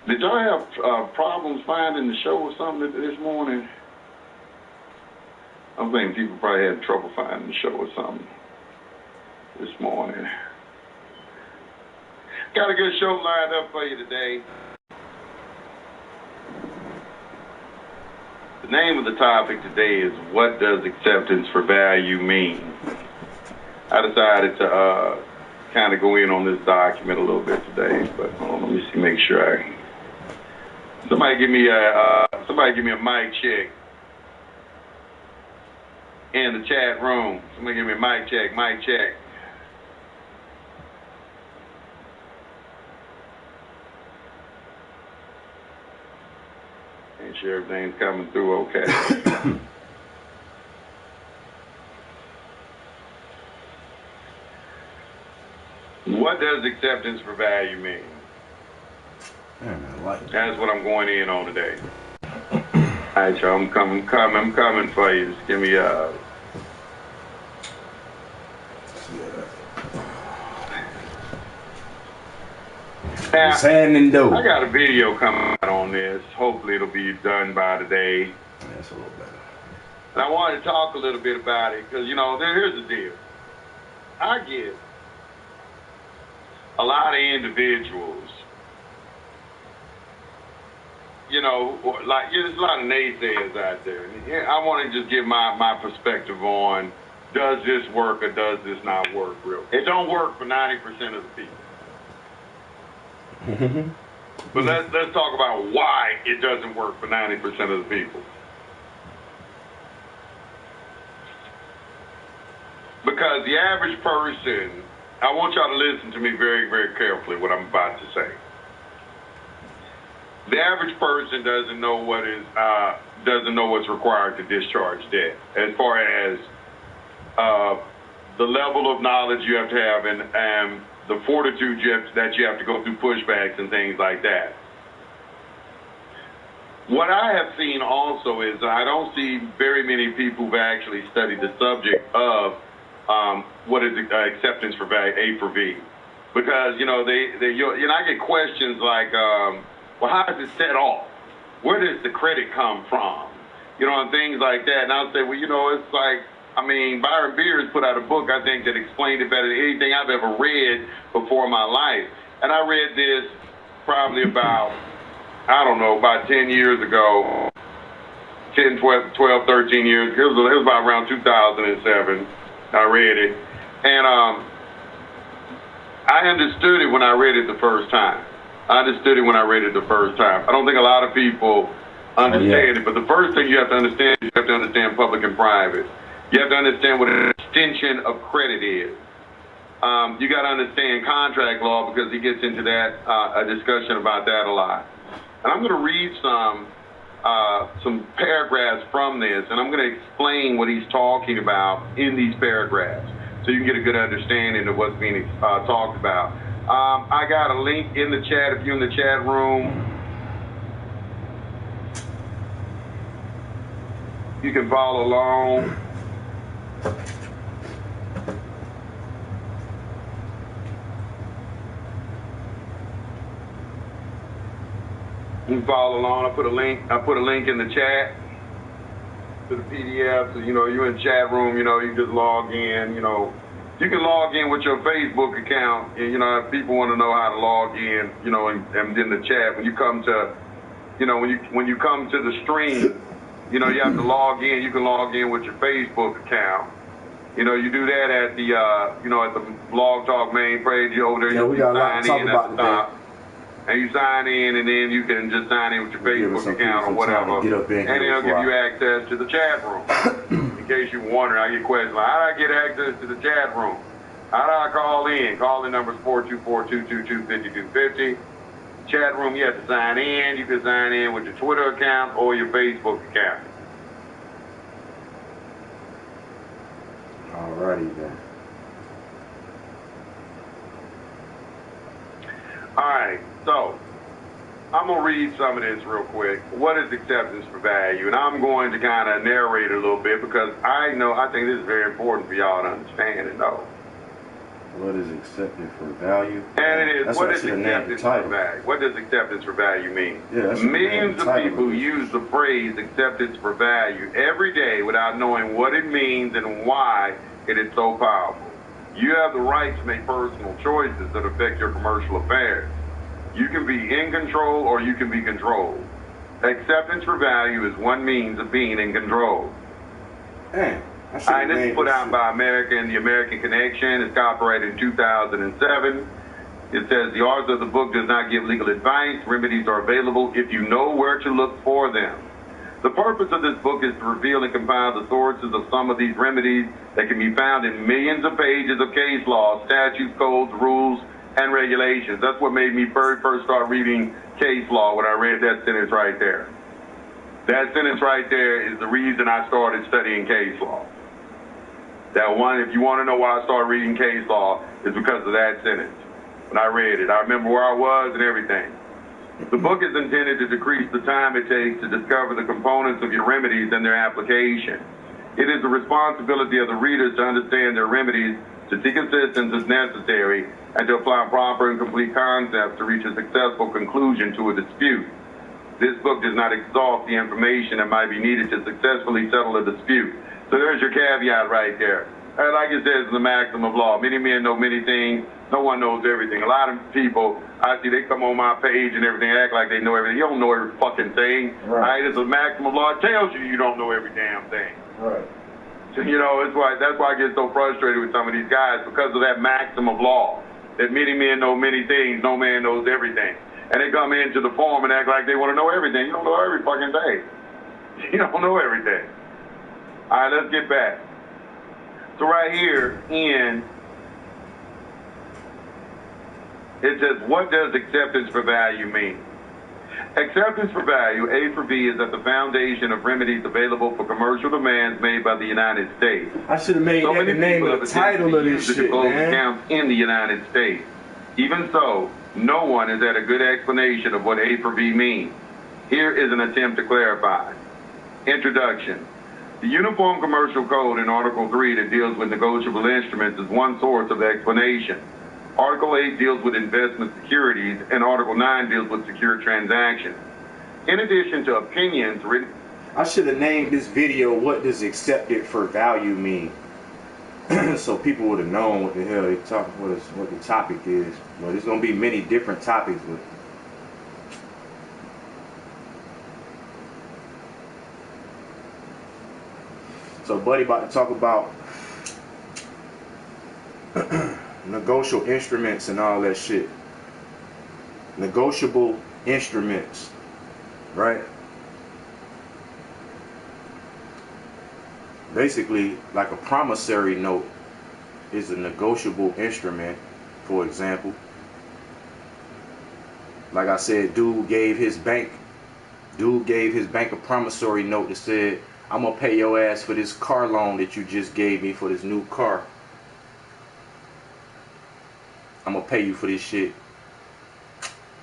Did y'all have problems finding the show or something this morning? I'm thinking people probably had trouble finding the show or something this morning. Got a good show lined up for you today. The name of the topic today is, what does acceptance for value mean? I decided to kind of go in on this document a little bit today, but let me see, make sure somebody give me a mic check in the chat room. Somebody give me a mic check, mic check. Make sure everything's coming through okay. What does acceptance for value mean? That's what I'm going in on today. All right, y'all, I'm coming for you. Just give me Now, I got a video coming out on this. Hopefully it'll be done by today. That's a little better. And I wanted to talk a little bit about it because, here's the deal. I get a lot of individuals, there's a lot of naysayers out there. I want to just give my perspective on, does this work or does this not work real? It don't work for 90% of the people. But let's talk about why it doesn't work for 90% of the people. Because the average person, I want y'all to listen to me very, very carefully what I'm about to say. The average person doesn't know what's required to discharge debt, as far as the level of knowledge you have to have and the fortitude that you have to go through pushbacks and things like that. What I have seen also is I don't see very many people who've actually studied the subject of what is acceptance for value, A for V. Because, I get questions like, well, how does it set off? Where does the credit come from? And things like that. And I'll say, well, it's like, Byron Beers put out a book, I think, that explained it better than anything I've ever read before in my life. And I read this probably about 10 years ago, 10, 12, 13 years ago. It was about around 2007. I read it. And I understood it when I read it the first time. I don't think a lot of people understand it, but the first thing you have to understand is you have to understand public and private. You have to understand what an extension of credit is. You got to understand contract law because he gets into that, a discussion about that a lot. And I'm going to read some paragraphs from this, and I'm going to explain what he's talking about in these paragraphs so you can get a good understanding of what's being talked about. I got a link in the chat if you're in the chat room. You can follow along. You can follow along. I put a link in the chat to the PDF. So, you're in the chat room, you just log in, You can log in with your Facebook account, and, if people want to know how to log in, and in the chat, when you come to, when you come to the stream, you have to log in. You can log in with your Facebook account. You do that at the, at the Blog Talk main page over there. Yeah, we got a lot to talk about today. And you sign in, and then you can just sign in with your Facebook account or whatever, and it'll give you access to the chat room. In case you're wondering, I get questions like, how do I get access to the chat room? How do I call in? Call in number is 424-222-5250. Chat room, you have to sign in. You can sign in with your Twitter account or your Facebook account. Alrighty then. All right, so I'm going to read some of this real quick. What is acceptance for value? And I'm going to kind of narrate a little bit because I think this is very important for y'all to understand and know. What is accepted for value? And it is. That's What what I is should have named the acceptance for title. value? What does acceptance for value mean? Yeah, I should have named Millions the of title people of this. use the phrase acceptance for value every day without knowing what it means and why it is so powerful. You have the right to make personal choices that affect your commercial affairs. You can be in control or you can be controlled. Acceptance for value is one means of being in control. Damn. This is put out by America and the American Connection. It's copyrighted in 2007. It says the author of the book does not give legal advice. Remedies are available if you know where to look for them. The purpose of this book is to reveal and compile the sources of some of these remedies that can be found in millions of pages of case law, statutes, codes, rules, and regulations. That's what made me first start reading case law when I read that sentence right there. That sentence right there is the reason I started studying case law. That one, if you want to know why I started reading case law, is because of that sentence. When I read it, I remember where I was and everything. The book is intended to decrease the time it takes to discover the components of your remedies and their application. It is the responsibility of the readers to understand their remedies, to seek assistance as necessary, and to apply proper and complete concepts to reach a successful conclusion to a dispute. This book does not exhaust the information that might be needed to successfully settle a dispute. So there's your caveat right there. And like it says in the maxim of law, many men know many things, no one knows everything. A lot of people, I see they come on my page and everything, act like they know everything. You don't know every fucking thing. Right? It's a maxim of law. It tells you you don't know every damn thing. Right. So, you know, that's why I get so frustrated with some of these guys, because of that maxim of law, that many men know many things, no man knows everything. And they come into the forum and act like they want to know everything. You don't know every fucking thing. You don't know everything. All right, let's get back. So right here it says, what does acceptance for value mean? Acceptance for value, A for V, is at the foundation of remedies available for commercial demands made by the United States. I should have made that the name of the title of this shit, man. Accounts in the United States. Even so, no one has had a good explanation of what A for V means. Here is an attempt to clarify. Introduction. The Uniform Commercial Code in Article 3 that deals with negotiable instruments is one source of explanation. Article 8 deals with investment securities, and Article 9 deals with secure transactions. In addition to opinions written... I should have named this video, what does accepted for value mean? So people would have known what the hell they talk, what the topic is. Well, there's going to be many different topics. But so Buddy about to talk about negotiable instruments and all that shit. Negotiable instruments, right? Basically, like a promissory note is a negotiable instrument, for example. Like I said, dude gave his bank a promissory note that said, I'm gonna pay your ass for this car loan that you just gave me for this new car. I'm gonna pay you for this shit.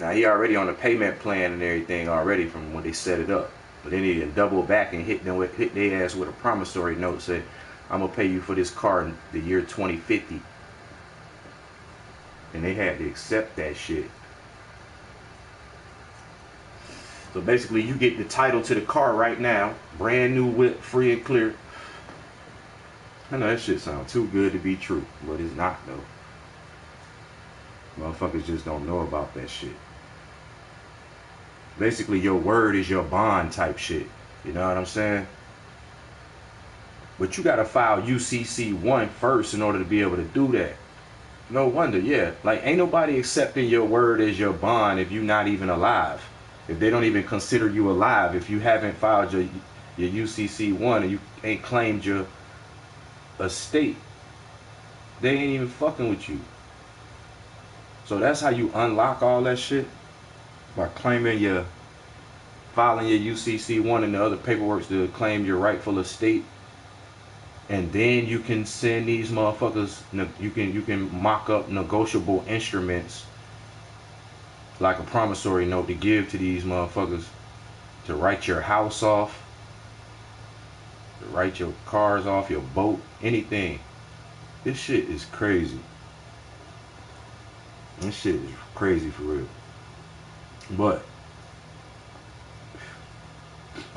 Now he already on the payment plan and everything already from when they set it up. But then he double back and hit their ass with a promissory note, said, I'm gonna pay you for this car in the year 2050. And they had to accept that shit. So basically you get the title to the car right now, brand new whip, free and clear. I know that shit sounds too good to be true, but it's not though. Motherfuckers just don't know about that shit. Basically your word is your bond type shit. You know what I'm saying? But you gotta file UCC1 first in order to be able to do that. No wonder, yeah. Like ain't nobody accepting your word as your bond if you're not even alive. If they don't even consider you alive, if you haven't filed your UCC1 and you ain't claimed your estate, they ain't even fucking with you. So that's how you unlock all that shit, by claiming filing your UCC1 and the other paperwork to claim your rightful estate. And then you can send these motherfuckers, you can mock up negotiable instruments like a promissory note to give to these motherfuckers to write your house off, to write your cars off, your boat, anything. This shit is crazy. This shit is crazy for real. But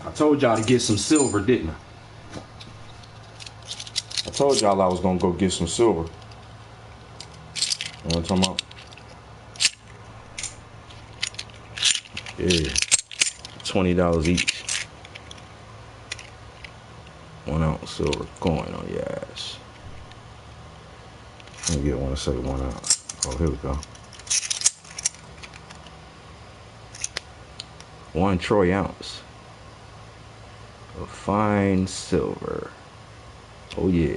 I told y'all to get some silver, didn't I? I told y'all I was gonna go get some silver. You know what I'm talking about? Yeah. $20 each. 1 ounce silver coin on your ass. Let me get one to say 1 ounce. Oh, here we go. 1 troy ounce of fine silver. Oh yeah.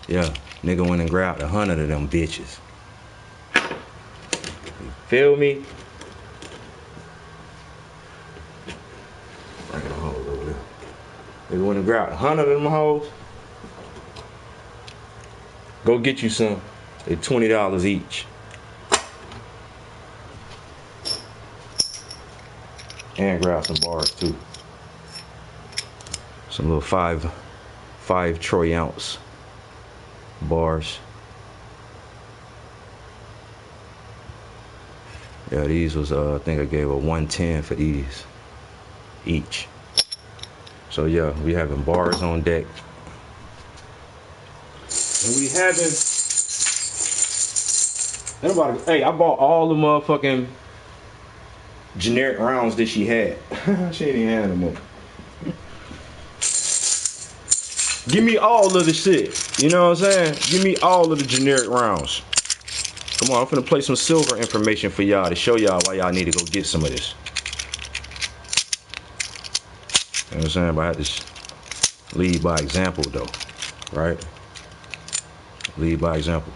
Yeah, nigga went and grabbed 100 of them bitches. You feel me? Bring the hoes over there. Nigga went and grabbed 100 of them hoes. Go get you some. They're $20 each. And grab some bars too. Some little five troy ounce bars. Yeah, these was I think I gave a 110 for these each. So yeah, we having bars on deck. And we having hey, I bought all the motherfucking generic rounds that she had. She ain't even had them more. Give me all of the shit. You know what I'm saying? Give me all of the generic rounds. Come on, I'm finna play some silver information for y'all to show y'all why y'all need to go get some of this. You know what I'm saying? But I have to lead by example though. Right? Lead by example.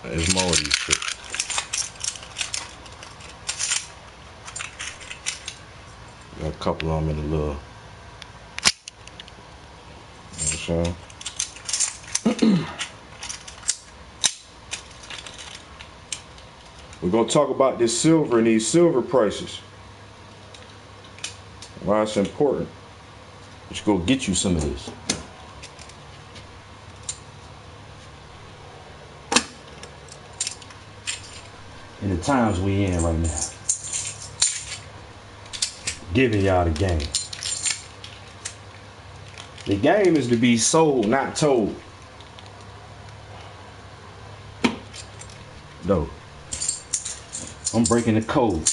There's more of these shit. Got a couple of them in the little. You know what I'm saying? We're gonna talk about this silver and these silver prices. Why it's important. Let's go get you some of this. In the times we in right now. Giving y'all the game. The game is to be sold, not told. No. I'm breaking the code.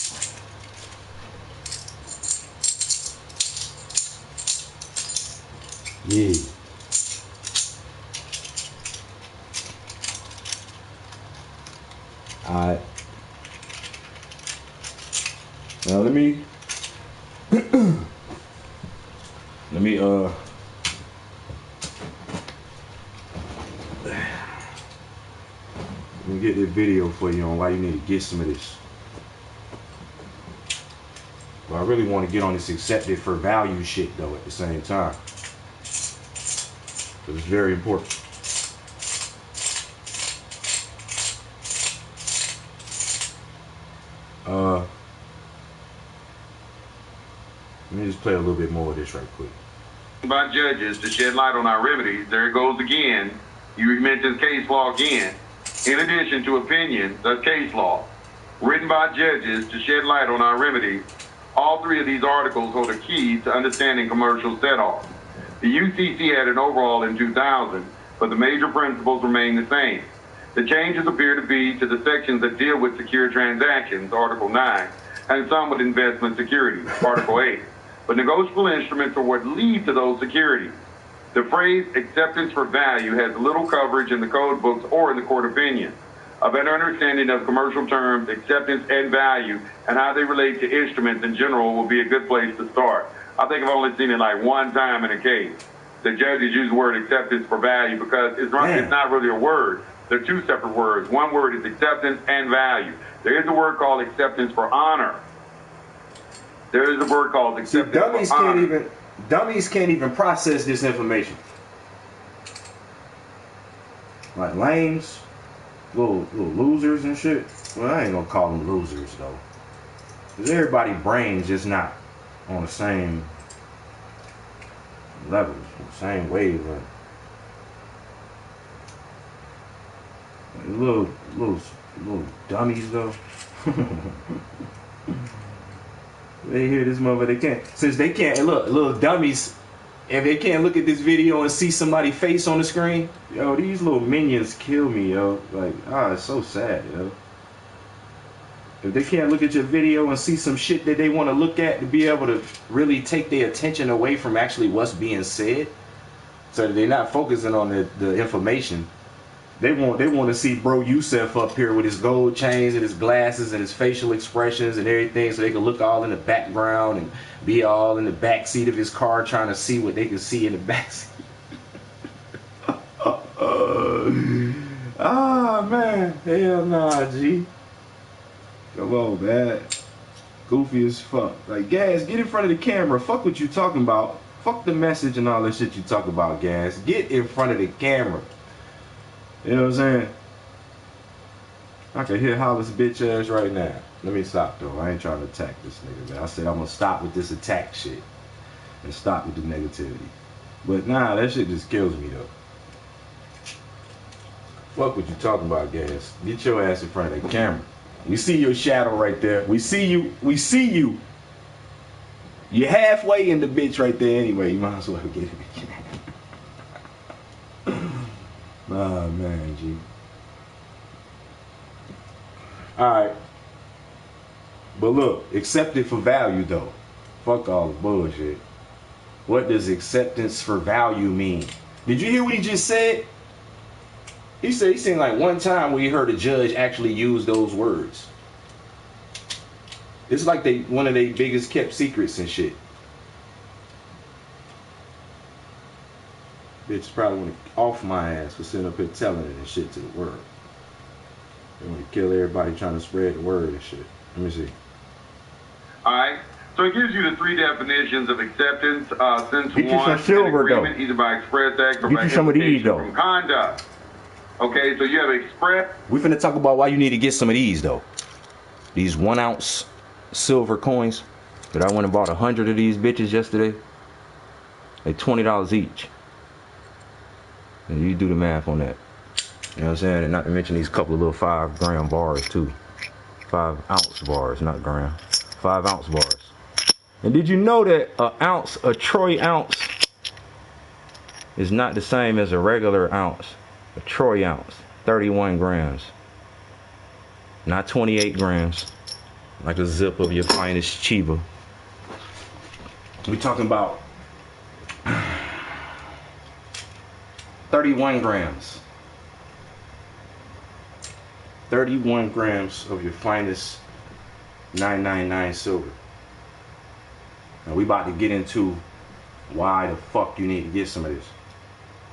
Yeah. Alright. Now let me get this video for you on why you need to get some of this. But I really want to get on this accepted for value shit though at the same time. Because it's very important. Let me just play a little bit more of this right quick. By judges to shed light on our remedies, there it goes again. You mentioned case law again. In addition to opinions, that's case law, written by judges to shed light on our remedies. All three of these articles hold a key to understanding commercial set-offs. The UCC had an overhaul in 2000, but the major principles remain the same. The changes appear to be to the sections that deal with secure transactions, Article 9, and some with investment securities, Article 8. But negotiable instruments are what lead to those securities. The phrase acceptance for value has little coverage in the code books or in the court opinion. A better understanding of commercial terms, acceptance and value, and how they relate to instruments in general will be a good place to start. I think I've only seen it like one time in a case. The judges use the word acceptance for value because it's not really a word. They're two separate words. One word is acceptance and value. There is a word called acceptance for honor. There is a word called acceptance. Dummies can't even process this information. Like lames, little losers and shit. Well, I ain't gonna call them losers though, cause everybody's brain's just not on the same level, same wavelength. Little dummies though. They hear this mother, they can't. Since they can't, look, little dummies, if they can't look at this video and see somebody's face on the screen, yo, these little minions kill me, yo. Like, it's so sad, yo. If they can't look at your video and see some shit that they want to look at to be able to really take their attention away from actually what's being said, so that they're not focusing on the information. They want to see Bro Yusef up here with his gold chains and his glasses and his facial expressions and everything, so they can look all in the background and be all in the back seat of his car trying to see what they can see in the back seat. Man, hell nah, G. Come on, man. Goofy as fuck. Like, Gas, get in front of the camera. Fuck what you talking about. Fuck the message and all that shit you talk about, Gas. Get in front of the camera. You know what I'm saying? I can hear Hollis bitch ass right now. Let me stop though. I ain't trying to attack this nigga, man. I said I'm gonna stop with this attack shit and stop with the negativity. But nah, that shit just kills me though. Fuck what you talking about, Gas. Get your ass in front of that camera. We see your shadow right there. We see you. We see you. You're halfway in the bitch right there anyway. You might as well get it. Ah, man, G. Alright. But look, accept it for value, though. Fuck all the bullshit. What does acceptance for value mean? Did you hear what he just said? He said he seen like one time where he heard a judge actually use those words. It's like one of their biggest kept secrets and shit. Bitch probably want to off my ass for sitting up here telling it and shit to the world. They want to kill everybody trying to spread the word and shit. Let me see. Alright. So it gives you the three definitions of acceptance. Since Get you one, some silver, an agreement, though. either by express act or Get by you some of these, implication though. from conduct. Okay, so you have express. We finna talk about why you need to get some of these, though. These 1 ounce silver coins. That I went and bought 100 of these bitches yesterday. They $20 each. And you do the math on that. You know what I'm saying? And not to mention these couple of little 5 gram bars too. 5 ounce bars, not gram. 5 ounce bars. And did you know that a troy ounce is not the same as a regular ounce? A troy ounce, 31 grams. Not 28 grams. Like a zip of your finest Chiba. We talking about 31 grams. 31 grams of your finest 999 silver. Now we about to get into why the fuck you need to get some of this.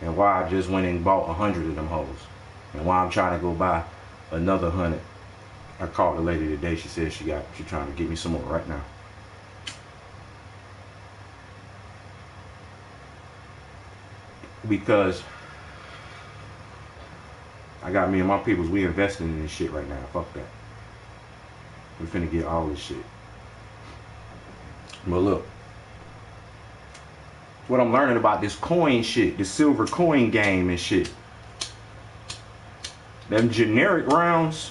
And why I just went and bought 100 of them hoes. And why I'm trying to go buy another 100. I called the lady today. She said she trying to get me some more right now. Because I got me and my peoples, we investing in this shit right now. Fuck that. We finna get all this shit. But look, what I'm learning about this coin shit, this silver coin game and shit. Them generic rounds,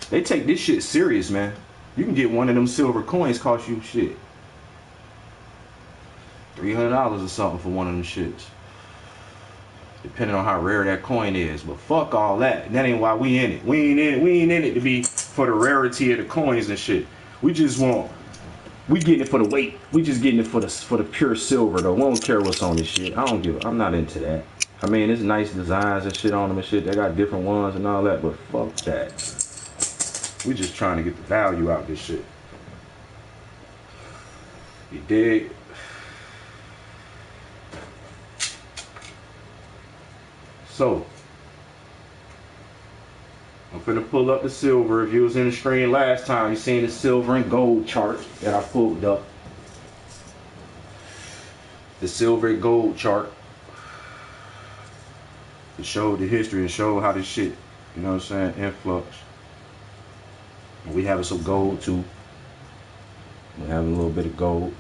they take this shit serious, man. You can get one of them silver coins cost you shit $300 or something for one of them shits. Depending on how rare that coin is. But fuck all that. That ain't why we in it. We ain't in it to be for the rarity of the coins and shit. We just getting it for the weight. We just getting it for the pure silver though. We don't care what's on this shit. I'm not into that. I mean, it's nice designs and shit on them and shit. They got different ones and all that, but fuck that. We just trying to get the value out of this shit. You dig? So, I'm finna pull up the silver. If you was in the stream last time, you seen the silver and gold chart that I pulled up. The silver and gold chart. It showed the history and showed how this shit, you know what I'm saying, influx. And we having some gold too. We having a little bit of gold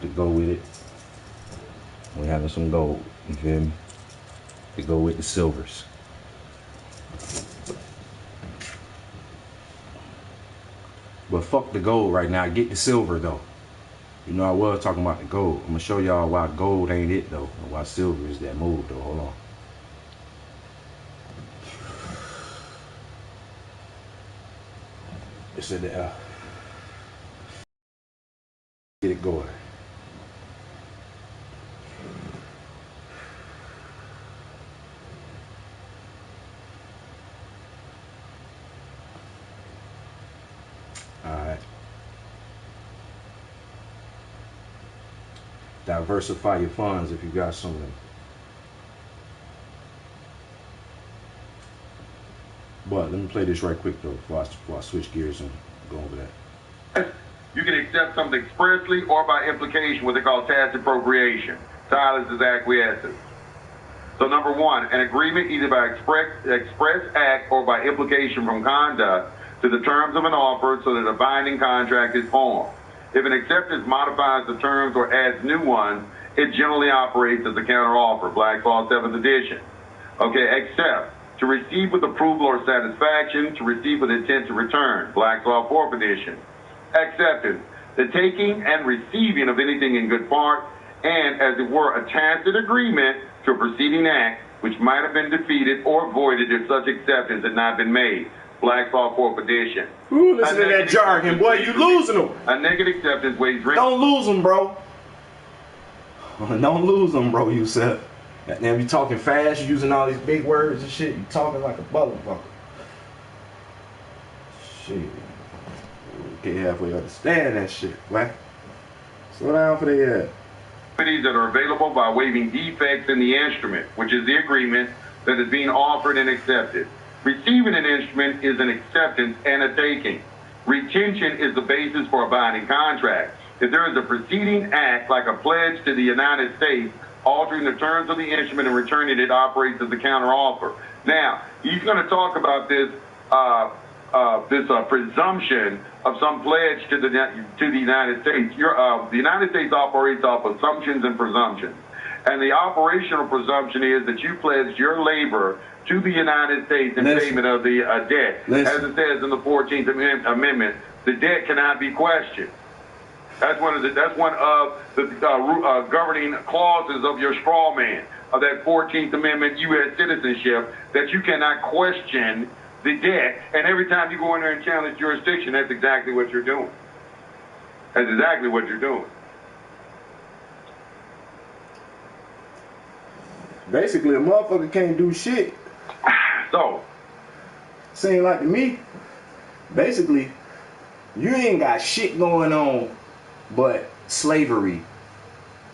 to go with it. We having some gold, you feel me? To go with the silvers. But fuck the gold right now. Get the silver though. You know I was talking about the gold. I'm gonna show y'all why gold ain't it though, and why silver is that move though. Hold on. It's in the get it going. Alright. Diversify your funds if you got some of them. But let me play this right quick though before I switch gears and go over that. You can accept something expressly or by implication, what they call tacit appropriation. Silence is acquiescence. So number one, an agreement either by express act or by implication from conduct to the terms of an offer so that a binding contract is formed. If an acceptance modifies the terms or adds new ones, it generally operates as a counteroffer. Black's Law 7th edition. Okay, accept. To receive with approval or satisfaction, to receive with intent to return. Black's Law 4th edition. Acceptance. The taking and receiving of anything in good part, and as it were, a tacit agreement to a preceding act which might have been defeated or voided if such acceptance had not been made. Black's Law 4th edition. Ooh, listen to that jargon, boy. You losing them. A negative acceptance weighs risk. Don't lose them, bro. Don't lose them, bro. You said. Now you talking fast, you using all these big words and shit. You talking like a motherfucker. Shit. You can't halfway understand that shit, right? Slow down for the that are available by waiving defects in the instrument, which is the agreement that is being offered and accepted. Receiving an instrument is an acceptance and a taking. Retention is the basis for a binding contract. If there is a preceding act, like a pledge to the United States, altering the terms of the instrument and returning it, operates as a counteroffer. Now, he's going to talk about this presumption of some pledge to the United States. The United States operates off assumptions and presumptions. And the operational presumption is that you pledged your labor to the United States in payment of the debt. As it says in the 14th Amendment, the debt cannot be questioned. That's one of the governing clauses of your straw man of that 14th Amendment U.S. citizenship, that you cannot question the debt. And every time you go in there and challenge jurisdiction, that's exactly what you're doing. That's exactly what you're doing. Basically, a motherfucker can't do shit. So, seem like to me, basically, you ain't got shit going on but slavery,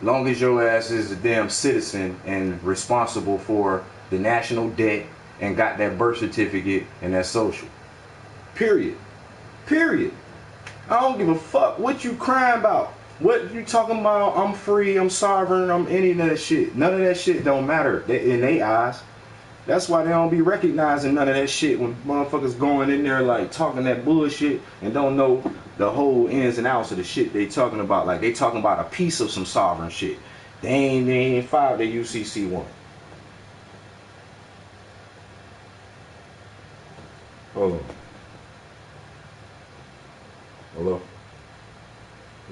long as your ass is a damn citizen and responsible for the national debt and got that birth certificate and that social. Period. Period. I don't give a fuck what you crying about. What you talking about? I'm free, I'm sovereign, I'm any of that shit. None of that shit don't matter in their eyes. That's why they don't be recognizing none of that shit when motherfuckers going in there like talking that bullshit and don't know the whole ins and outs of the shit they talking about. Like they talking about a piece of some sovereign shit. They ain't filed their UCC one. Hold on. Hello?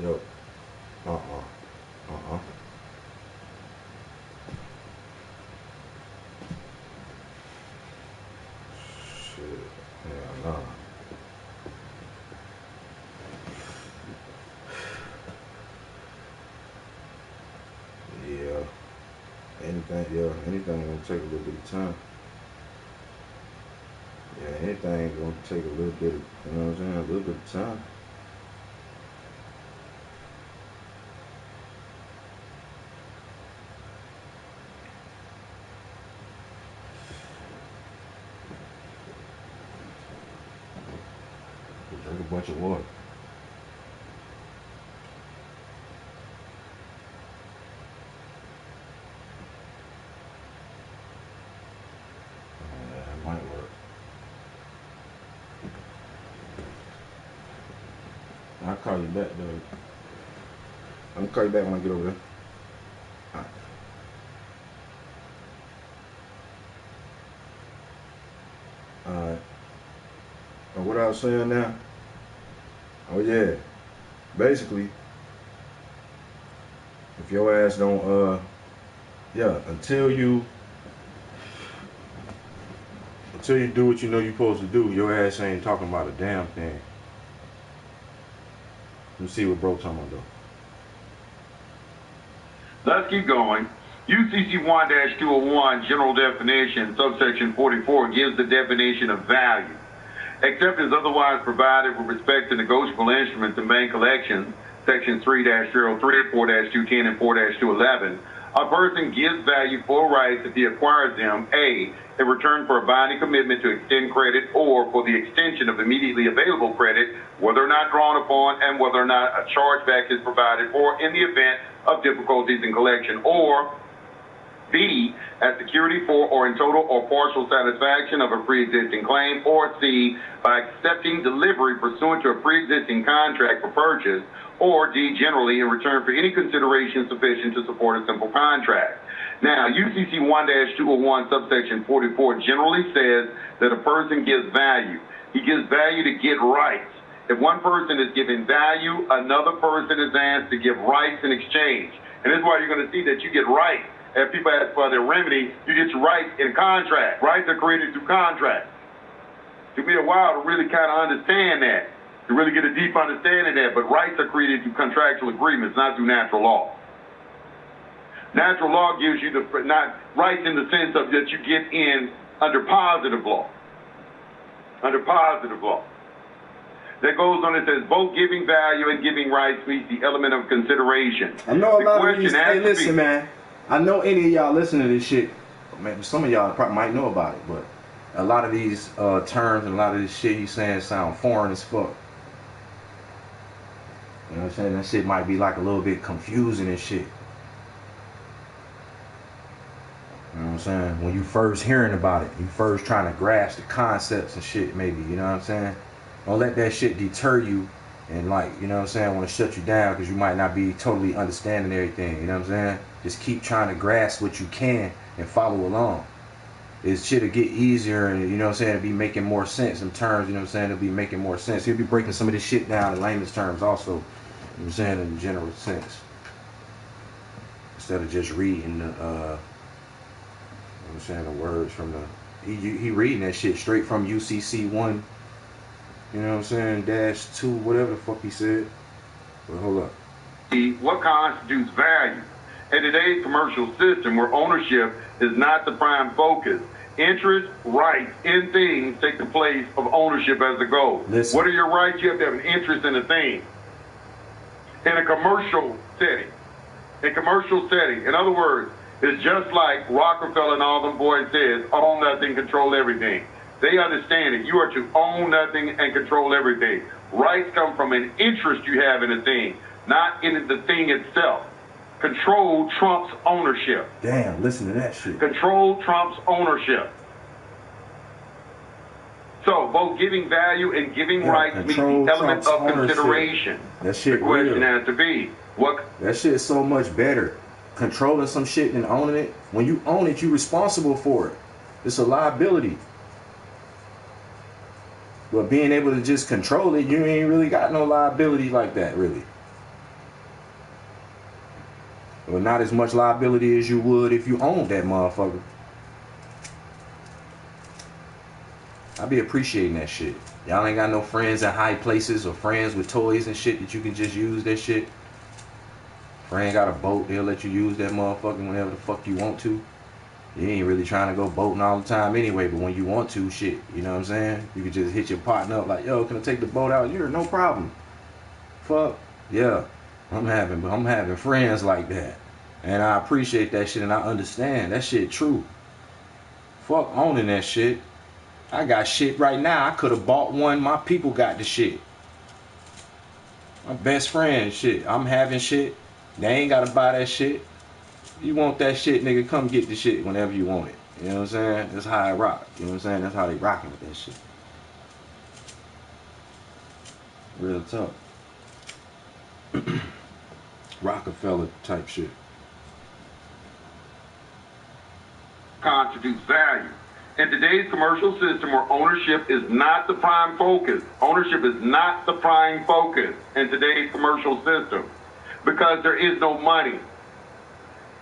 Yo. Shit. Yeah, nah. Anything gonna take a little bit of time. Yeah, anything gonna take a little bit of, you know what I'm saying, a little bit of time. bunch of water. That might work. I'll call you back, though. I'm gonna call you back when I get over there. All right. All right. Oh, what I was saying now? Oh yeah. Basically, if your ass don't yeah, until you do what you know you're supposed to do, your ass ain't talking about a damn thing. Let me see what bro talking about though. Let's keep going. UCC 1-201 general definition, subsection 44, gives the definition of value. Except as otherwise provided with respect to negotiable instruments and bank collections, sections 3-03, 4-210, and 4-211, a person gives value for rights if he acquires them, A, in return for a binding commitment to extend credit or for the extension of immediately available credit, whether or not drawn upon and whether or not a chargeback is provided for in the event of difficulties in collection, or B, as security for or in total or partial satisfaction of a pre-existing claim, or C, by accepting delivery pursuant to a pre-existing contract for purchase, or D, generally in return for any consideration sufficient to support a simple contract. Now, UCC 1-201 subsection 44 generally says that a person gives value. He gives value to get rights. If one person is giving value, another person is asked to give rights in exchange. And this is why you're going to see that you get rights. If people ask for their remedy, you get your rights in contract. Rights are created through contract. It took me a while to really kind of understand that, to really get a deep understanding of that, but rights are created through contractual agreements, not through natural law. Natural law gives you not rights in the sense of that you get in under positive law. Under positive law. That goes on, it says both giving value and giving rights meets the element of consideration. I know a lot of these, hey, listen, man. I know any of y'all listening to this shit, maybe some of y'all probably might know about it, but a lot of these terms and a lot of this shit he's saying sound foreign as fuck. You know what I'm saying? That shit might be like a little bit confusing and shit. You know what I'm saying? When you first hearing about it, you first trying to grasp the concepts and shit, maybe, you know what I'm saying? Don't let that shit deter you and, like, you know what I'm saying, want to shut you down because you might not be totally understanding everything, you know what I'm saying? Just keep trying to grasp what you can and follow along. This shit'll get easier and, you know what I'm saying, it'll be making more sense in terms, you know what I'm saying, it'll be making more sense. He'll be breaking some of this shit down in layman's terms also, you know what I'm saying, in the general sense. Instead of just reading the, you know what I'm saying, the words from the, he reading that shit straight from UCC 1, you know what I'm saying, -2, whatever the fuck he said. But hold up. What constitutes value? In today's commercial system where ownership is not the prime focus, interest, rights in things take the place of ownership as the goal. Listen. What are your rights? You have to have an interest in a thing. In a commercial setting. In other words, it's just like Rockefeller and all them boys says, own nothing, control everything. They understand it. You are to own nothing and control everything. Rights come from an interest you have in a thing, not in the thing itself. Control trumps ownership. Damn, listen to that shit. Control trumps ownership. So both giving value and giving rights meet the element of consideration. That shit the question real. has to be, what? That shit is so much better. Controlling some shit than owning it. When you own it, you're responsible for it. It's a liability. But being able to just control it, you ain't really got no liability like that, really. Well, not as much liability as you would if you owned that motherfucker. I be appreciating that shit. Y'all ain't got no friends in high places or friends with toys and shit that you can just use that shit. Friend got a boat, they'll let you use that motherfucker whenever the fuck you want to. You ain't really trying to go boating all the time anyway, but when you want to, shit, you know what I'm saying? You can just hit your partner up like, yo, can I take the boat out here? No problem. Fuck, yeah. I'm having friends like that. And I appreciate that shit and I understand. That shit true. Fuck owning that shit. I got shit right now. I could have bought one. My people got the shit. My best friend, shit. I'm having shit. They ain't gotta buy that shit. You want that shit, nigga, come get the shit whenever you want it. You know what I'm saying? That's how I rock. You know what I'm saying? That's how they rocking with that shit. Real talk. Rockefeller type shit. Constitutes value. In today's commercial system where ownership is not the prime focus, ownership is not the prime focus in today's commercial system because there is no money.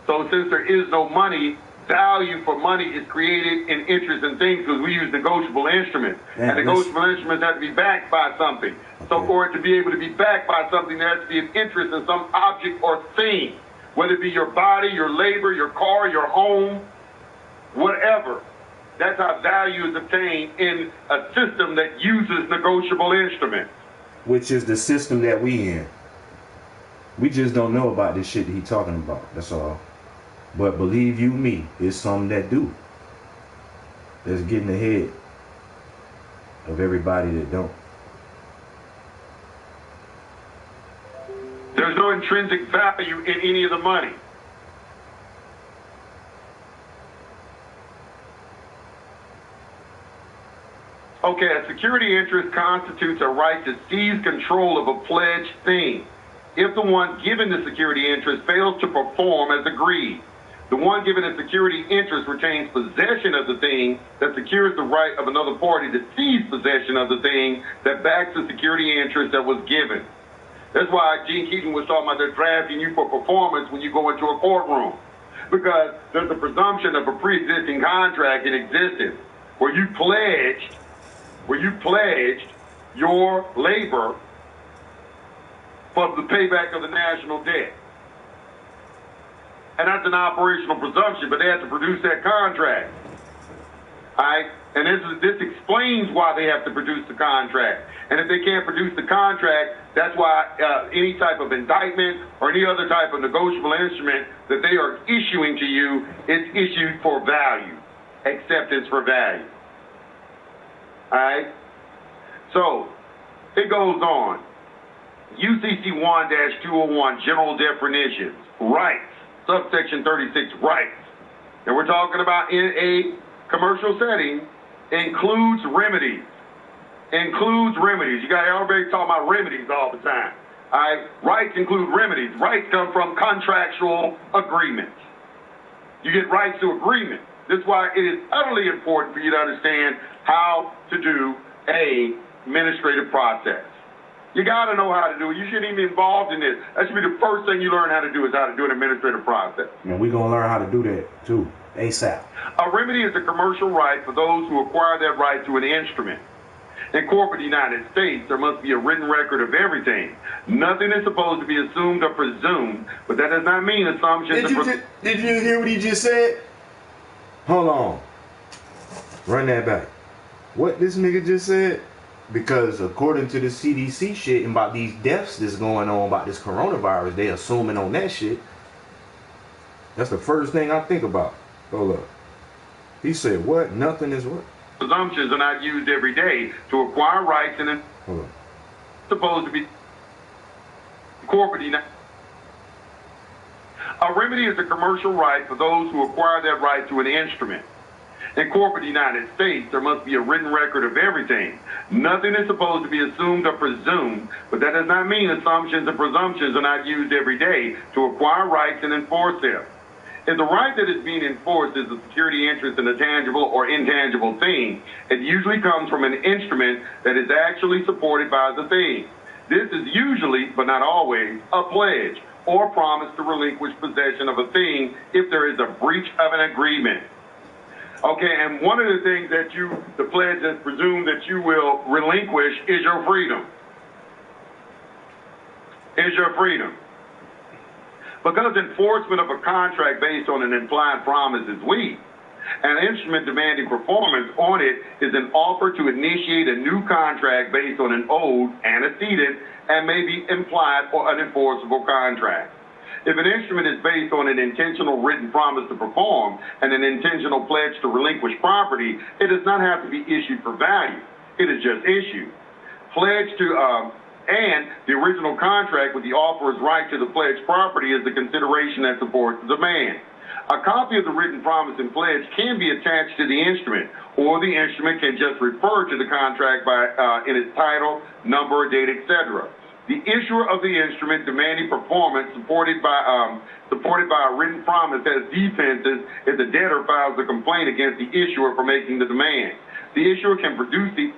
So since there is no money, value for money is created in interest and things because we use negotiable instruments. And negotiable instruments have to be backed by something. Okay. So for it to be able to be backed by something, there has to be an interest in some object or thing, whether it be your body, your labor, your car, your home, whatever. That's how value is obtained in a system that uses negotiable instruments. Which is the system that we in. We just don't know about this shit that he talking about. That's all. But believe you me, it's some that do. That's getting ahead of everybody that don't. There's no intrinsic value in any of the money. Okay, a security interest constitutes a right to seize control of a pledged thing if the one given the security interest fails to perform as agreed. The one given a security interest retains possession of the thing that secures the right of another party to seize possession of the thing that backs the security interest that was given. That's why Gene Keaton was talking about they're drafting you for performance when you go into a courtroom. Because there's a presumption of a pre-existing contract in existence where you pledged your labor for the payback of the national debt. And that's an operational presumption, but they have to produce that contract. All right? And this explains why they have to produce the contract. And if they can't produce the contract, that's why any type of indictment or any other type of negotiable instrument that they are issuing to you is issued for value, acceptance for value. All right? So, it goes on. UCC 1-201, general definitions, rights. Subsection 36, rights. And we're talking about in a commercial setting, includes remedies. Includes remedies. You got everybody talking about remedies all the time. All right? Rights include remedies. Rights come from contractual agreements. You get rights to agreement. That's why it is utterly important for you to understand how to do a administrative process. You got to know how to do it. You shouldn't even be involved in this. That should be the first thing you learn how to do is how to do an administrative process. And we're going to learn how to do that, too, ASAP. A remedy is a commercial right for those who acquire that right to an instrument. In corporate United States, there must be a written record of everything. Nothing is supposed to be assumed or presumed, but that does not mean assumptions. Did you hear what he just said? Hold on. Run that back. What this nigga just said? Because according to the CDC shit and about these deaths that's going on about this coronavirus, they assuming on that shit. That's the first thing I think about. Hold up. He said what? Nothing is what? Presumptions are not used every day to acquire rights and then supposed to be corporate. A remedy is a commercial right for those who acquire that right to an instrument. In corporate United States, there must be a written record of everything. Nothing is supposed to be assumed or presumed, but that does not mean assumptions and presumptions are not used every day to acquire rights and enforce them. If the right that is being enforced is a security interest in a tangible or intangible thing, it usually comes from an instrument that is actually supported by the thing. This is usually, but not always, a pledge or promise to relinquish possession of a thing if there is a breach of an agreement. Okay, and one of the things that the pledge has presumed that you will relinquish is your freedom. Is your freedom. Because enforcement of a contract based on an implied promise is weak, an instrument demanding performance on it is an offer to initiate a new contract based on an old antecedent and may be implied or unenforceable contract. If an instrument is based on an intentional written promise to perform and an intentional pledge to relinquish property, it does not have to be issued for value. It is just issued. Pledge to and the original contract with the offerer's right to the pledged property is the consideration that supports the demand. A copy of the written promise and pledge can be attached to the instrument, or the instrument can just refer to the contract in its title, number, date, etc. The issuer of the instrument demanding performance supported by a written promise has defenses if the debtor files a complaint against the issuer for making the demand. The issuer can produce the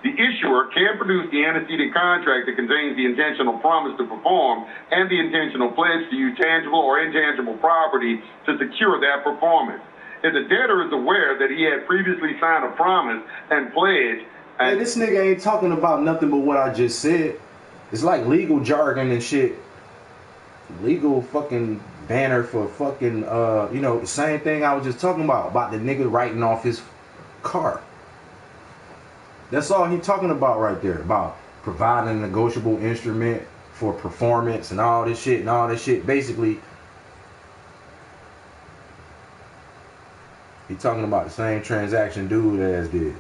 antecedent contract that contains the intentional promise to perform and the intentional pledge to use tangible or intangible property to secure that performance. If the debtor is aware that he had previously signed a promise and pledge, hey, this nigga ain't talking about nothing but what I just said. It's like legal jargon and shit. Legal fucking banner for fucking, the same thing I was just talking about the nigga writing off his car. That's all he talking about right there, about providing a negotiable instrument for performance and all this shit. Basically, he talking about the same transaction dude as did.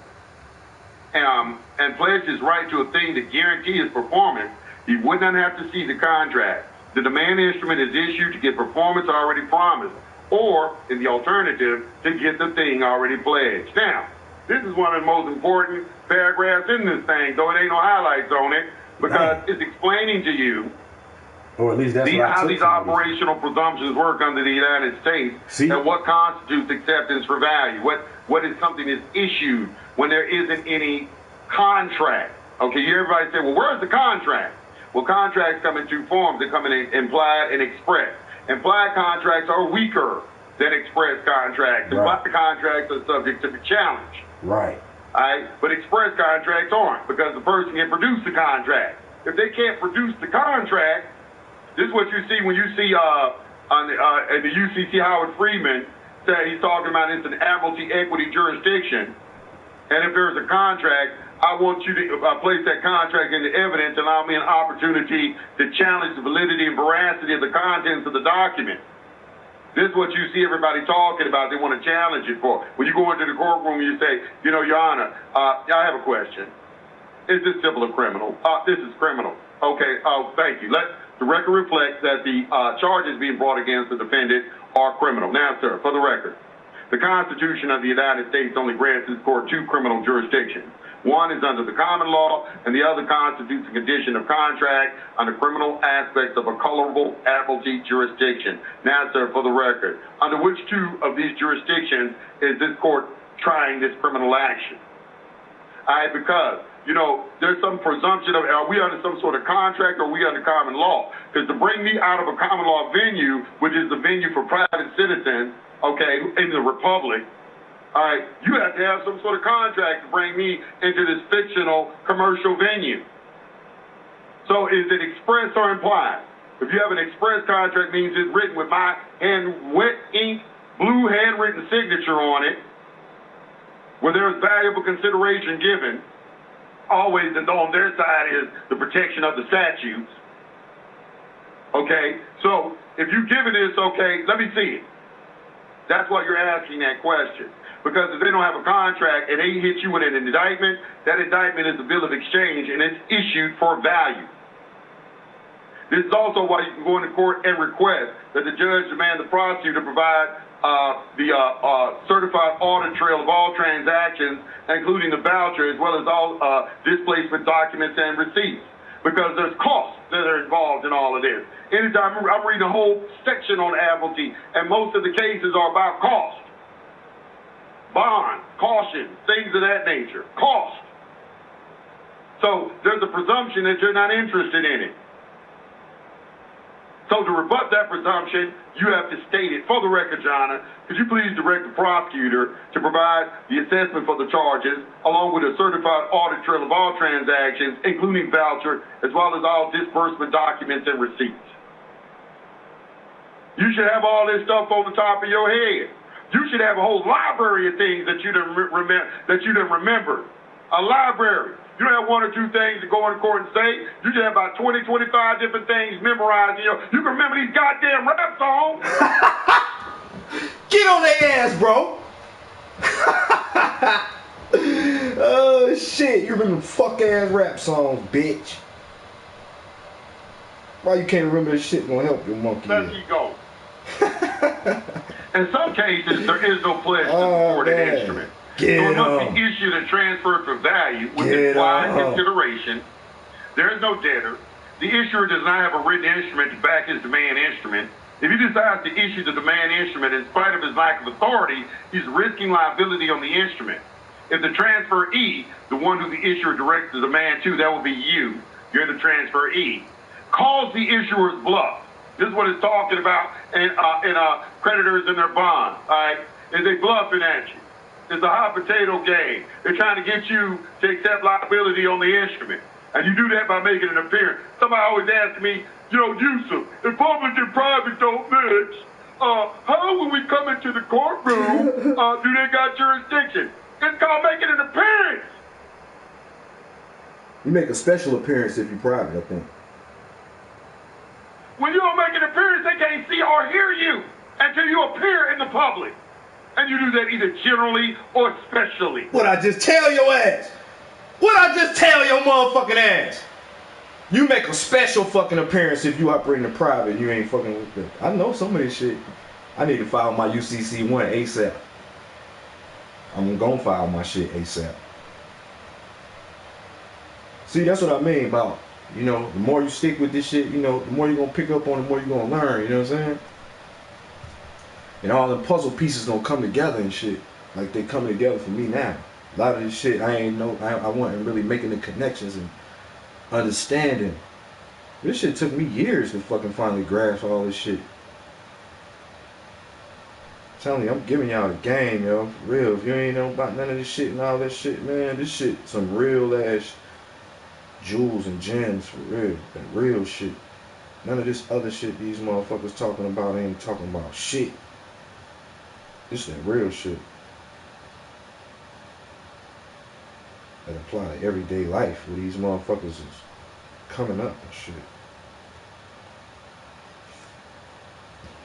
And pledge his right to a thing to guarantee his performance, he would not have to see the contract. The demand instrument is issued to get performance already promised, or, in the alternative, to get the thing already pledged. Now, this is one of the most important paragraphs in this thing, though it ain't no highlights on it, because it's explaining to you or at least that's how these operational presumptions work under the United States, and what constitutes acceptance for value. What is something that's issued when there isn't any contract? Okay, everybody say, well, where's the contract? Well, contracts come in two forms. They come in implied and express. Implied contracts are weaker than express contracts. Implied contracts are subject to the challenge. Right. All right? But express contracts aren't, because the person can produce the contract. If they can't produce the contract, this is what you see when you see in the UCC Howard Friedman say he's talking about it's an admiralty equity jurisdiction. And if there's a contract, I want you to place that contract into evidence and allow me an opportunity to challenge the validity and veracity of the contents of the document. This is what you see everybody talking about. They want to challenge it for. When you go into the courtroom, you say, Your Honor, I have a question. Is this civil or criminal? This is criminal. Okay, thank you. Let the record reflect that the charges being brought against the defendant are criminal. Now, sir, for the record, the Constitution of the United States only grants this court two criminal jurisdictions. One is under the common law, and the other constitutes a condition of contract under criminal aspects of a colorable admiralty jurisdiction. Now, sir, for the record, under which two of these jurisdictions is this court trying this criminal action? Because, there's some presumption of, are we under some sort of contract or are we under common law? Because to bring me out of a common law venue, which is the venue for private citizens, okay, in the republic, all right, you have to have some sort of contract to bring me into this fictional commercial venue. So is it express or implied? If you have an express contract, means it's written with my wet ink, blue handwritten signature on it, where there's valuable consideration given. Always on their side is the protection of the statutes. Okay, so if you're giving this, okay, let me see it. That's why you're asking that question. Because if they don't have a contract and they hit you with an indictment, that indictment is a bill of exchange and it's issued for value. This is also why you can go into court and request that the judge demand the prosecutor provide the certified audit trail of all transactions, including the voucher, as well as all displacement documents and receipts. Because there's costs that are involved in all of this. Anytime I'm reading a whole section on admiralty, and most of the cases are about cost. Bond, caution, things of that nature. Cost. So there's a presumption that you're not interested in it. So to rebut that presumption, you have to state it. For the record, Your Honor, could you please direct the prosecutor to provide the assessment for the charges, along with a certified audit trail of all transactions, including voucher, as well as all disbursement documents and receipts. You should have all this stuff on the top of your head. You should have a whole library of things that you didn't remember. A library. You don't have one or two things to go in court and say. You should have about 20, 25 different things memorized. You can remember these goddamn rap songs. Get on their ass, bro. Oh, shit. You remember fuck-ass rap songs, bitch. Why you can't remember this shit gonna help your monkey? There you go. In some cases, there is no pledge to support an instrument. So it must be issued and transferred for value with implied consideration. There is no debtor. The issuer does not have a written instrument to back his demand instrument. If he decides to issue the demand instrument in spite of his lack of authority, he's risking liability on the instrument. If the transferee, the one who the issuer directs the demand to, that will be you. You're the transferee. Calls the issuer's bluff. This is what it's talking about in creditors and their bonds. All right, is they bluffing at you. It's a hot potato game. They're trying to get you to accept liability on the instrument. And you do that by making an appearance. Somebody always asks me, Yusuf, if public and private don't mix, how when we come into the courtroom, do they got jurisdiction? It's called making an appearance. You make a special appearance if you're private, I think. When you don't make an appearance, they can't see or hear you until you appear in the public. And you do that either generally or specially. What I just tell your ass? What I just tell your motherfucking ass? You make a special fucking appearance if you operate in the private. You ain't fucking with them. I know some of this shit. I need to file my UCC 1 ASAP. I'm gonna file my shit ASAP. See, that's what I mean about, the more you stick with this shit, the more you're gonna pick up on, the more you're gonna learn, you know what I'm saying? And all the puzzle pieces gonna come together and shit. Like they coming together for me now. A lot of this shit I wasn't really making the connections and understanding. This shit took me years to fucking finally grasp all this shit. I'm telling you, I'm giving y'all the game, yo. For real. If you ain't know about none of this shit and all that shit, man, this shit some real ass jewels and gems for real. That real shit. None of this other shit these motherfuckers talking about ain't talking about shit. This is that real shit that apply to everyday life where these motherfuckers is coming up and shit.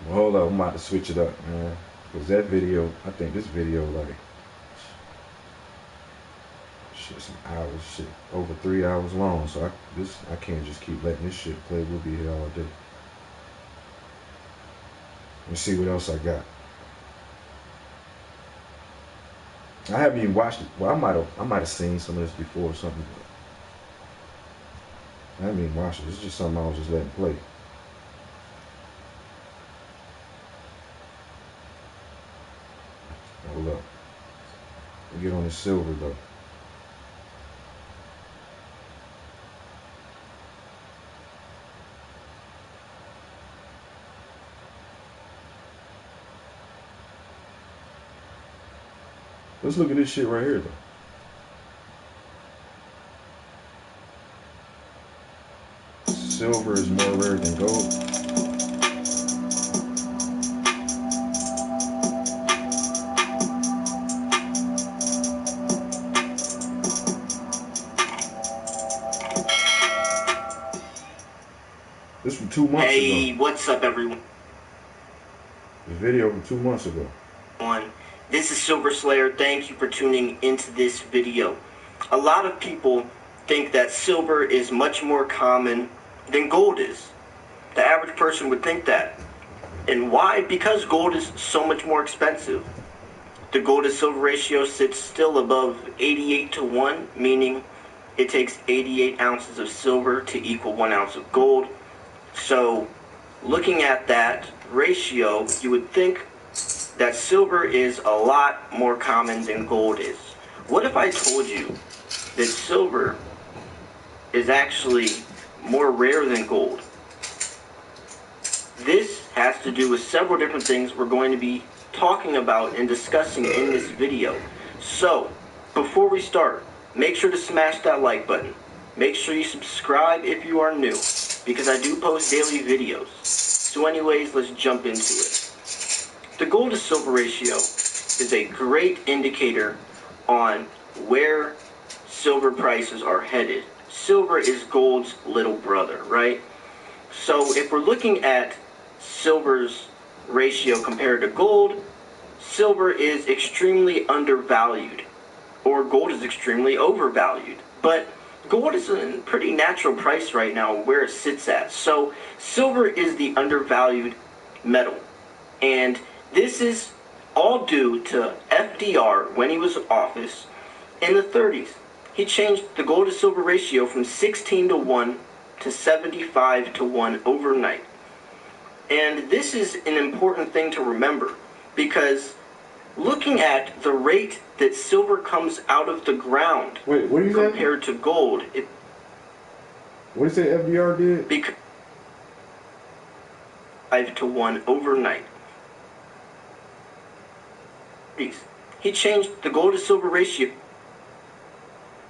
Well, hold up, I'm about to switch it up, man. Cause that video, I think this video like shit, some hours, shit, over 3 hours long. So I can't just keep letting this shit play. We'll be here all day. Let's see what else I got. I haven't even watched it. Well, I might have seen some of this before or something. But I haven't even watched it. It's just something I was just letting play. Hold up. We'll get on this silver though. Let's look at this shit right here, though. Silver is more rare than gold. This from 2 months ago. Hey, what's up, everyone? The video from 2 months ago. This is Silver Slayer. Thank you for tuning into this video. A lot of people think that silver is much more common than gold is. The average person would think that. And why? Because gold is so much more expensive. The gold to silver ratio sits still above 88 to 1, meaning it takes 88 ounces of silver to equal 1 ounce of gold. So, looking at that ratio, you would think that silver is a lot more common than gold is. What if I told you that silver is actually more rare than gold? This has to do with several different things we're going to be talking about and discussing in this video. So, before we start, make sure to smash that like button. Make sure you subscribe if you are new, because I do post daily videos. So anyways, let's jump into it. The gold to silver ratio is a great indicator on where silver prices are headed. Silver is gold's little brother, right? So if we're looking at silver's ratio compared to gold, silver is extremely undervalued, or gold is extremely overvalued. But gold is a pretty natural price right now where it sits at. So silver is the undervalued metal. And this is all due to FDR when he was in office in the 30s. He changed the gold to silver ratio from 16 to 1 to 75 to 1 overnight. And this is an important thing to remember, because looking at the rate that silver comes out of the ground compared to gold, what did you say FDR did? Because 5 to 1 overnight. He changed the gold to silver ratio.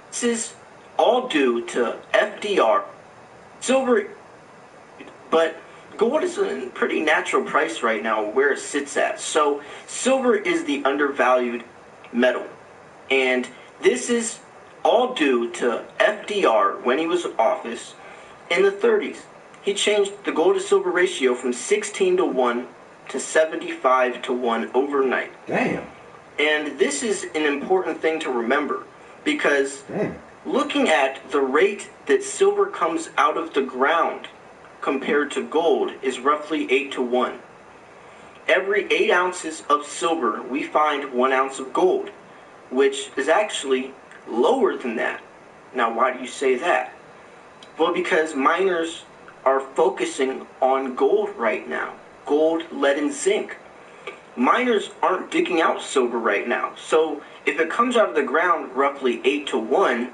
This is all due to FDR. Silver, but gold is a pretty natural price right now where it sits at. So silver is the undervalued metal. And this is all due to FDR when he was in office in the 30s. He changed the gold to silver ratio from 16 to 1 to 75 to 1 overnight. Damn. And this is an important thing to remember, because looking at the rate that silver comes out of the ground compared to gold is roughly 8 to 1. Every 8 ounces of silver, we find 1 ounce of gold, which is actually lower than that. Now, why do you say that? Well, because miners are focusing on gold right now. Gold, lead, and zinc. Miners aren't digging out silver right now. So if it comes out of the ground roughly 8 to 1,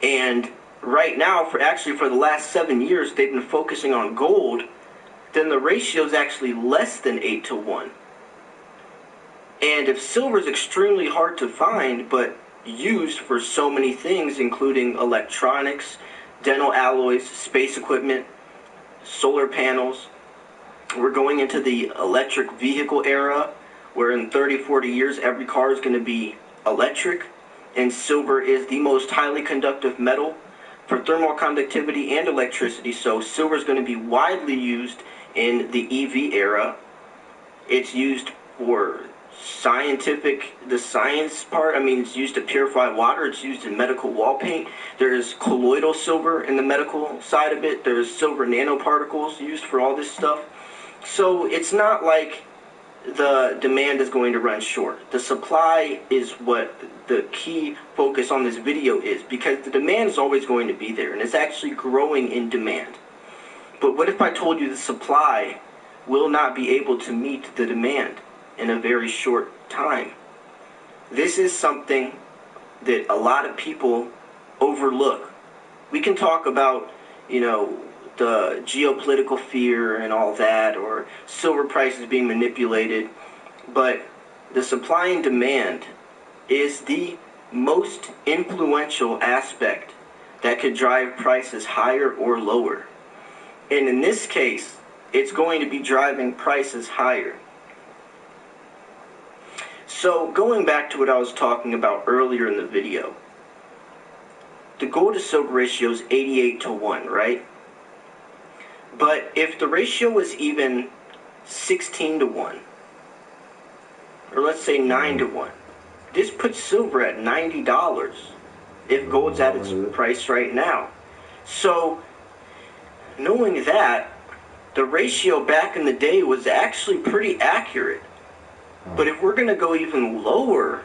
and right now, for the last 7 years, they've been focusing on gold, then the ratio is actually less than 8 to 1. And if silver is extremely hard to find, but used for so many things, including electronics, dental alloys, space equipment, solar panels, we're going into the electric vehicle era, where in 30, 40 years, every car is going to be electric, and silver is the most highly conductive metal for thermal conductivity and electricity. So silver is going to be widely used in the EV era. It's used for the science part. It's used to purify water. It's used in medical wall paint. There's colloidal silver in the medical side of it. There's silver nanoparticles used for all this stuff. So it's not like the demand is going to run short. The supply is what the key focus on this video is, because the demand is always going to be there, and it's actually growing in demand. But what if I told you the supply will not be able to meet the demand in a very short time? This is something that a lot of people overlook. We can talk about, the geopolitical fear and all that, or silver prices being manipulated, but the supply and demand is the most influential aspect that could drive prices higher or lower. And in this case, it's going to be driving prices higher. So going back to what I was talking about earlier in the video, the gold to silver ratio is 88 to 1, right? But if the ratio was even 16 to 1, or let's say 9 to 1, this puts silver at $90 if gold's at its price right now. So knowing that, the ratio back in the day was actually pretty accurate. But if we're going to go even lower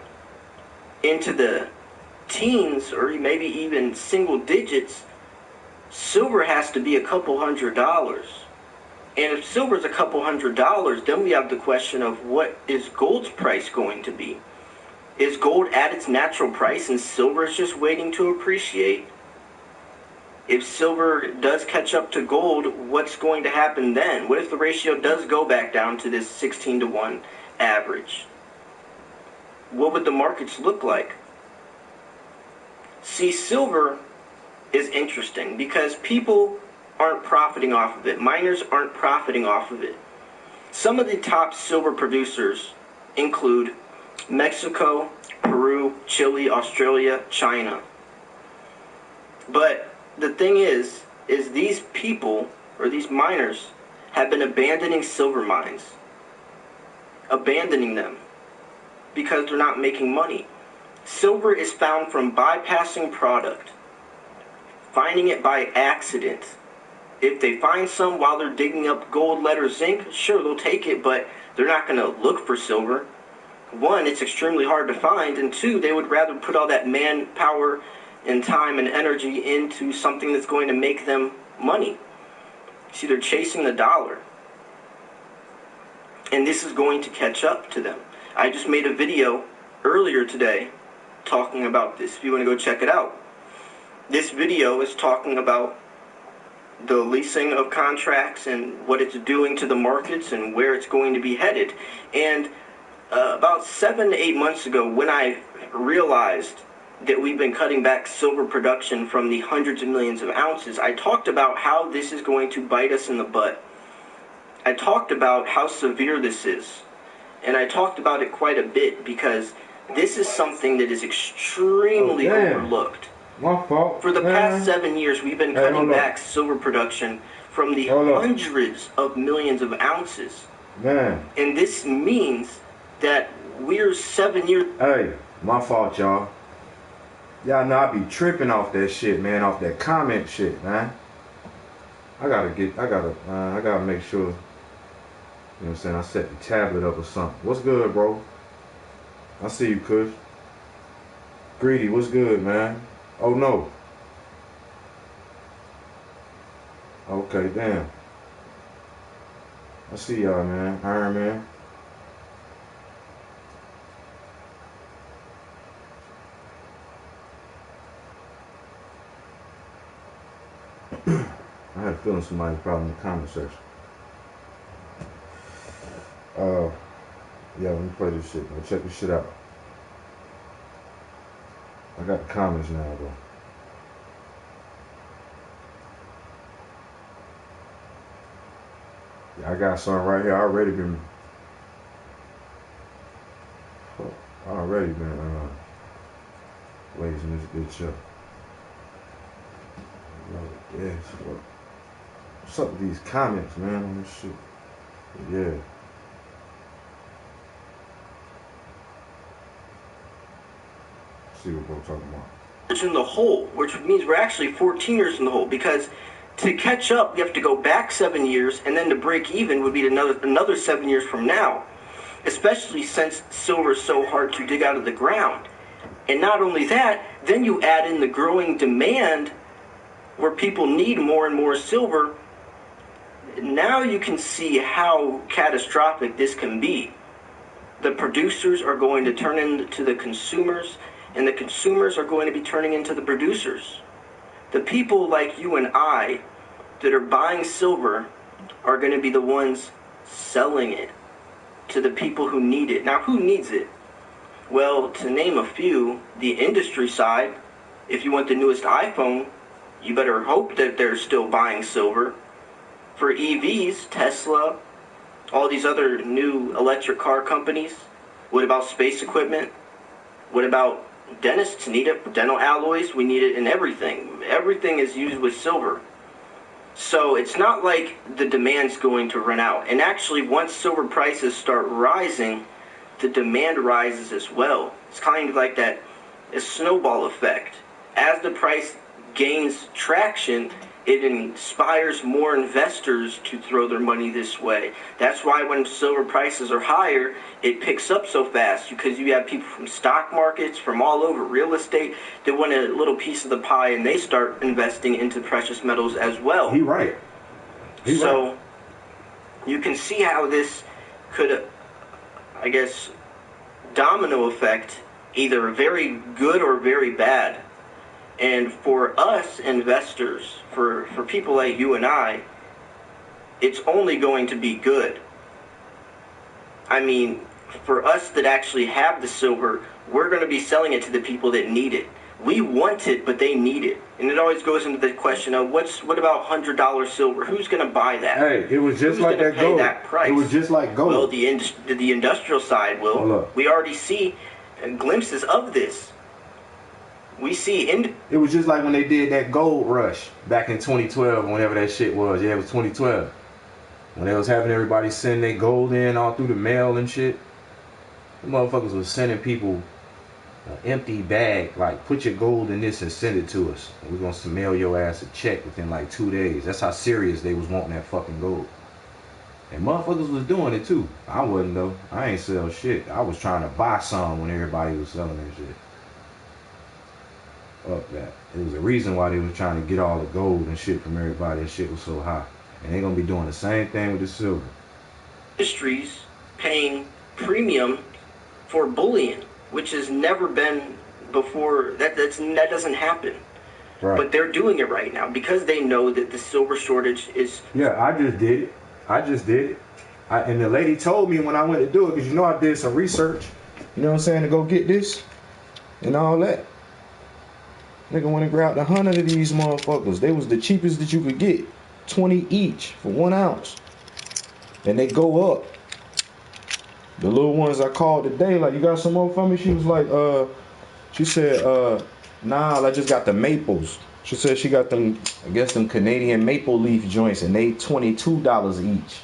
into the teens, or maybe even single digits, silver has to be a couple $100. And if silver's a couple $100, then we have the question of, what is gold's price going to be? Is gold at its natural price and silver is just waiting to appreciate? If silver does catch up to gold, what's going to happen then? What if the ratio does go back down to this 16 to 1 average? What would the markets look like? See, silver is interesting because people aren't profiting off of it. Miners aren't profiting off of it. Some of the top silver producers include Mexico, Peru, Chile, Australia, China. But the thing is these people, or these miners, have been abandoning silver mines. Abandoning them because they're not making money. Silver is found from bypassing product finding it by accident. If they find some while they're digging up gold, lead, or zinc, sure, they'll take it, but they're not going to look for silver. One, it's extremely hard to find, and two, they would rather put all that manpower and time and energy into something that's going to make them money. See, they're chasing the dollar. And this is going to catch up to them. I just made a video earlier today talking about this, if you want to go check it out. This video is talking about the leasing of contracts and what it's doing to the markets and where it's going to be headed. And about 7 to 8 months ago, when I realized that we've been cutting back silver production from the hundreds of millions of ounces, I talked about how this is going to bite us in the butt. I talked about how severe this is. And I talked about it quite a bit because this is something that is extremely overlooked. My fault. For the past 7 years, we've been cutting back silver production from the hundreds of millions of ounces. Man. And this means that we're 7 years... Hey, my fault, y'all. Y'all know I be tripping off that shit, man, off that comment shit, man. I gotta make sure, you know what I'm saying, I set the tablet up or something. What's good, bro? I see you, Kush. Greedy, what's good, man? Oh, no. Okay, damn. I see y'all, man. Iron Man. I had a feeling somebody probably in the comment section. Yeah, let me play this shit, bro. Check this shit out. I got the comments now, bro. Yeah, I got something right here. I already been blazing this bitch up. Yes, what's up with these comments, man, on this shit? Yeah. See what we're talking about. in the hole, which means we're actually 14 years in the hole, because to catch up, you have to go back 7 years, and then to break even would be another 7 years from now, especially since silver is so hard to dig out of the ground. And not only that, then you add in the growing demand where people need more and more silver. Now you can see how catastrophic this can be. The producers are going to turn into the consumers, and the consumers are going to be turning into the producers. The people like you and I that are buying silver are going to be the ones selling it to the people who need it. Now, who needs it? Well, to name a few, the industry side. If you want the newest iPhone, you better hope that they're still buying silver. For EVs, Tesla, all these other new electric car companies. What about space equipment? What about dentists need it? Dental alloys, we need it in everything. Everything is used with silver. So it's not like the demand's going to run out. And actually, once silver prices start rising, the demand rises as well. It's kind of like that snowball effect. As the price gains traction, it inspires more investors to throw their money this way. That's why when silver prices are higher, it picks up so fast, because you have people from stock markets, from all over, real estate, that want a little piece of the pie, and they start investing into precious metals as well. He right. So you can see how this could, I guess, domino effect, either very good or very bad. And for us investors, for people like you and I, it's only going to be good. I mean, for us that actually have the silver, we're going to be selling it to the people that need it. We want it, but they need it. And it always goes into the question of, what about $100 silver? Who's going to buy that? Hey, it was just like that gold. That price? It was just like gold. Well, the industrial side will. We already see glimpses of this. We see it was just like when they did that gold rush back in 2012, whenever that shit was. Yeah, it was 2012. When they was having everybody send their gold in all through the mail and shit. The motherfuckers was sending people an empty bag, like put your gold in this and send it to us. And we're gonna mail your ass a check within like 2 days. That's how serious they was wanting that fucking gold. And motherfuckers was doing it too. I wasn't though. I ain't sell shit. I was trying to buy some when everybody was selling that shit. Fuck that. It was a reason why they was trying to get all the gold and shit from everybody. And shit was so high. And they gonna be doing the same thing with the silver. Industries paying premium for bullion, which has never been before. That doesn't happen. Right. But they're doing it right now because they know that the silver shortage is. Yeah, I just did it. And the lady told me when I went to do it, because you know I did some research, you know what I'm saying, to go get this and all that. Nigga went and grabbed 100 of these motherfuckers. They was the cheapest that you could get. 20 each for 1 ounce. And they go up. The little ones I called today, like, you got some more for me? She was like, she said, nah, I just got the maples. She said she got them, I guess them Canadian maple leaf joints, and they $22 each.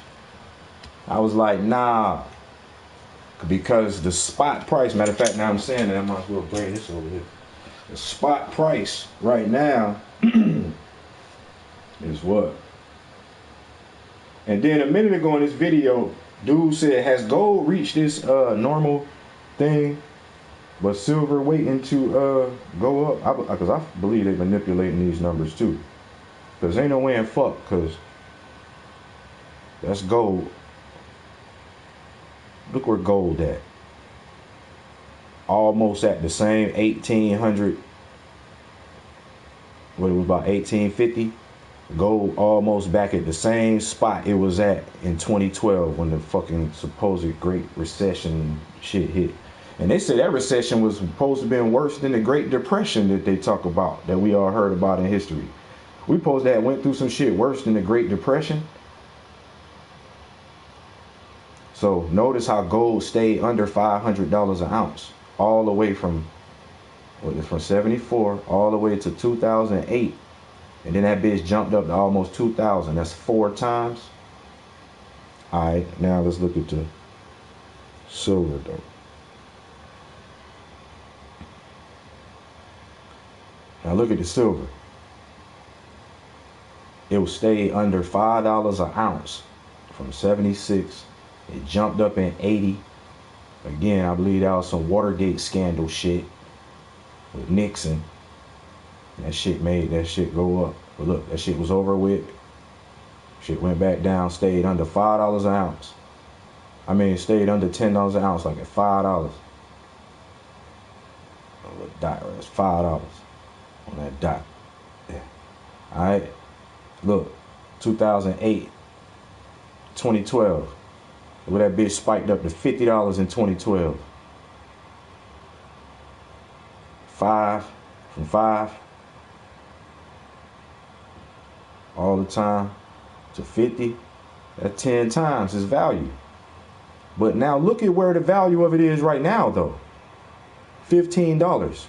I was like, nah, because the spot price, matter of fact, now I'm saying that I might as well bring this over here. The spot price right now is what? And then a minute ago in this video, dude said, has gold reached this normal thing, but silver waiting to go up? Because I believe they're manipulating these numbers too. Because ain't no way in fuck, because that's gold. Look where gold at. Almost at the same 1800. What it was, about 1850. Gold almost back at the same spot it was at in 2012 when the fucking supposed Great Recession shit hit. And they said that recession was supposed to be worse than the Great Depression that they talk about, that we all heard about in history. We supposed to have went through some shit worse than the Great Depression. So notice how gold stayed under $500 an ounce all the way from 74 all the way to 2008. And then that bitch jumped up to almost 2,000. That's 4 times. All right, now let's look at the silver though. Now look at the silver. It will stay under $5 an ounce from 76. It jumped up in 80. Again, I believe that was some Watergate scandal shit with Nixon. That shit made that shit go up. But look, that shit was over with. Shit went back down, stayed under $5 an ounce. I mean, it stayed under $10 an ounce, like at $5. Oh, look, dot, right? It's $5 on that dot. Yeah. All right. Look, 2008, 2012. Where that bitch spiked up to $50 in 2012. From 5 all the time to 50. That's 10 times its value. But now look at where the value of it is right now though. $15.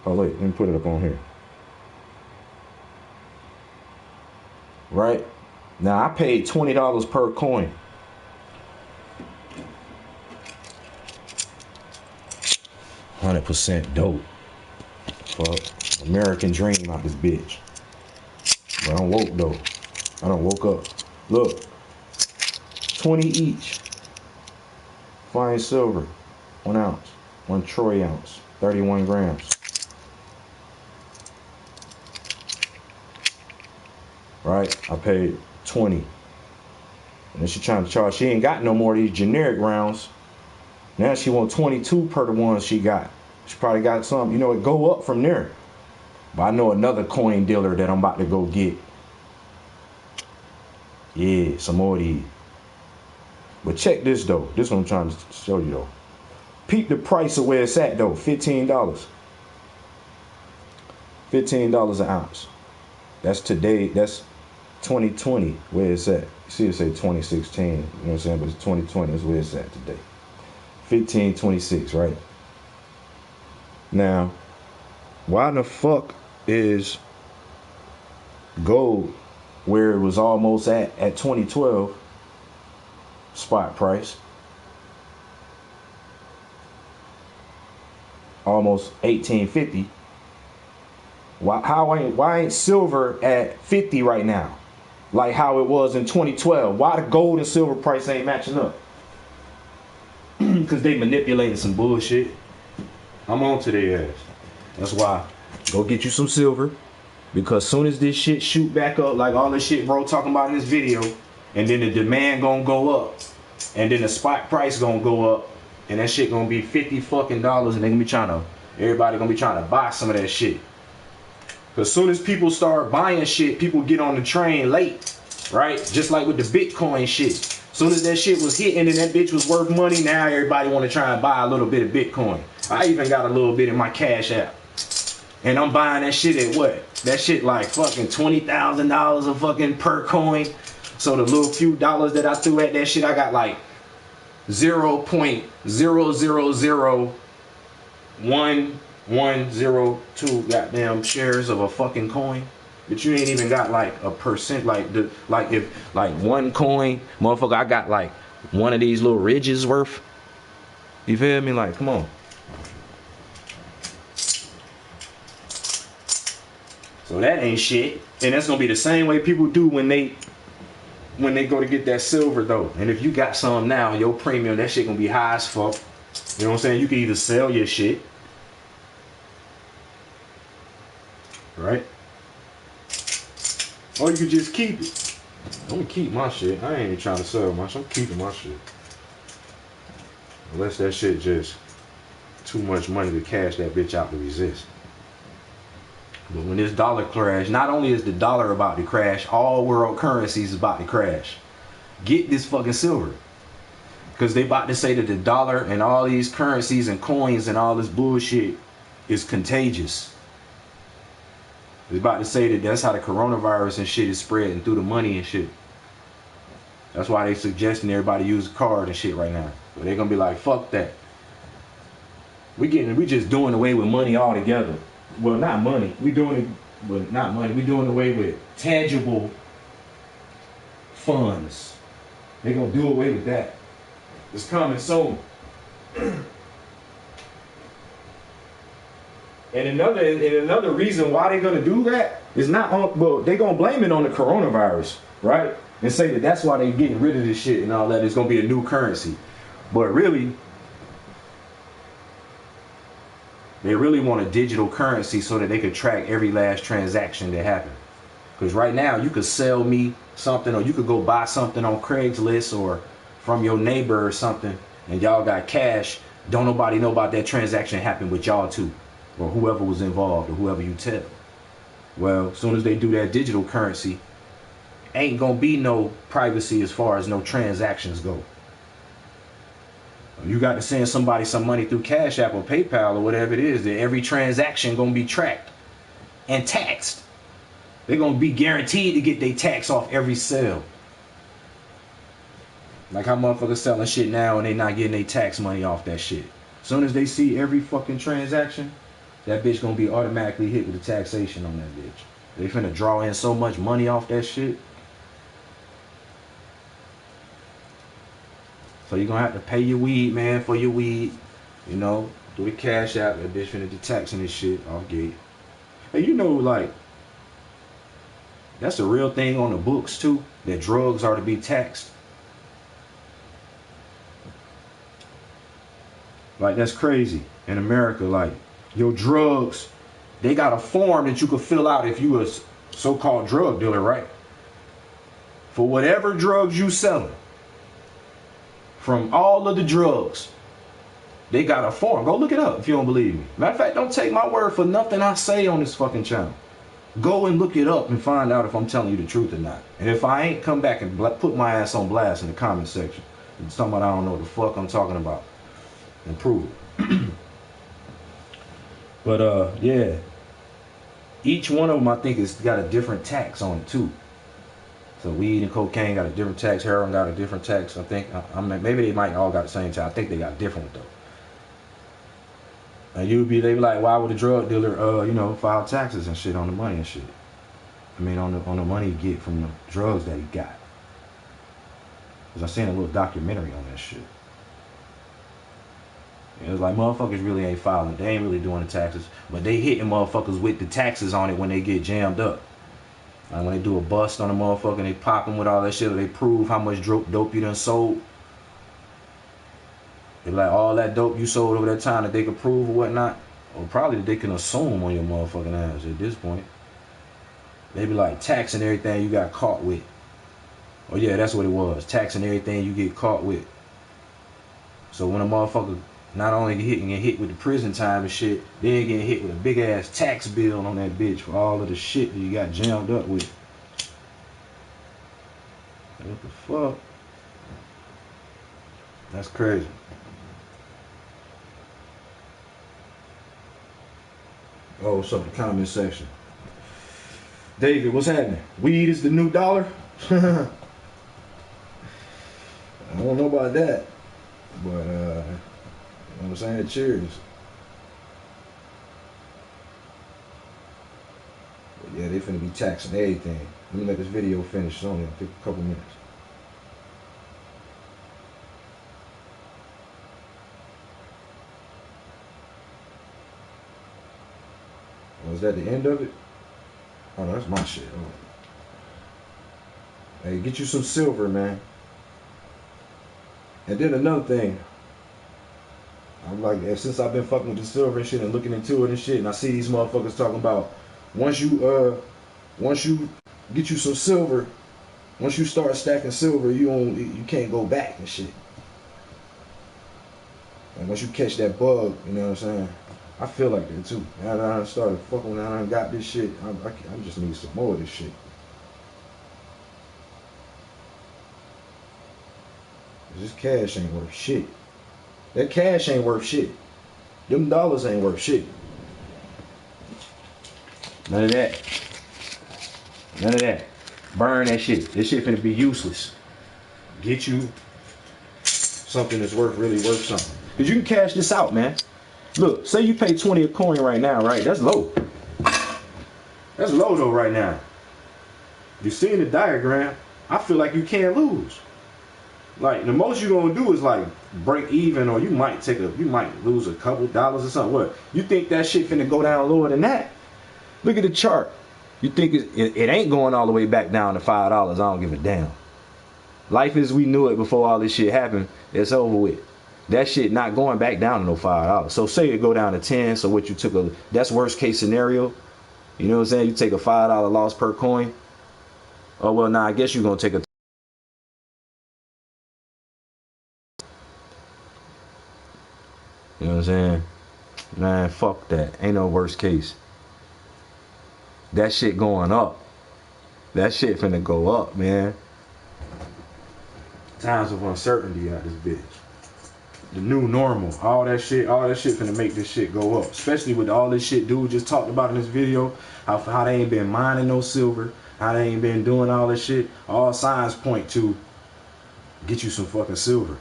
Oh wait, let me put it up on here. Right? Now I paid $20 per coin. $100% dope. Fuck. American dream out this bitch. But I'm woke though. I done woke up. Look. 20 each. Fine silver. 1 ounce. 1 troy ounce. 31 grams. Right? I paid 20. And then she trying to charge. She ain't got no more of these generic rounds. Now she want 22 per the ones she got. She probably got some, you know, it go up from there. But I know another coin dealer that I'm about to go get. Yeah, some more of these. But check this though. This one I'm trying to show you though. Peep the price of where it's at though. $15. $15 an ounce. That's today. That's 2020 where it's at. You see it say 2016. You know what I'm saying? But it's 2020. That's where it's at today. 15.26, right? Now, why the fuck is gold where it was almost at 2012 spot price? almost 1850. Why ain't silver at 50 right now? Like how it was in 2012. Why the gold and silver price ain't matching up? Because they manipulating some bullshit. I'm on to their ass. That's why. Go get you some silver. Because soon as this shit shoot back up, like all this shit bro talking about in this video, and then the demand gonna go up, and then the spot price gonna go up, and that shit gonna be $50 fucking, and they gonna be everybody gonna be trying to buy some of that shit. Because soon as people start buying shit, people get on the train late, right? Just like with the Bitcoin shit. Soon as that shit was hitting and that bitch was worth money, now everybody want to try and buy a little bit of Bitcoin. I even got a little bit in my Cash App. And I'm buying that shit at what? That shit like fucking $20,000 a fucking per coin. So the little few dollars that I threw at that shit, I got like 0.000102 goddamn shares of a fucking coin. But you ain't even got like a percent, if one coin, motherfucker, I got like one of these little ridges worth. You feel me? Like, come on. So that ain't shit. And that's gonna be the same way people do when they go to get that silver though. And if you got some now, your premium, that shit gonna be high as fuck. You know what I'm saying? You can either sell your shit, right? Or you could just keep it. I'm gonna keep my shit. I ain't even trying to sell my shit. I'm keeping my shit. Unless that shit just too much money to cash that bitch out to resist. But when this dollar crash, not only is the dollar about to crash, all world currencies is about to crash. Get this fucking silver. Because they about to say that the dollar and all these currencies and coins and all this bullshit is contagious. They're about to say that that's how the coronavirus and shit is spreading through the money and shit. That's why they suggesting everybody use a card and shit right now. But they're gonna be like, fuck that. We just doing away with money altogether. Well, not money. We doing away with tangible funds. They're gonna do away with that. It's coming soon. And another reason why they're gonna do that is they're gonna blame it on the coronavirus, right? And say that that's why they're getting rid of this shit and all that. It's gonna be a new currency. But really, they really want a digital currency so that they could track every last transaction that happened. Because right now, you could sell me something, or you could go buy something on Craigslist or from your neighbor or something, and y'all got cash. Don't nobody know about that transaction happened with y'all too, or whoever was involved, or whoever you tell. Well, as soon as they do that digital currency, ain't gonna be no privacy as far as no transactions go. You got to send somebody some money through Cash App or PayPal or whatever it is, that every transaction gonna be tracked and taxed. They're gonna be guaranteed to get their tax off every sale. Like how motherfuckers selling shit now and they not getting their tax money off that shit. As soon as they see every fucking transaction, that bitch gonna be automatically hit with the taxation on that bitch. They finna draw in so much money off that shit. So you're gonna have to pay your weed, man, for your weed. You know, do the Cash App, that bitch finna be taxing this shit off gate. And you know, like, that's a real thing on the books too, that drugs are to be taxed. Like, that's crazy in America. Like, your drugs, they got a form that you could fill out if you a so-called drug dealer, right? For whatever drugs you selling, from all of the drugs, they got a form. Go look it up if you don't believe me. Matter of fact, don't take my word for nothing I say on this fucking channel. Go and look it up and find out if I'm telling you the truth or not. And if I ain't, come back and put my ass on blast in the comment section. It's something I don't know what the fuck I'm talking about. And prove it. But yeah. Each one of them, I think, has got a different tax on it too. So weed and cocaine got a different tax. Heroin got a different tax. I think, maybe they might all got the same tax. I think they got different though. And they be like, why would a drug dealer, file taxes and shit on the money and shit? I mean, on the money you get from the drugs that he got. Cause I seen a little documentary on that shit. It was like motherfuckers really ain't filing. They ain't really doing the taxes, but they hitting motherfuckers with the taxes on it when they get jammed up. Like when they do a bust on a motherfucker and they pop them with all that shit, or they prove how much dope you done sold. They like all that dope you sold over that time that they could prove or whatnot, or probably that they can assume on your motherfucking ass at this point. They be like taxing everything you got caught with. Oh yeah, that's what it was. Taxing everything you get caught with. So when a motherfucker not only getting hit with the prison time and shit, then getting hit with a big ass tax bill on that bitch for all of the shit that you got jammed up with. What the fuck? That's crazy. Oh, what's up in the comment section? David, what's happening? Weed is the new dollar? I don't know about that. But, you know what I'm saying? Cheers. But yeah, they finna be taxing everything. Let me let this video finish. It's only a couple minutes. Was that the end of it? Oh, no, that's my shit. Oh. Hey, get you some silver, man. And then another thing. I'm like, since I've been fucking with the silver and shit and looking into it and shit, and I see these motherfuckers talking about once you get you some silver, once you start stacking silver, you can't go back and shit. And once you catch that bug, you know what I'm saying? I feel like that too. Now that I started fucking, now I got this shit, I just need some more of this shit. This cash ain't worth shit. That cash ain't worth shit. Them dollars ain't worth shit. None of that. None of that. Burn that shit. This shit finna be useless. Get you something that's really worth something. Cause you can cash this out, man. Look, say you pay 20 a coin right now, right? That's low. That's low though right now. You see in the diagram, I feel like you can't lose. Like the most you're gonna do is like break even, or you might lose a couple dollars or something. What? You think that shit finna go down lower than that? Look at the chart. You think it ain't going all the way back down to $5? I don't give a damn. Life as we knew it before all this shit happened, it's over with. That shit not going back down to no $5. So say it go down to 10. So what you took that's worst case scenario. You know what I'm saying? You take a $5 loss per coin. Oh well, nah, I guess you're gonna take a. You know what I'm saying? Man, fuck that. Ain't no worst case. That shit going up. That shit finna go up, man. Times of uncertainty out this bitch. The new normal. All that shit finna make this shit go up. Especially with all this shit dude just talked about in this video. How they ain't been mining no silver. How they ain't been doing all this shit. All signs point to get you some fucking silver.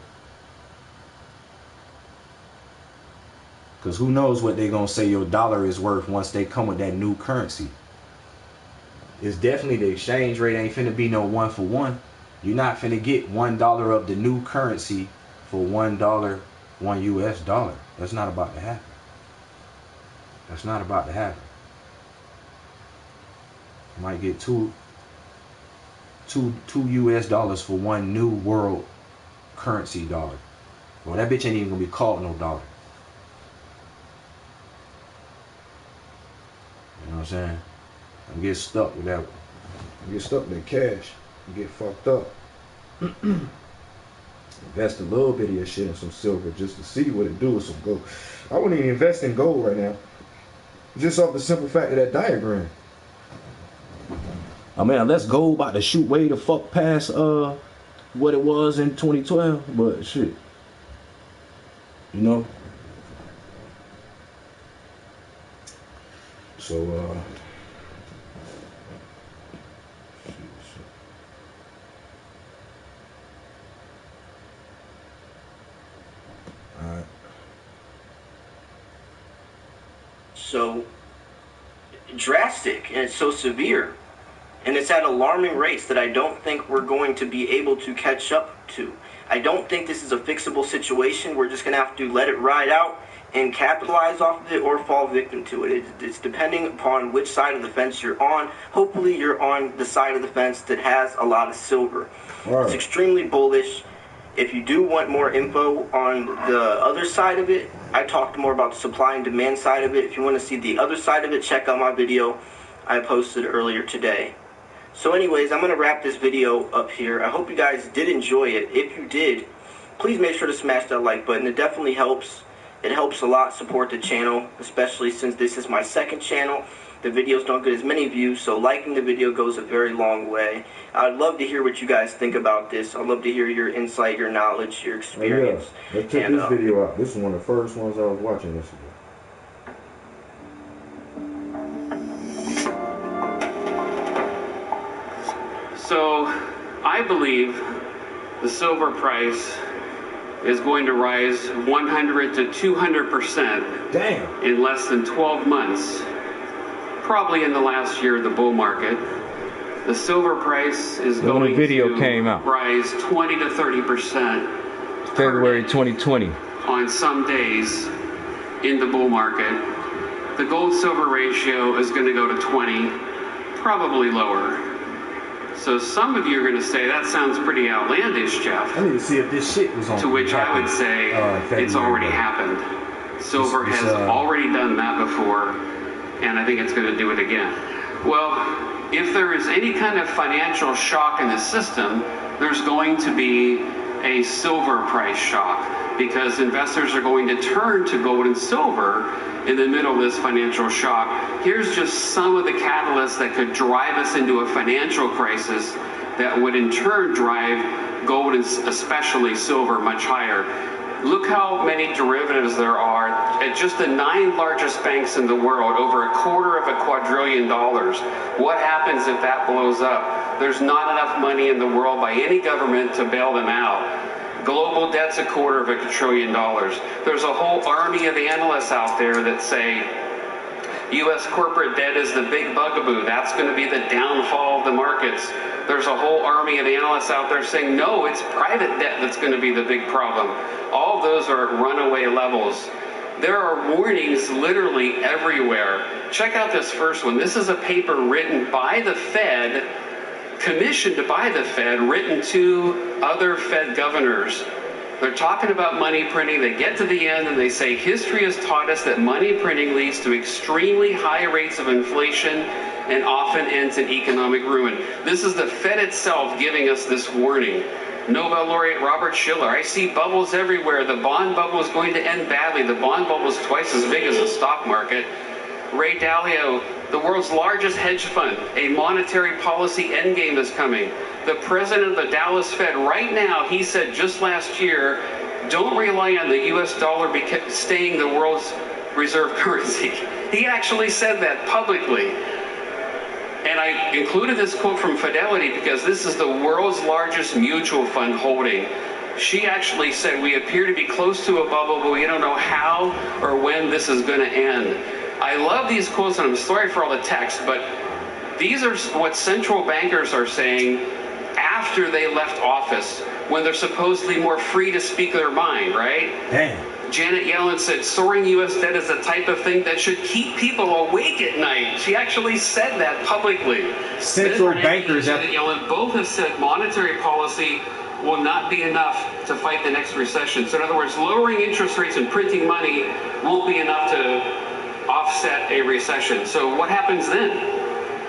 Because who knows what they gonna say your dollar is worth once they come with that new currency. It's definitely the exchange rate ain't finna be no 1 for 1. You're not finna get $1 of the new currency for $1, $1 US. That's not about to happen. That's not about to happen. You might get two US for one new world currency dollar. Well, that bitch ain't even gonna be called no dollar. You know what I'm saying? I'm get stuck with that. You get stuck with that cash. You get fucked up. Invest a little bit of your shit in some silver just to see what it do with some gold. I wouldn't even invest in gold right now. Just off the simple fact of that diagram. I mean, unless gold about to shoot way the fuck past what it was in 2012, but shit. You know? So alright. So drastic and it's so severe, and it's at alarming rates that I don't think we're going to be able to catch up to. I don't think this is a fixable situation. We're just going to have to let it ride out and capitalize off of it or fall victim to it. It's depending upon which side of the fence you're on. Hopefully you're on the side of the fence that has a lot of silver. Right. It's extremely bullish. If you do want more info on the other side of it, I talked more about the supply and demand side of it. If you want to see the other side of it, check out my video I posted earlier today. So anyways, I'm going to wrap this video up here. I hope you guys did enjoy it. If you did, please make sure to smash that like button. It definitely helps. It helps a lot support the channel, especially since this is my second channel. The videos don't get as many views, so liking the video goes a very long way. I'd love to hear what you guys think about this. I'd love to hear your insight, your knowledge, your experience. Oh, yeah. Let's check this video out. This is one of the first ones I was watching this ago. So, I believe the silver price is going to rise 100 to 200% Damn. in less than 12 months. Probably in the last year of the bull market. The silver price is going to rise 20 to 30% February 2020 on some days in the bull market. The gold-silver ratio is going to go to 20, probably lower. So some of you are going to say, that sounds pretty outlandish, Jeff. I need to see if this shit was on. To which I would say, it's already happened. Silver has already done that before, and I think it's going to do it again. Well, if there is any kind of financial shock in the system, there's going to be a silver price shock, because investors are going to turn to gold and silver in the middle of this financial shock. Here's just some of the catalysts that could drive us into a financial crisis that would in turn drive gold and especially silver much higher. Look how many derivatives there are at just the 9 largest banks in the world, over $250 billion. What happens if that blows up? There's not enough money in the world by any government to bail them out. Global debt's $250 billion. There's a whole army of analysts out there that say U.S. corporate debt is the big bugaboo. That's going to be the downfall of the markets. There's a whole army of analysts out there saying, no, it's private debt that's going to be the big problem. All of those are at runaway levels. There are warnings literally everywhere. Check out this first one. This is a paper written by the Fed, commissioned by the Fed, written to other Fed governors. They're talking about money printing. They get to the end and they say, history has taught us that money printing leads to extremely high rates of inflation and often ends in economic ruin. This is the Fed itself giving us this warning. Nobel laureate Robert Shiller, I see bubbles everywhere. The bond bubble is going to end badly. The bond bubble is twice as big as the stock market. Ray Dalio, the world's largest hedge fund, a monetary policy endgame is coming. The president of the Dallas Fed, right now, he said just last year, don't rely on the U.S. dollar staying the world's reserve currency. He actually said that publicly. And I included this quote from Fidelity because this is the world's largest mutual fund holding. She actually said, we appear to be close to a bubble, but we don't know how or when this is going to end. I love these quotes, and I'm sorry for all the text, but these are what central bankers are saying after they left office, when they're supposedly more free to speak their mind, right? Damn. Janet Yellen said soaring U.S. debt is the type of thing that should keep people awake at night. She actually said that publicly. Central bankers and Janet Yellen both have said monetary policy will not be enough to fight the next recession. So in other words, lowering interest rates and printing money won't be enough to offset a recession. So what happens then?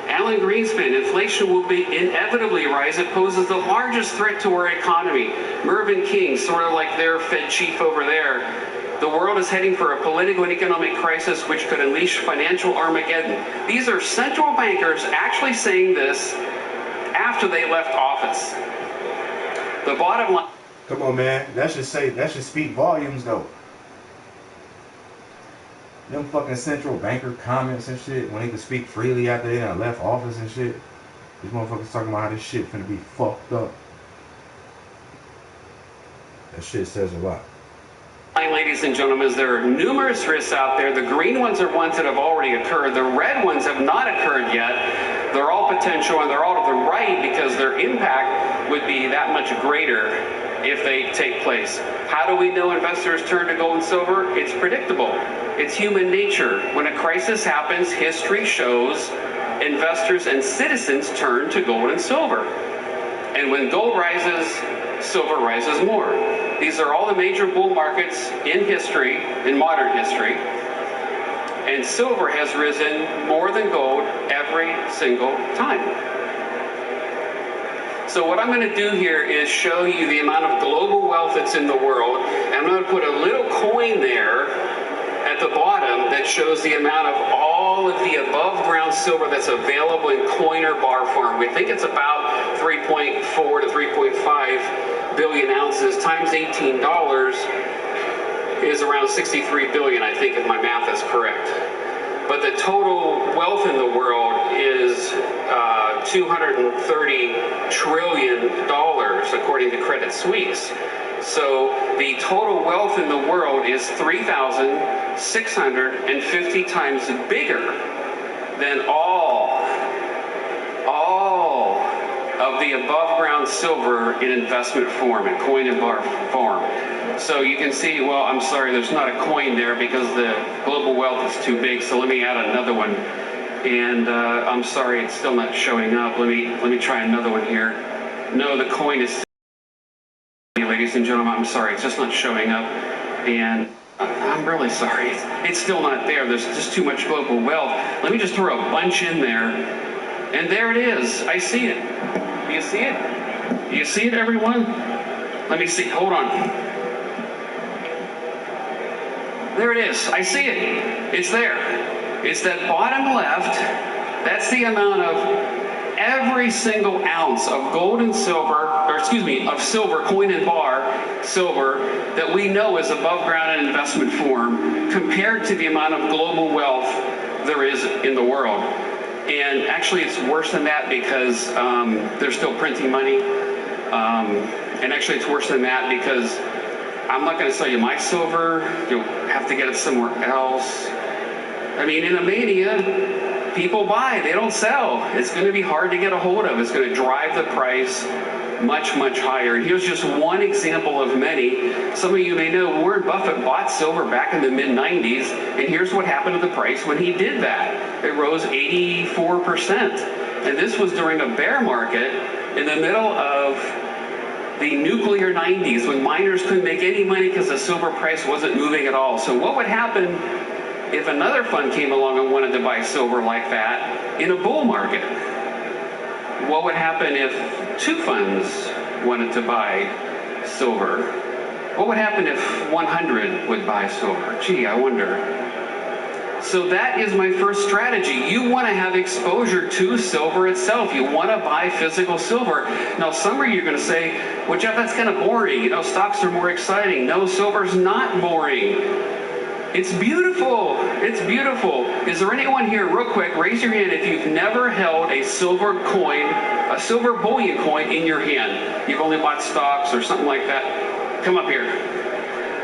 Alan Greenspan, inflation will be inevitably rise. It poses the largest threat to our economy. Mervyn King, sort of like their Fed chief over there. The world is heading for a political and economic crisis which could unleash financial Armageddon. These are central bankers actually saying this after they left office. The bottom line. Come on, man. That should speak volumes, though. Them fucking central banker comments and shit, when they could speak freely after they done left office and shit. These motherfuckers talking about how this shit finna be fucked up. That shit says a lot. Ladies and gentlemen, there are numerous risks out there. The green ones are ones that have already occurred. The red ones have not occurred yet. They're all potential and they're all to the right because their impact would be that much greater. if they take place. How do we know investors turn to gold and silver? It's predictable. It's human nature. When a crisis happens, history shows investors and citizens turn to gold and silver. And when gold rises, silver rises more. These are all the major bull markets in history, in modern history. And silver has risen more than gold every single time. So what I'm going to do here is show you the amount of global wealth that's in the world. And I'm going to put a little coin there at the bottom that shows the amount of all of the above ground silver that's available in coin or bar form. We think it's about 3.4 to 3.5 billion ounces times $18 is around 63 billion, I think, if my math is correct. But the total wealth in the world is $230 trillion, according to Credit Suisse. So the total wealth in the world is 3,650 times bigger than all of the above ground silver in investment form, in coin and bar form. So you can see, well, I'm sorry, there's not a coin there because the global wealth is too big, so let me add another one. And I'm sorry, it's still not showing up. Let me try another one here. No, the coin is, ladies and gentlemen, I'm sorry, it's just not showing up. And I'm really sorry, it's still not there. There's just too much global wealth. Let me just throw a bunch in there. And there it is. I see it. Do you see it? Do you see it, everyone? Let me see. Hold on. There it is. I see it. It's there. It's that bottom left. That's the amount of every single ounce of gold and silver, or excuse me, of silver, coin and bar silver, that we know is above ground in investment form compared to the amount of global wealth there is in the world. And actually it's worse than that because they're still printing money. And actually it's worse than that because I'm not going to sell you my silver. You'll have to get it somewhere else. I mean, in a mania, people buy, they don't sell. It's going to be hard to get a hold of. It's going to drive the price much, much higher. And here's just one example of many. Some of you may know Warren Buffett bought silver back in the mid-90s, and here's what happened to the price when he did that. It rose 84%. And this was during a bear market in the middle of the nuclear 90s when miners couldn't make any money because the silver price wasn't moving at all. So what would happen if another fund came along and wanted to buy silver like that in a bull market? What would happen if two funds wanted to buy silver? What would happen if 100 would buy silver? Gee, I wonder. So that is my first strategy. You want to have exposure to silver itself. You want to buy physical silver. Now, some of you are going to say, well, Jeff, that's kind of boring. You know, stocks are more exciting. No, silver's not boring. It's beautiful. It's beautiful. Is there anyone here, real quick, raise your hand if you've never held a silver coin, a silver bullion coin in your hand. You've only bought stocks or something like that. Come up here.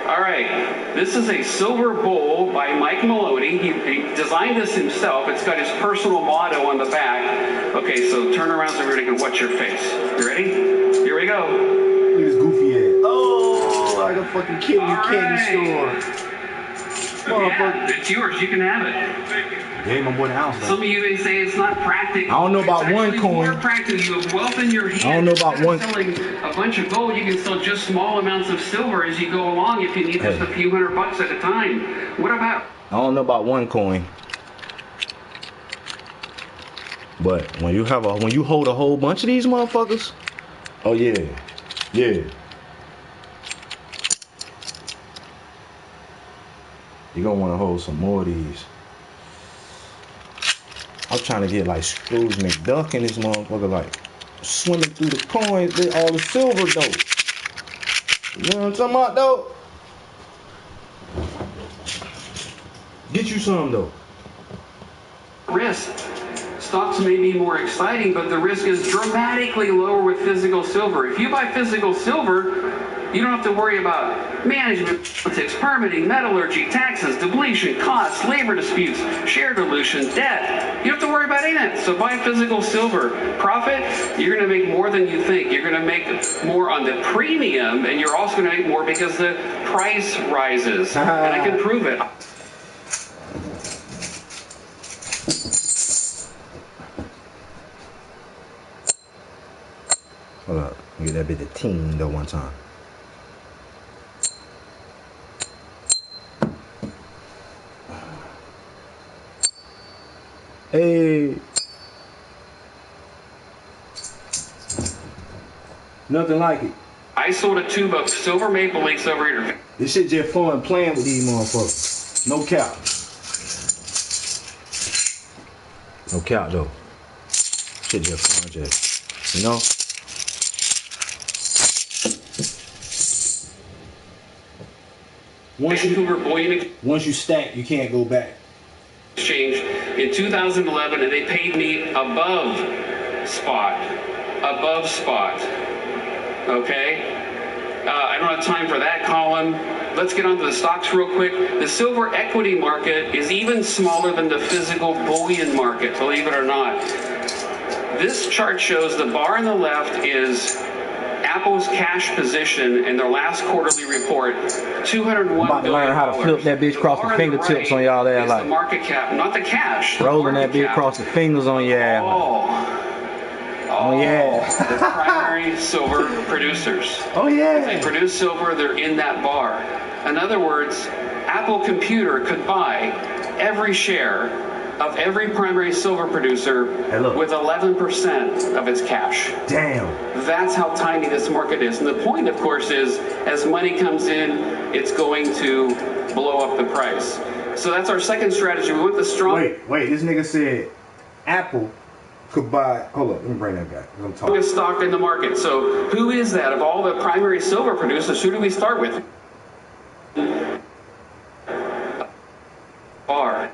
All right. This is a silver bowl by Mike Maloney. He designed this himself. It's got his personal motto on the back. Okay, so turn around so everybody can watch your face. You ready? Here we go. Look at this goofy ass. Oh, like a fucking kid in a candy store. Yeah, it's yours. You can have it. Gave my boy an ounce. Some of you may say it's not practical. I don't know about one coin. More practical. You have wealth in your hand. I don't know about one. Selling a bunch of gold, you can sell just small amounts of silver as you go along if you need just a few $100 at a time. What about? I don't know about one coin. But when you hold a whole bunch of these motherfuckers, oh yeah, yeah. You're gonna want to hold some more of these. I'm trying to get like Scrooge McDuck in this motherfucker, like swimming through the coins, all the silver though. You know what I'm talking about though? Get you some though. Risk. Stocks may be more exciting, but the risk is dramatically lower with physical silver. If you buy physical silver, You don't have to worry about management, politics, permitting, metallurgy, taxes, depletion, costs, labor disputes, share dilution, debt. You don't have to worry about any of that. So buy physical silver. Profit, you're going to make more than you think. You're going to make more on the premium, and you're also going to make more because the price rises. And I can prove it. Hold up. Get that bit of ting though one time. Hey. Nothing like it. I sold a tube of silver maple leafs over here. This shit just fun playing with these motherfuckers. No cap. No cap though. Shit just fun, just, you know? Once you stack, you can't go back. Exchange in 2011, and they paid me above spot. Okay? I don't have time for that column. Let's get onto the stocks real quick. The silver equity market is even smaller than the physical bullion market, believe it or not. This chart shows the bar on the left is Apple's cash position in their last quarterly report, $201 billion. About to learn how to flip that bitch across the fingertips on y'all there, like the market cap, not the cash. Rolling that bitch across the fingers on your ass. Oh yeah. The primary silver producers. Oh yeah. If they produce silver, they're in that bar. In other words, Apple Computer could buy every share of every primary silver producer with 11% of its cash. Damn. That's how tiny this market is. And the point, of course, is as money comes in, it's going to blow up the price. So that's our second strategy. We want the strong... Wait, this nigga said Apple could buy... Hold up, let me bring that back. I'm talking. Stock in the market. So who is that? Of all the primary silver producers, who do we start with? Are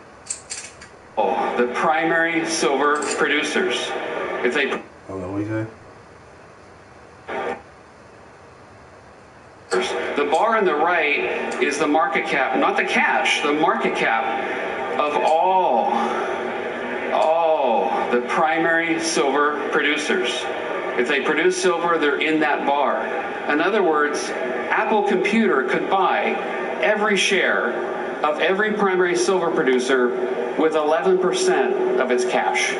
the primary silver producers. If they... Hold on, what you say? The bar on the right is the market cap, not the cash, the market cap of all the primary silver producers. If they produce silver, they're in that bar. In other words, Apple Computer could buy every share of every primary silver producer with 11% of its cash.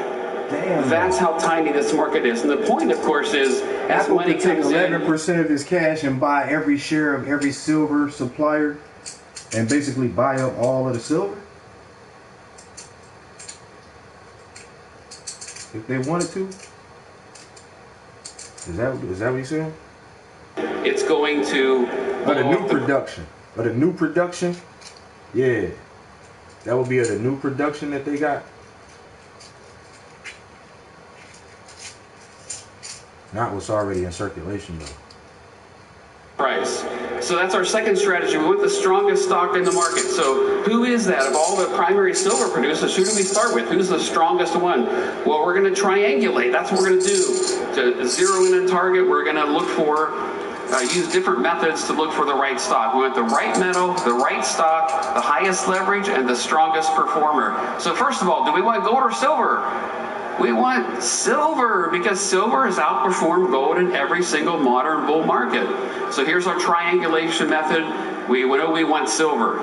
Damn. That's how tiny this market is. And the point, of course, is as Apple money could take comes 11% of his cash and buy every share of every silver supplier and basically buy up all of the silver? If they wanted to? Is that what you're saying? It's going to... But the new production? Yeah. That would be the new production that they got? Not what's already in circulation, though. Price. So that's our second strategy. We want the strongest stock in the market. So who is that? Of all the primary silver producers, who do we start with? Who's the strongest one? Well, we're going to triangulate. That's what we're going to do. To zero in a target, we're going to look for, use different methods to look for the right stock. We want the right metal, the right stock, the highest leverage, and the strongest performer. So first of all, do we want gold or silver? We want silver because silver has outperformed gold in every single modern bull market. So here's our triangulation method. We know we want silver.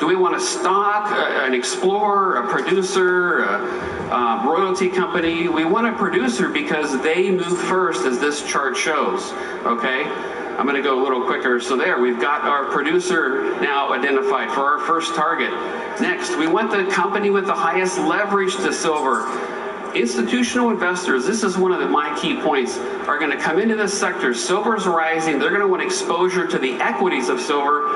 Do we want a stock, an explorer, a producer, a royalty company? We want a producer because they move first, as this chart shows. Okay? I'm going to go a little quicker. So there, we've got our producer now identified for our first target. Next, we want the company with the highest leverage to silver. Institutional investors, this is one of my key points, are going to come into this sector. Silver's rising. They're going to want exposure to the equities of silver.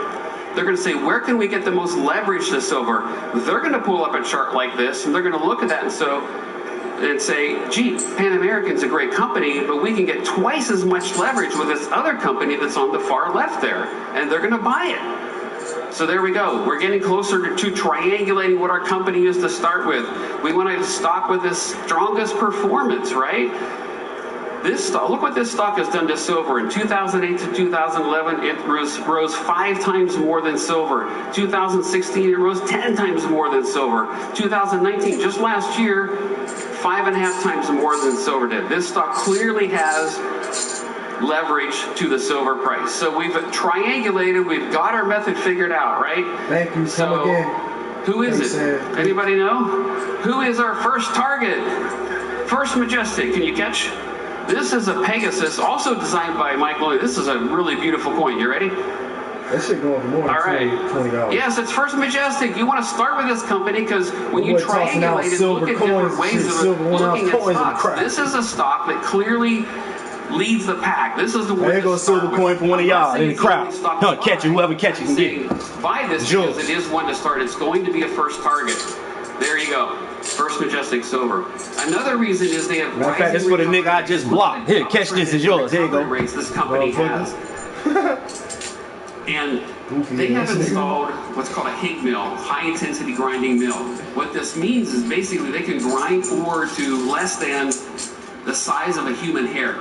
They're going to say, where can we get the most leverage to silver? They're going to pull up a chart like this, and they're going to look at that and say, gee, Pan American's a great company, but we can get twice as much leverage with this other company that's on the far left there, and they're going to buy it. So there we go. We're getting closer to triangulating what our company is to start with. We want a stock with the strongest performance, right? This stock, look what this stock has done to silver. In 2008 to 2011, it rose 5 times more than silver. 2016, it rose 10 times more than silver. 2019, just last year, 5.5 times more than silver did. This stock clearly has leverage to the silver price. So we've triangulated, we've got our method figured out, right? Thank you. So, Come again. who is Thanks, it? Anybody know? Who is our first target? First Majestic, can you catch? This is a Pegasus, also designed by Mike Lloyd. This is a really beautiful coin. You ready? That shit going for more than All right. $20. Yes, it's First Majestic. You want to start with this company because when you triangulate it, look at different ways of looking at stocks. This is a stock that clearly leads the pack. This is the one. There goes silver coin for one of y'all in the crowd. No, catch it. Whoever catches can get it. Buy this because it is one to start. It's going to be a first target. There you go. First Majestic Silver. Another reason is they have. Matter of fact, that's for the nigga I just blocked. Here, catch this. Is yours. Here you go. Rates this company has. And they have installed what's called a HIG mill, high intensity grinding mill. What this means is basically they can grind ore to less than the size of a human hair.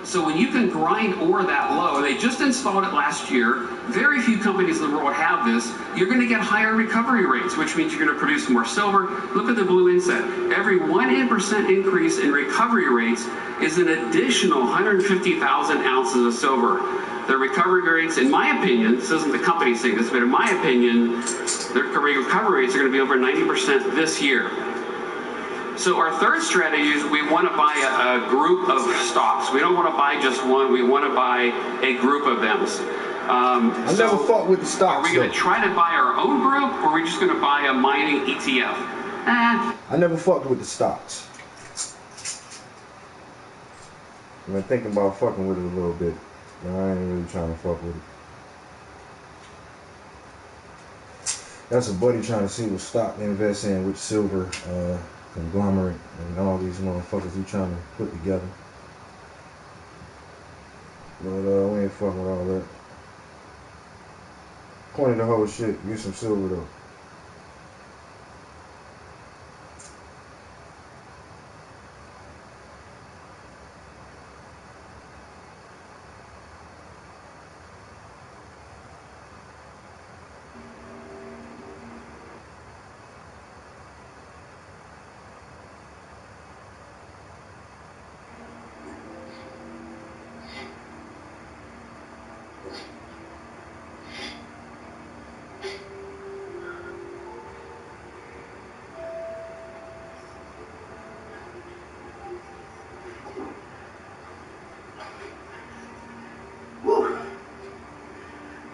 So when you can grind ore that low, they just installed it last year. Very few companies in the world have this. You're going to get higher recovery rates, which means you're going to produce more silver. Look at the blue inset. Every 1% increase in recovery rates is an additional 150,000 ounces of silver. The recovery rates, in my opinion, this isn't the company saying this, but in my opinion, their recovery rates are going to be over 90% this year. So our third strategy is we want to buy a group of stocks. We don't want to buy just one. We want to buy a group of them. I never fought with the stocks. Are we going to try to buy our own group, or are we just going to buy a mining ETF? I never fucked with the stocks. I've been thinking about fucking with it a little bit. But I ain't really trying to fuck with it. That's a buddy trying to see what stock to invest in with silver. Conglomerate and all these motherfuckers he trying to put together. But we ain't fucking with all that. Point of the whole shit, get some silver though.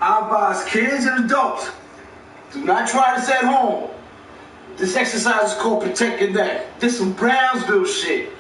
I advise kids and adults, do not try this at home. This exercise is called Protect Your Neck. This some Brownsville shit.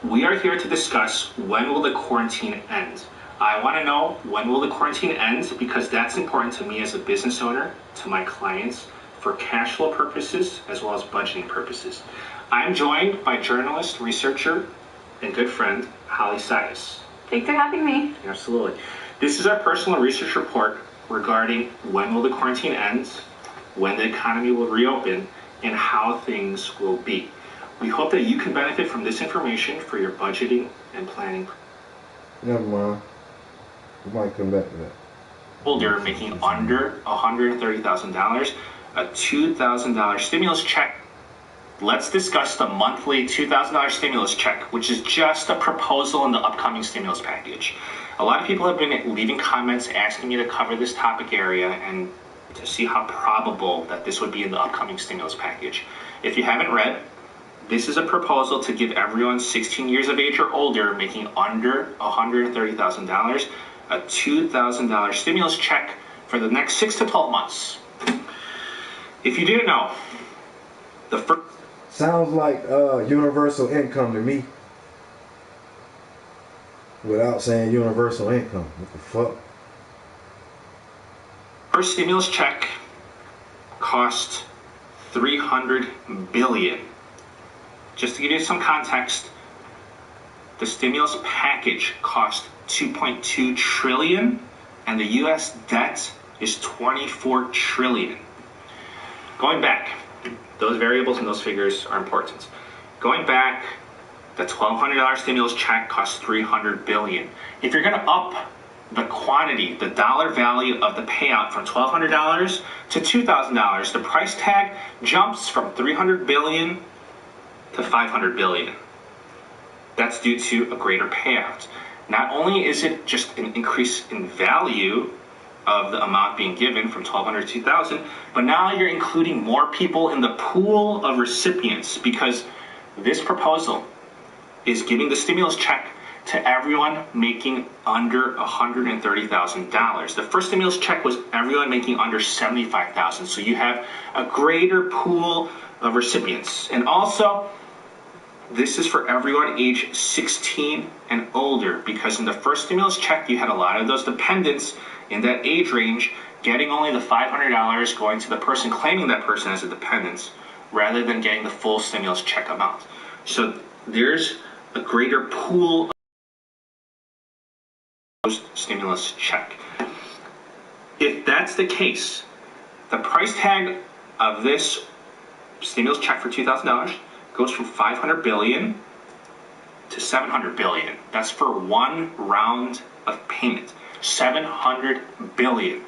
We are here to discuss when will the quarantine end. I want to know when will the quarantine end because that's important to me as a business owner, to my clients, for cash flow purposes as well as budgeting purposes. I'm joined by journalist, researcher, and good friend, Holly Sias. Thanks for having me. Absolutely. This is our personal research report regarding when will the quarantine end, when the economy will reopen, and how things will be. We hope that you can benefit from this information for your budgeting and planning. Never mind. We might come back to that. Holder making under $130,000, a $2,000 stimulus check. Let's discuss the monthly $2,000 stimulus check, which is just a proposal in the upcoming stimulus package. A lot of people have been leaving comments asking me to cover this topic area and to see how probable that this would be in the upcoming stimulus package. If you haven't read, this is a proposal to give everyone 16 years of age or older making under $130,000 a $2,000 stimulus check for the next 6 to 12 months. If you didn't know, the first... Sounds like universal income to me. Without saying universal income. What the fuck? First stimulus check cost $300 billion. Just to give you some context, the stimulus package cost $2.2 trillion, and the U.S. debt is $24 trillion. Going back, those variables and those figures are important. Going back, the $1,200 stimulus check costs $300 billion. If you're going to up the quantity, the dollar value of the payout from $1,200 to $2,000, the price tag jumps from $300 billion to $500 billion. That's due to a greater payout. Not only is it just an increase in value of the amount being given from $1,200 to $2,000, but now you're including more people in the pool of recipients, because this proposal is giving the stimulus check to everyone making under $130,000. The first stimulus check was everyone making under $75,000. So you have a greater pool of recipients. And also, this is for everyone age 16 and older, because in the first stimulus check, you had a lot of those dependents in that age range getting only the $500 going to the person claiming that person as a dependent, rather than getting the full stimulus check amount. So there's a greater pool of stimulus check. If that's the case, the price tag of this stimulus check for $2,000 goes from $500 billion to $700 billion. That's for one round of payment. $700 billion.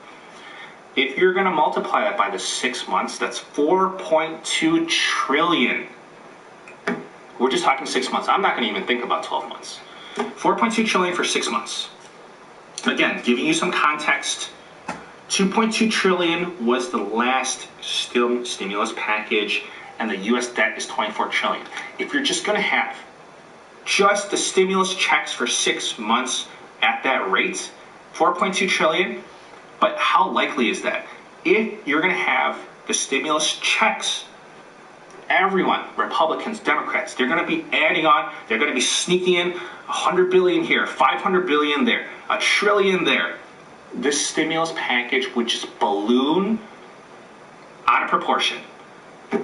If you're going to multiply that by the 6 months, that's $4.2 trillion. We're just talking 6 months. I'm not going to even think about 12 months. $4.2 trillion for 6 months. Again, giving you some context, $2.2 trillion was the last stimulus package, and the U.S. debt is $24 trillion. If you're just going to have just the stimulus checks for 6 months at that rate, $4.2 trillion, but how likely is that? If you're going to have the stimulus checks, everyone, Republicans, Democrats, they're going to be adding on, they're going to be sneaking in $100 billion here, $500 billion there, $1 trillion there. This stimulus package would just balloon out of proportion.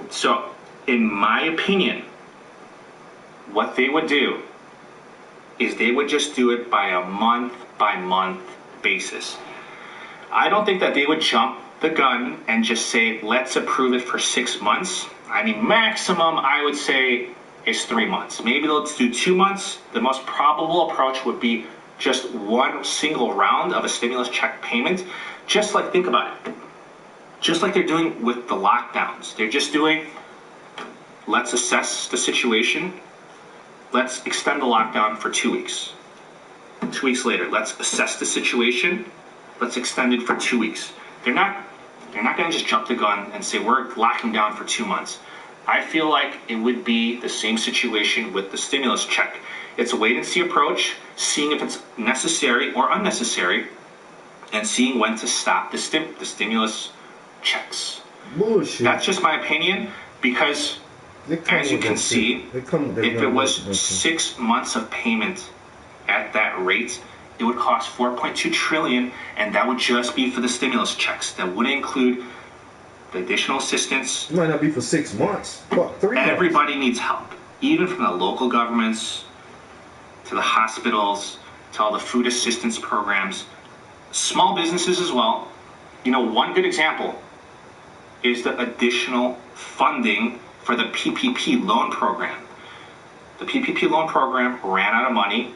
So, in my opinion, what they would do is they would just do it by a month-by-month basis. I don't think that they would jump the gun and just say, let's approve it for 6 months. I mean, maximum, I would say, is 3 months. Maybe let's do 2 months. The most probable approach would be just one single round of a stimulus check payment. Just like, think about it. Just like they're doing with the lockdowns. They're just doing, let's assess the situation. Let's extend the lockdown for 2 weeks. 2 weeks later, let's assess the situation. Let's extend it for 2 weeks. They're not going to just jump the gun and say we're locking down for 2 months. I feel like it would be the same situation with the stimulus check. It's a wait-and-see approach, seeing if it's necessary or unnecessary, and seeing when to stop the stimulus checks. Bullshit. That's just my opinion, because as you can see, if it was 6 months of payment at that rate, it would cost $4.2 trillion, and that would just be for the stimulus checks. That wouldn't include the additional assistance. It might not be for 6 months. Fuck, 3 months. Everybody needs help, even from the local governments to the hospitals to all the food assistance programs, small businesses as well. You know, one good example is the additional funding for the PPP loan program. The PPP loan program ran out of money.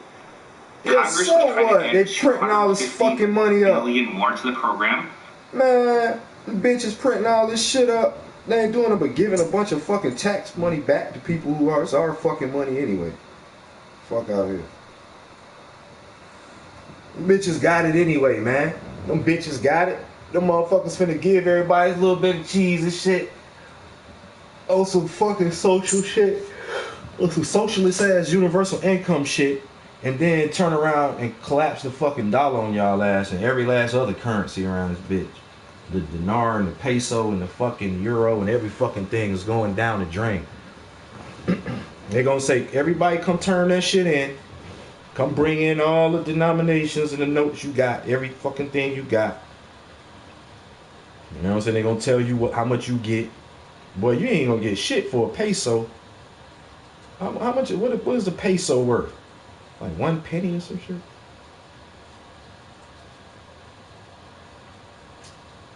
Yeah, so what? They printing all this fucking money up. $1 more to the program. Man, the bitches printing all this shit up. They ain't doing it but giving a bunch of fucking tax money back to people who are our fucking money anyway. Fuck out here. Them bitches got it anyway, man. Them bitches got it. Them motherfuckers finna give everybody a little bit of cheese and shit. Oh, some fucking social shit. Oh, some socialist ass universal income shit. and then turn around and collapse the fucking dollar on y'all ass and every last other currency around this bitch. The dinar and the peso and the fucking euro and every fucking thing is going down the drain. They're gonna say, everybody come turn that shit in. Come bring in all the denominations and the notes you got, every fucking thing you got. You know what I'm saying? They're gonna tell you how much you get. Boy, you ain't gonna get shit for a peso. How much? What is the peso worth? Like 1 penny or some shit?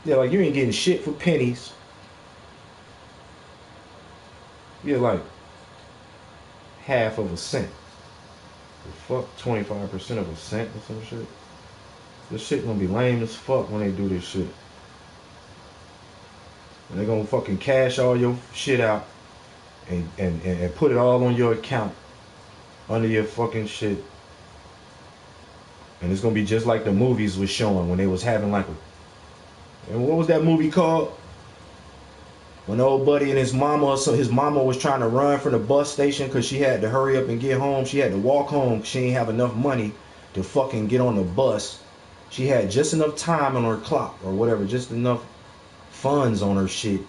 Yeah, like you ain't getting shit for pennies. Yeah, like half of a cent. Fuck, 25% of a cent or some shit. This shit gonna be lame as fuck when they do this shit. And they gonna fucking cash all your shit out and put it all on your account under your fucking shit. And it's gonna be just like the movies was showing when they was having like and what was that movie called? When the old buddy and his mama, so his mama was trying to run from the bus station because she had to hurry up and get home. She had to walk home. She ain't have enough money to fucking get on the bus. She had just enough time on her clock or whatever, just enough funds on her shit.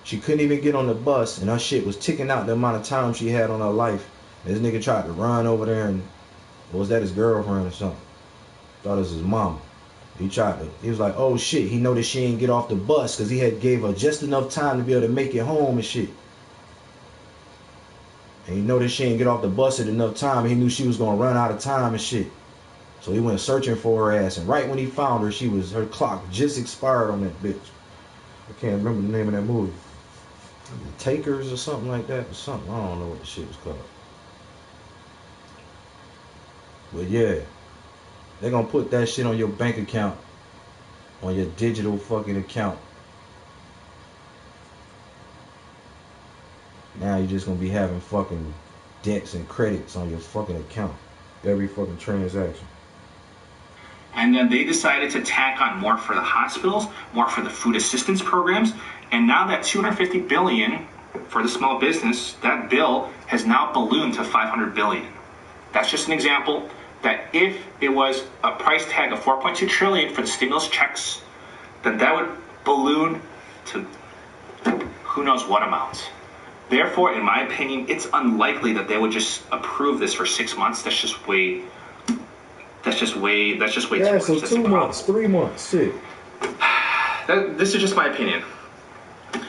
She couldn't even get on the bus, and her shit was ticking out the amount of time she had on her life. This nigga tried to run over there, and was that his girlfriend or something? Thought it was his mama. He was like, oh shit, he noticed she ain't get off the bus because he had gave her just enough time to be able to make it home and shit. And he noticed she ain't get off the bus at enough time, and he knew she was gonna run out of time and shit. So he went searching for her ass, and right when he found her, her clock just expired on that bitch. I can't remember the name of that movie. Takers or something like that, or something. I don't know what the shit was called. But yeah, they're gonna put that shit on your bank account, on your digital fucking account. Now you're just gonna be having fucking debts and credits on your fucking account. Every fucking transaction. And then they decided to tack on more for the hospitals, more for the food assistance programs, and now that $250 billion for the small business, that bill has now ballooned to $500 billion. That's just an example that if it was a price tag of $4.2 trillion for the stimulus checks, then that would balloon to who knows what amount. Therefore, in my opinion, it's unlikely that they would just approve this for 6 months. That's just way too much. Yeah, so 2 months, 3 months, shit. This is just my opinion.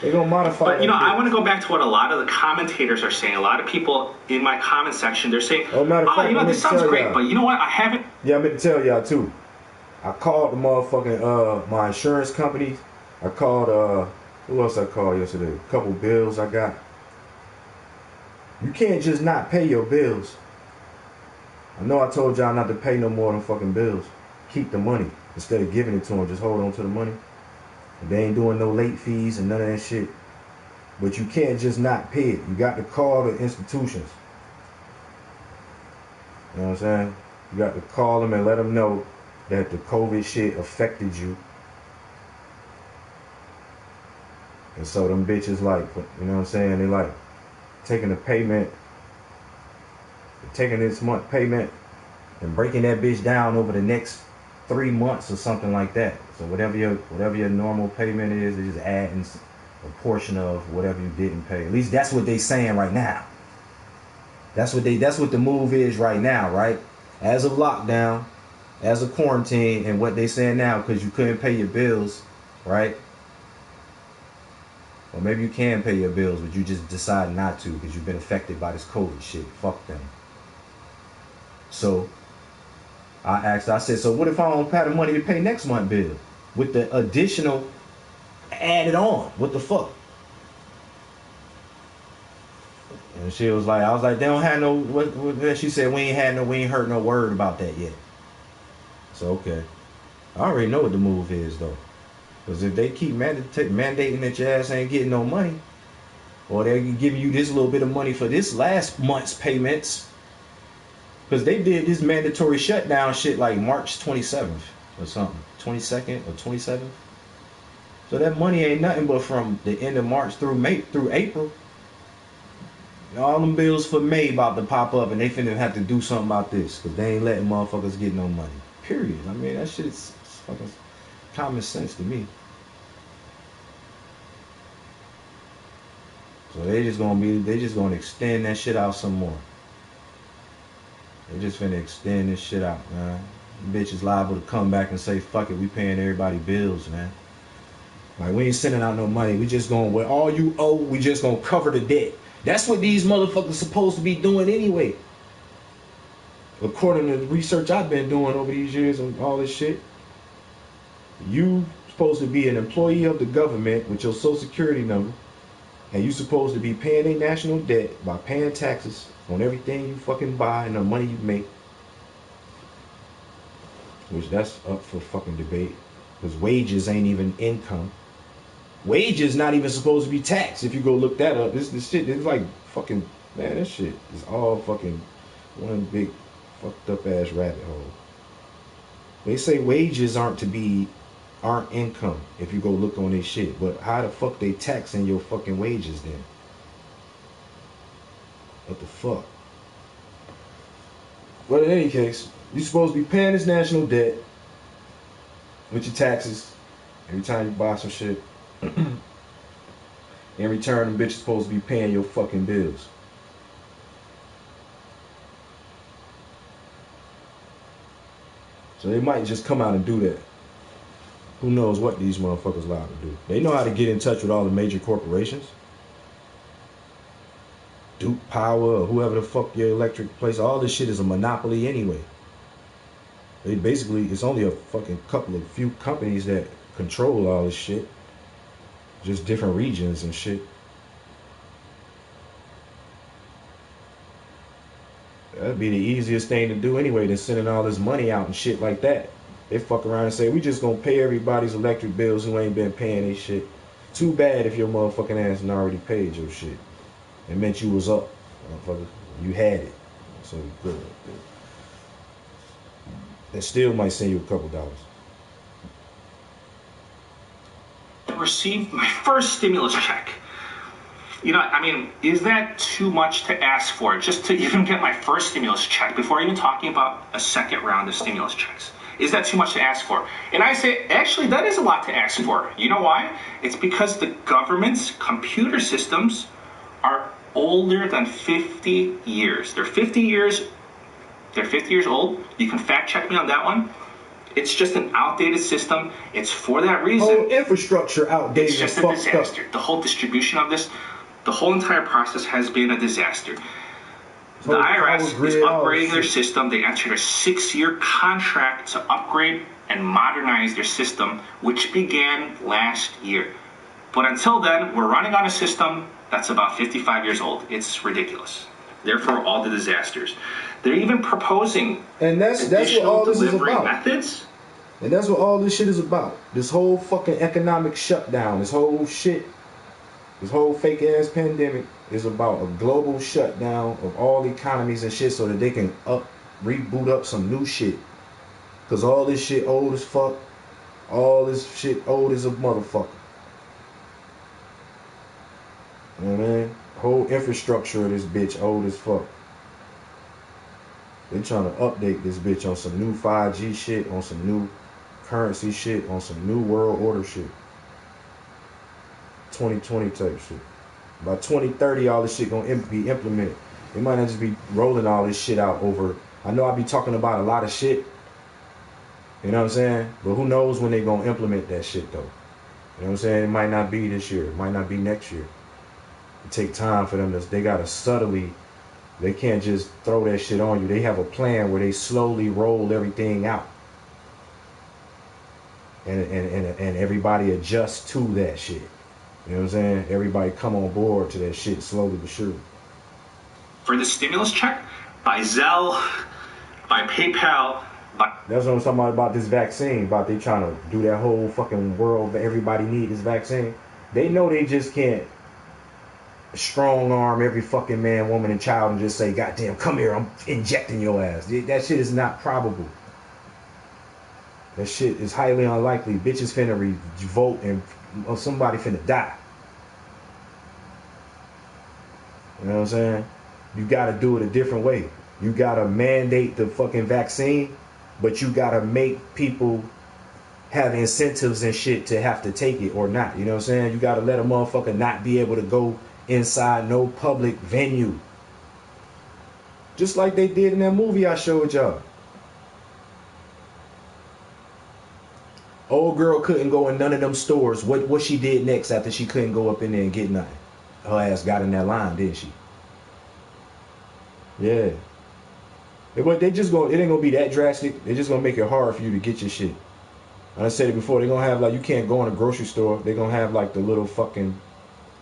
They're gonna modify. But I want to go back to what a lot of the commentators are saying. A lot of people in my comment section, they're saying, matter of fact, this sounds great, but you know what? I haven't. Yeah, I meant to tell y'all too. I called the motherfucking my insurance company. I called who else I called yesterday? A couple bills I got. You can't just not pay your bills. I know I told y'all not to pay no more than fucking bills. Keep the money instead of giving it to them. Just hold on to the money. And they ain't doing no late fees and none of that shit. But you can't just not pay it. You got to call the institutions. You know what I'm saying? You got to call them and let them know that the COVID shit affected you. And so them bitches like, you know what I'm saying? They like taking the payment, taking this month payment and breaking that bitch down over the next 3 months or something like that. So whatever your normal payment is, they're just adding a portion of whatever you didn't pay. At least that's what they saying right now. That's what the move is right now, right? As of lockdown, as of quarantine, and what they saying now because you couldn't pay your bills, right? Or maybe you can pay your bills, but you just decide not to because you've been affected by this COVID shit. Fuck them. So I said, so what if I don't have the money to pay next month's bill? With the additional added on. What the fuck? And she was like, I was like, they don't have no, what she said, we ain't heard no word about that yet. So, okay. I already know what the move is, though. Because if they keep mandating that your ass ain't getting no money, or they're giving you this little bit of money for this last month's payments, because they did this mandatory shutdown shit like March 27th or something. 22nd or 27th. So that money ain't nothing but from the end of March through April. All them bills for May about to pop up, and they finna have to do something about this, because they ain't letting motherfuckers get no money. Period. I mean, that shit is fucking common sense to me. So they just gonna extend that shit out some more. They just finna extend this shit out, man. Bitch is liable to come back and say, fuck it, we paying everybody bills, man. Like, we ain't sending out no money. We just gonna, well, all you owe, we just gonna cover the debt. That's what these motherfuckers supposed to be doing anyway. According to the research I've been doing over these years and all this shit, you supposed to be an employee of the government with your social security number, and you supposed to be paying a national debt by paying taxes on everything you fucking buy and the money you make. Which that's up for fucking debate, because wages ain't even income. Wages not even supposed to be taxed. If you go look that up, this shit is like fucking, man, this shit is all fucking one big fucked up ass rabbit hole. They say wages aren't income if you go look on this shit, but how the fuck they taxing your fucking wages then? What the fuck? But in any case, you're supposed to be paying this national debt with your taxes every time you buy some shit. In return, them bitches supposed to be paying your fucking bills. So they might just come out and do that. Who knows what these motherfuckers allowed to do. They know how to get in touch with all the major corporations. Duke Power or whoever the fuck your electric place. All this shit is a monopoly anyway. They basically, it's only a fucking few companies that control all this shit. Just different regions and shit. That'd be the easiest thing to do anyway than sending all this money out and shit like that. They fuck around and say, we just gonna pay everybody's electric bills who ain't been paying their shit. Too bad if your motherfucking ass had already paid your shit. It meant you was up, motherfucker. You had it. So good. That still might send you a couple dollars. Received my first stimulus check. You know, I mean, is that too much to ask for just to even get my first stimulus check before even talking about a second round of stimulus checks? Is that too much to ask for? And I say, actually, that is a lot to ask for. You know why? It's because the government's computer systems are older than 50 years. They're 50 years old. You can fact check me on that one. It's just an outdated system. It's for that reason. Whole infrastructure outdated. It's just a disaster. The whole distribution of this, the whole entire process has been a disaster. The IRS is upgrading their system. They entered a 6-year contract to upgrade and modernize their system, which began last year. But until then, we're running on a system that's about 55 years old. It's ridiculous. Therefore, all the disasters. They're even proposing that's what all this is about. Methods. And that's what all this shit is about. This whole fucking economic shutdown, this whole shit, this whole fake ass pandemic is about a global shutdown of all economies and shit so that they can reboot up some new shit. Cause all this shit old as fuck. All this shit old as a motherfucker. You know what I mean? Whole infrastructure of this bitch old as fuck. They trying to update this bitch on some new 5G shit, on some new currency shit, on some new world order shit. 2020 type shit. By 2030, all this shit gonna be implemented. They might not just be rolling all this shit out over. I know I be talking about a lot of shit. You know what I'm saying? But who knows when they gonna implement that shit though? You know what I'm saying? It might not be this year. It might not be next year. It take time for them to. They gotta subtly. They can't just throw that shit on you. They have a plan where they slowly roll everything out. And everybody adjusts to that shit. You know what I'm saying? Everybody come on board to that shit slowly but surely. For the stimulus check, by Zelle, by PayPal, That's what I'm talking about this vaccine. About they trying to do that whole fucking world that everybody need this vaccine. They know they just can't strong arm every fucking man, woman, and child and just say, goddamn, come here, I'm injecting your ass. That shit is not probable. That shit is highly unlikely. Bitches finna revolt and somebody finna die. You know what I'm saying? You gotta do it a different way. You gotta mandate the fucking vaccine, but you gotta make people have incentives and shit to have to take it or not. You know what I'm saying? You gotta let a motherfucker not be able to go inside no public venue. Just like they did in that movie I showed y'all. Old girl couldn't go in none of them stores. What she did next after she couldn't go up in there and get nothing? Her ass got in that line, didn't she? Yeah. But they just it ain't gonna be that drastic. They're just gonna make it hard for you to get your shit. I said it before, they're gonna have like, you can't go in a grocery store. They're gonna have like the little fucking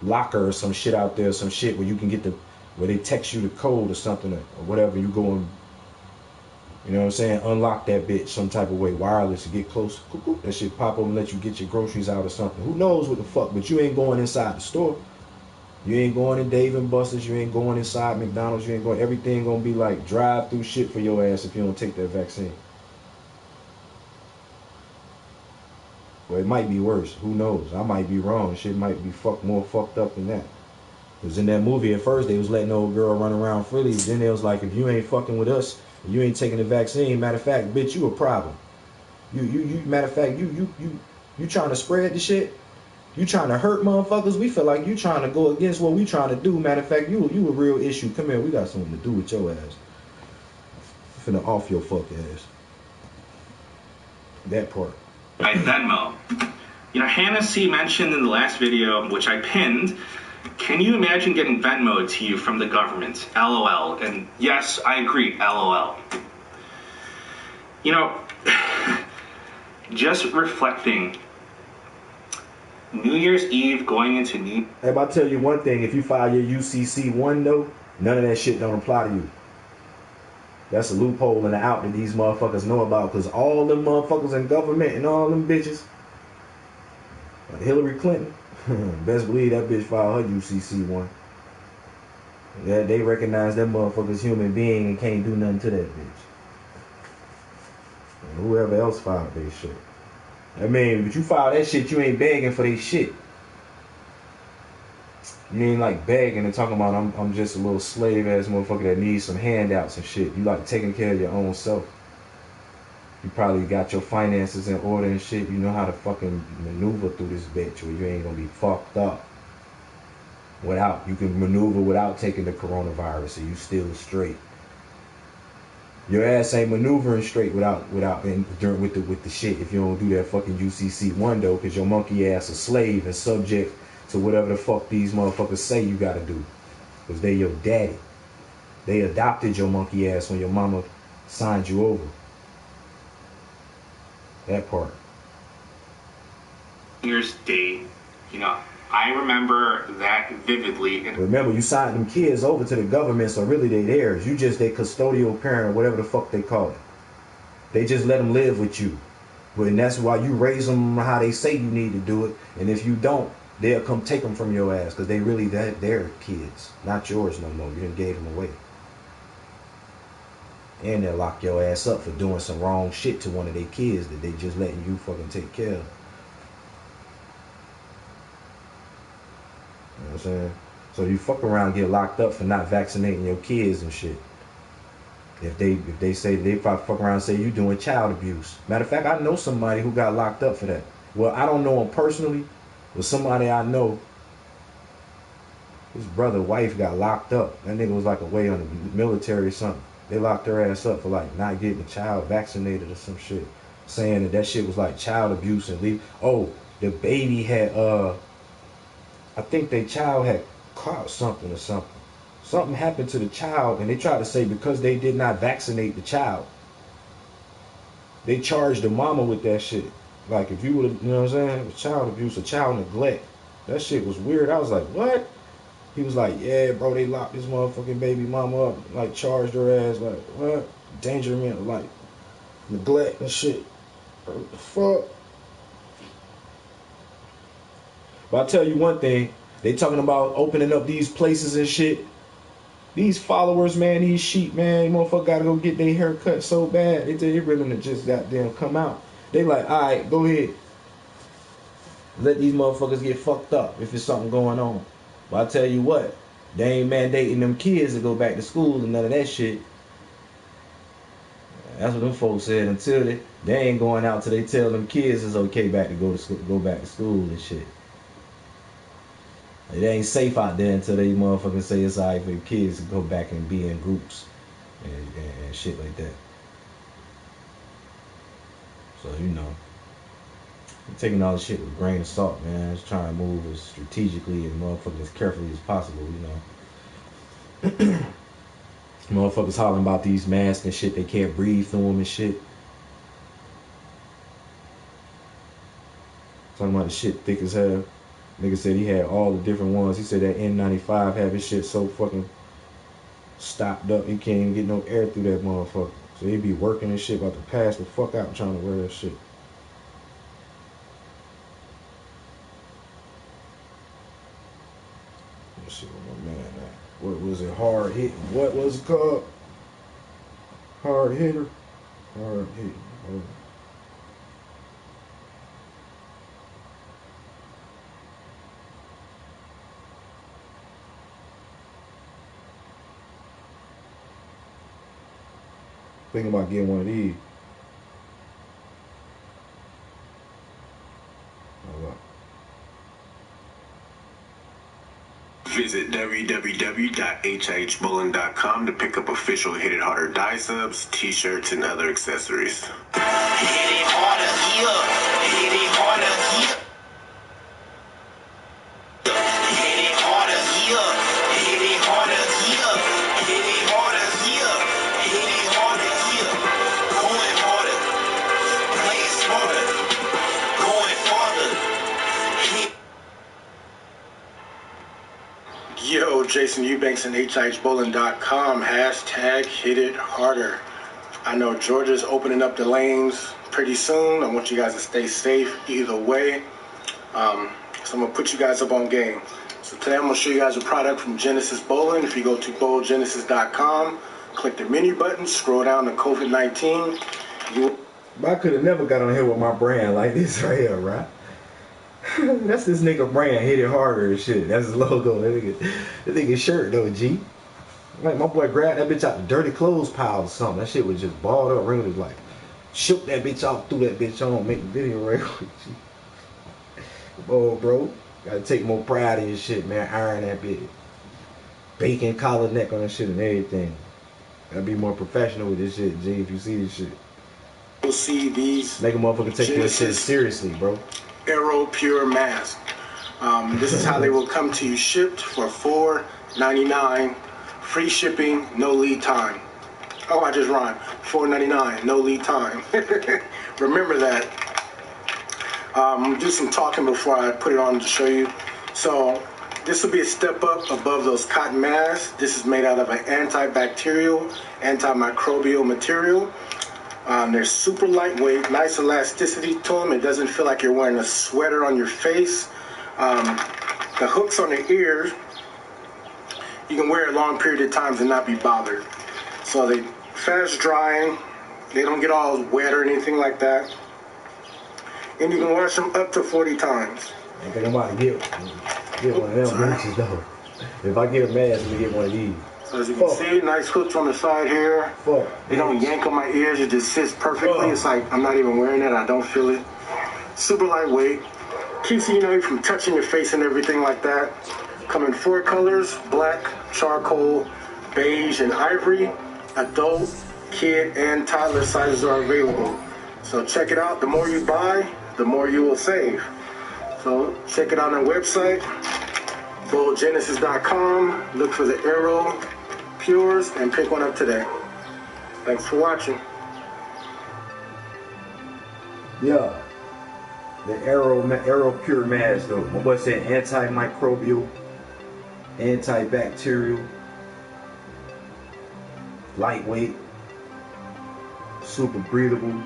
locker or some shit out there, some shit where you can get where they text you the code or something or whatever. You go and, you know what I'm saying, unlock that bitch some type of way, wireless, to get close. That shit pop up and let you get your groceries out or something. Who knows what the fuck, but you ain't going inside the store. You ain't going in Dave and Buster's, you ain't going inside McDonald's, you ain't going, everything gonna be like drive-through shit for your ass if you don't take that vaccine. Well, it might be worse. Who knows? I might be wrong. Shit might be more fucked up than that. Because in that movie, at first, they was letting the old girl run around freely. Then they was like, if you ain't fucking with us, you ain't taking the vaccine. Matter of fact, bitch, you a problem. Matter of fact, you trying to spread the shit. You trying to hurt motherfuckers. We feel like you trying to go against what we trying to do. Matter of fact, you a real issue. Come here, we got something to do with your ass. I'm finna off your fuck ass. That part. By Venmo. You know, Hannah C mentioned in the last video, which I pinned, can you imagine getting Venmo to you from the government? LOL. And yes, I agree, LOL. You know, just reflecting, New Year's Eve going into New... Hey, I'll tell you one thing. If you file your UCC1 though, none of that shit don't apply to you. That's a loophole in the out that these motherfuckers know about, because all them motherfuckers in government and all them bitches, like Hillary Clinton, best believe that bitch filed her UCC1. Yeah, they recognize that motherfucker's human being and can't do nothing to that bitch. And whoever else filed their shit. I mean, but you file that shit, you ain't begging for their shit. You ain't like begging and talking about I'm just a little slave ass motherfucker that needs some handouts and shit. You like taking care of your own self. You probably got your finances in order and shit. You know how to fucking maneuver through this bitch where you ain't gonna be fucked up. You can maneuver without taking the coronavirus, so you still straight. Your ass ain't maneuvering straight with the shit if you don't do that fucking UCC1 though, cause your monkey ass a slave and subject to whatever the fuck these motherfuckers say you gotta do. Cause they your daddy. They adopted your monkey ass when your mama signed you over. That part. New Year's Day, you know, I remember that vividly. Remember, you signed them kids over to the government, so really they theirs. You just their custodial parent or whatever the fuck they call it. They just let them live with you. And that's why you raise them how they say you need to do it. And if you don't, they'll come take them from your ass, because they really their kids, not yours no more. You done gave them away. And they'll lock your ass up for doing some wrong shit to one of their kids that they just letting you fucking take care of. You know what I'm saying? So you fuck around and get locked up for not vaccinating your kids and shit. If they say, they probably fuck around and say you doing child abuse. Matter of fact, I know somebody who got locked up for that. Well, I don't know him personally, but somebody I know, his brother, wife got locked up. That nigga was like away on the military or something. They locked her ass up for like not getting a child vaccinated or some shit, saying that shit was like child abuse and leave. Oh, the baby had I think their child had caught something or something. Something happened to the child, and they tried to say because they did not vaccinate the child, they charged the mama with that shit. Like if you would have, you know what I'm saying, child abuse or child neglect. That shit was weird. I was like, what? He was like, yeah, bro, they locked this motherfucking baby mama up, like charged her ass, like, what? Endangerment, like, neglect and shit. What the fuck? But I'll tell you one thing, they talking about opening up these places and shit. These followers, man, these sheep, man, motherfucker gotta go get their hair cut so bad, they really to just goddamn come out. They like, all right, go ahead. Let these motherfuckers get fucked up if there's something going on. But I tell you what, They ain't mandating them kids to go back to school and none of that shit. That's what them folks said. Until they ain't going out till they tell them kids it's okay back to go back to school and shit. It ain't safe out there until they motherfucking say it's alright for the kids to go back and be in groups and shit like that. So you know, I'm taking all this shit with a grain of salt, man. Just trying to move as strategically and motherfucking as carefully as possible, you know. Motherfuckers hollering about these masks and shit, they can't breathe through them and shit. Talking about the shit thick as hell. Nigga said he had all the different ones. He said that N95 had his shit so fucking stopped up, he can't even get no air through that motherfucker. So he be working and shit, about to pass the fuck out trying to wear that shit. Let's see what my man at. What was it? Hard hit. What was it called? Hard hitter? Hard hit. Thinking about getting one of these. Visit www.hhbowling.com to pick up official Hit It Harder die subs, t-shirts, and other accessories. Hit it harder here. Hit it harder here. Hit it harder here. Hit it harder here. Hit it harder here. Hit it harder here. Going harder. Play smarter. Going farther. Yo, Jason Eubanks and HIHbowling.com. Hashtag Hit It Harder. I know Georgia's opening up the lanes pretty soon. I want you guys to stay safe either way. So I'm going to put you guys up on game. So today I'm going to show you guys a product from Genesis Bowling. If you go to bowlgenesis.com, click the menu button, scroll down to COVID-19. I could have never got on here with my brand like this right here, right? That's this nigga brand, Hit It Harder and shit. That's his logo. That nigga shirt though, G. Like my boy grabbed that bitch out the dirty clothes pile or something. That shit was just balled up. Ring was like, shook that bitch off, threw that bitch on, make the video right quick. Oh, bro, gotta take more pride in your shit, man. Iron that bitch, bacon collar neck on that shit and everything. Gotta be more professional with this shit, G. If you see this shit, You'll see these. make a motherfucker take this shit seriously, bro. Aero Pure Mask. This is how they will come to you shipped for $4.99. Free shipping, no lead time. Oh, I just rhymed. $4.99, no lead time. Remember that. I'm going to do some talking before I put it on to show you. So this will be a step up above those cotton masks. This is made out of an antibacterial, antimicrobial material. They're super lightweight, nice elasticity to them. It doesn't feel like you're wearing a sweater on your face. The hooks on the ears, you can wear it a long period of times and not be bothered. So they fast drying. They don't get all wet or anything like that. And you can wash them up to 40 times. I think I'm about to get one of them matches though. If I get a mask, I'm gonna get one of these. So as you can see, nice hooks on the side here. They don't yank on my ears, it just sits perfectly. It's like I'm not even wearing it, I don't feel it. Super lightweight. Keeps you from touching your face and everything like that. Come in 4 colors, black, charcoal, beige, and ivory. Adult, kid, and toddler sizes are available. So check it out. The more you buy, the more you will save. So check it out on our website, bowlgenesis.com. Look for the Aero Pures and pick one up today. Thanks for watching. Yeah, the Aero Pure Mask though. My boy said antimicrobial, antibacterial, lightweight, super breathable,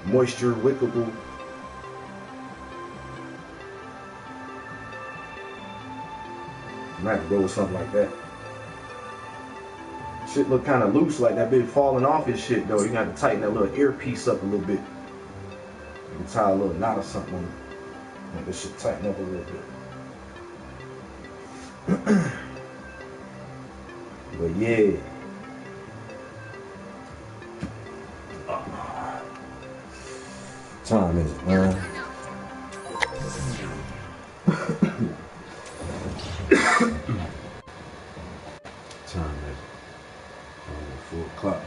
moisture wickable. I might have to go with something like that. Shit look kind of loose, like that bitch falling off his shit though. You got to tighten that little earpiece up a little bit. You can tie a little knot or something on it. Make this shit tighten up a little bit. But yeah. Time is it, man? Time is it? 4 o'clock.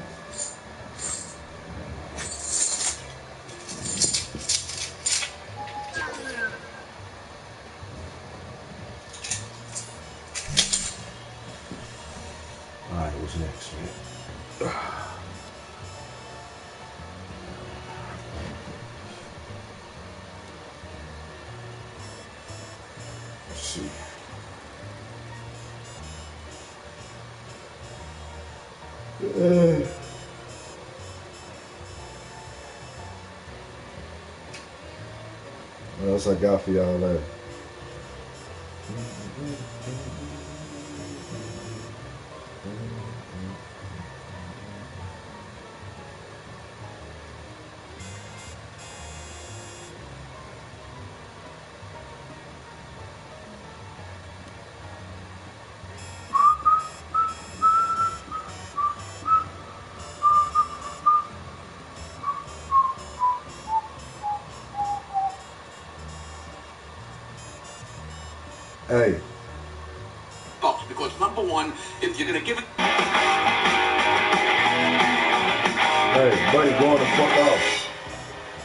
Alright, what's next, man? Let's see. What else I got for y'all there? Hey. Because number one, if you're gonna give it. Hey, buddy, going the fuck off.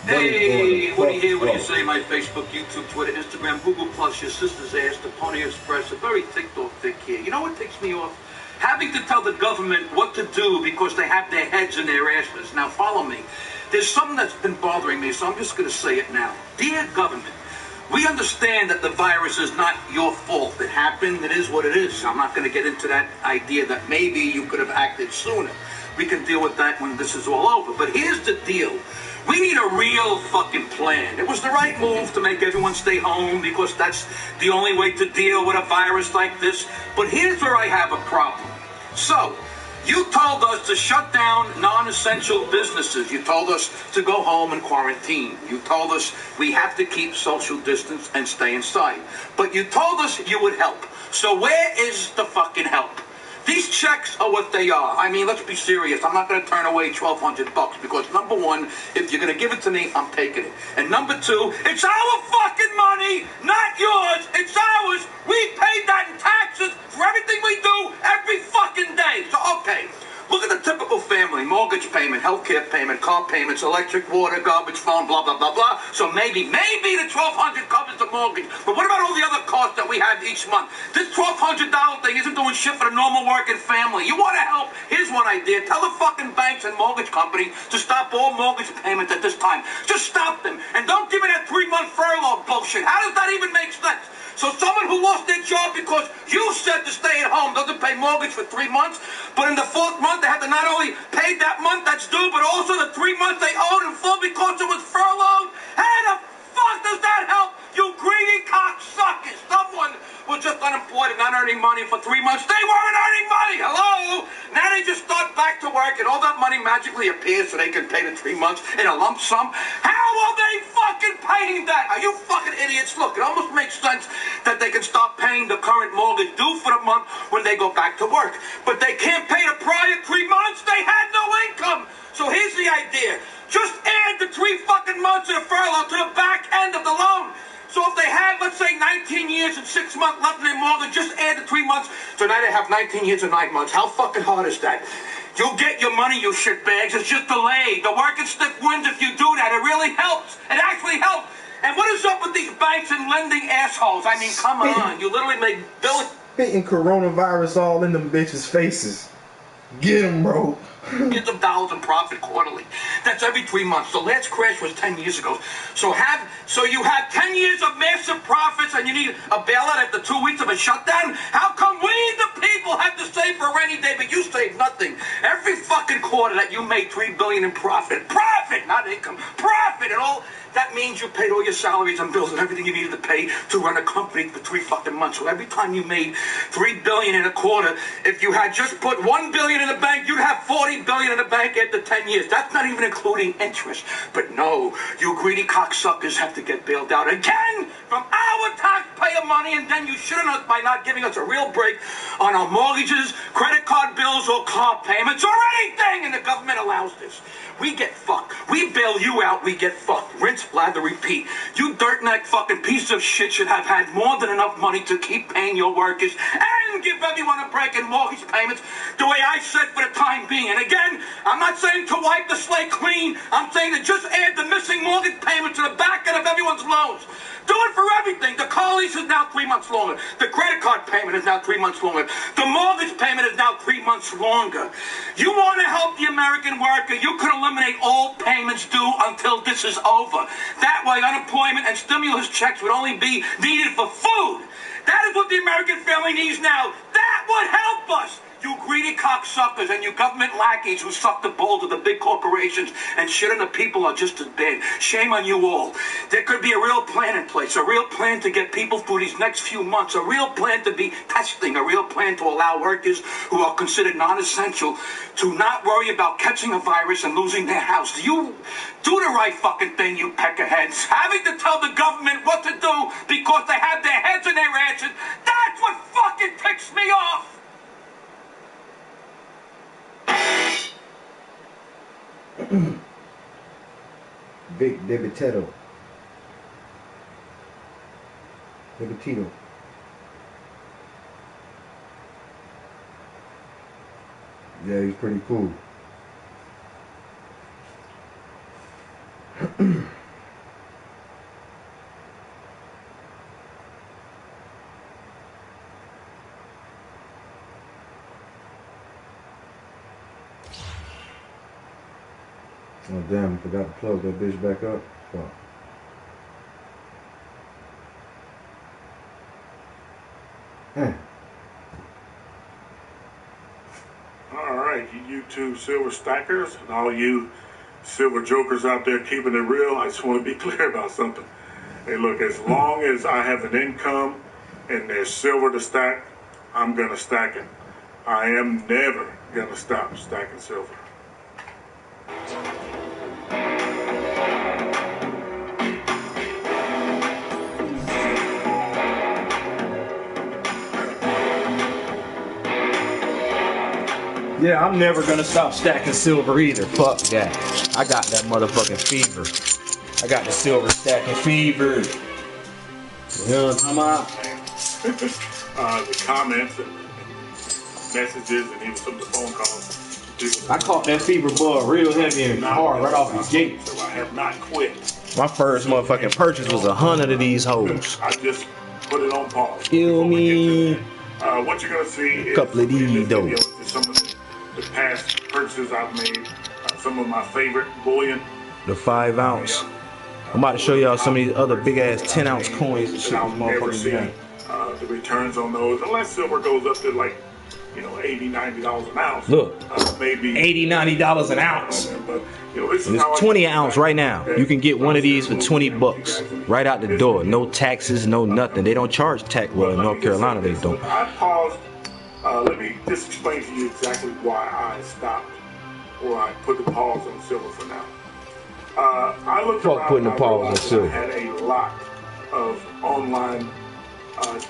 Hey, what do you hear? What do you say? My Facebook, YouTube, Twitter, Instagram, Google Plus, your sister's ass, the Pony Express, a very ticked off thick here. You know what ticks me off? Having to tell the government what to do because they have their heads in their asses. Now follow me. There's something that's been bothering me, so I'm just gonna say it now. Dear government, we understand that the virus is not your fault. It happened. It is what it is. I'm not going to get into that idea that maybe you could have acted sooner. We can deal with that when this is all over. But here's the deal. We need a real fucking plan. It was the right move to make everyone stay home because that's the only way to deal with a virus like this. But here's where I have a problem. So, you told us to shut down non-essential businesses. You told us to go home and quarantine. You told us we have to keep social distance and stay inside. But you told us you would help. So where is the fucking help? These checks are what they are. I mean, let's be serious. I'm not going to turn away $1,200 because number one, if you're going to give it to me, I'm taking it. And number two, it's our fucking money, not yours. It's ours. We paid that in taxes for everything we do every fucking day. So, okay. Look at the typical family, mortgage payment, healthcare payment, car payments, electric, water, garbage, phone, blah, blah, blah, blah. So maybe the $1,200 covers the mortgage. But what about all the other costs that we have each month? This $1,200 thing isn't doing shit for the normal working family. You want to help? Here's one idea. Tell the fucking banks and mortgage companies to stop all mortgage payments at this time. Just stop them. And don't give me that 3-month furlough bullshit. How does that even make sense? So someone who lost their job because you said to stay at home doesn't pay mortgage for 3 months, but in the 4th month they have to not only pay that month that's due, but also the 3 months they owed in full because it was furloughed? How the fuck does that help, you greedy cocksuckers? Someone was just unemployed and not earning money for 3 months. They weren't earning money. Hello? Now they just start back to work and all that money magically appears so they can pay the 3 months in a lump sum. How are they fucking paying that? Are you fucking idiots? Look, it almost makes sense that they can stop paying the current mortgage due for the month when they go back to work. But they can't pay the prior 3 months. They had no income. So here's the idea. Just add the 3 fucking months of the furlough to the back end of the loan. So if they have, let's say, 19 years and 6 months left in their mortgage, just add the 3 months. So now they have 19 years and 9 months. How fucking hard is that? You'll get your money, you shitbags. It's just delayed. The working stiff wins if you do that. It really helps. It actually helps. And what is up with these banks and lending assholes? I mean, come on. You literally make billions. Spitting coronavirus all in them bitches' faces. Get them, bro. Millions of dollars in profit quarterly. That's every 3 months. The last crash was 10 years ago. So you have 10 years of massive profits and you need a bailout after 2 weeks of a shutdown? How come we, the people, have to save for a rainy day, but you save nothing? Every fucking quarter that you made $3 billion in profit, not income, profit, and all That means you paid all your salaries and bills and everything you needed to pay to run a company for 3 fucking months. So every time you made $3 billion in a quarter, if you had just put $1 billion in the bank, you'd have $40 billion in the bank after 10 years. That's not even including interest. But no, you greedy cocksuckers have to get bailed out again from our taxpayer money, and then you shouldn't us by not giving us a real break on our mortgages, credit card bills, or car payments, or anything, and the government allows this. We get fucked. We bail you out, we get fucked. Rinse, lather, repeat. You dirt neck fucking piece of shit should have had more than enough money to keep paying your workers and give everyone a break in mortgage payments the way I said for the time being. And again, I'm not saying to wipe the slate clean. I'm saying to just add the missing mortgage payment to the back end of everyone's loans. Do it for everything. The car lease is now 3 months longer. The credit card payment is now 3 months longer. The mortgage payment is now 3 months longer. You want to help the American worker, you could eliminate all payments due until this is over. That way, unemployment and stimulus checks would only be needed for food. That is what the American family needs now. That would help us. You greedy cocksuckers and you government lackeys who suck the balls of the big corporations and shit on the people are just as bad. Shame on you all. There could be a real plan in place, a real plan to get people through these next few months, a real plan to be testing, a real plan to allow workers who are considered non-essential to not worry about catching a virus and losing their house. You do the right fucking thing, you peckerheads. Having to tell the government what to do because they have their heads in their asses, that's what fucking ticks me off. Vic Debitito. Yeah, he's pretty cool. Oh damn, I forgot to plug that bitch back up. Fuck. Alright, you YouTube silver stackers and all you silver jokers out there keeping it real, I just want to be clear about something. Hey look, as long as I have an income and there's silver to stack, I'm gonna stack it. I am never gonna stop stacking silver. Yeah, I'm never gonna stop stacking silver either. Fuck that. I got that motherfucking fever. I got the silver stacking fever. You know what I'm talking about? The comments and messages and even some of the phone calls. I caught that fever bug real heavy and hard right off the gate. So I have not quit. My first motherfucking purchase was 100 of these hoes. I just put it on pause. Kill me. What you're gonna see is a couple of these though. Some of the past purchases I've made. Some of my favorite bullion. The 5 ounce. I'm about to show y'all some of these other big ass 10 ounce coins and shit. I'll never see the returns on those unless silver goes up to like, you know, $80, $90 an ounce. Look, maybe $80, $90 an ounce. But, you know, and it's 20 ounce right now. You can get one of these for 20 bucks right out the door. No taxes, no nothing. They don't charge tax. Well, in North Carolina they don't. I paused. Let me just explain to you exactly why I stopped, or I put the pause on silver for now. I looked around. Putting the pause on silver. I had a lot of online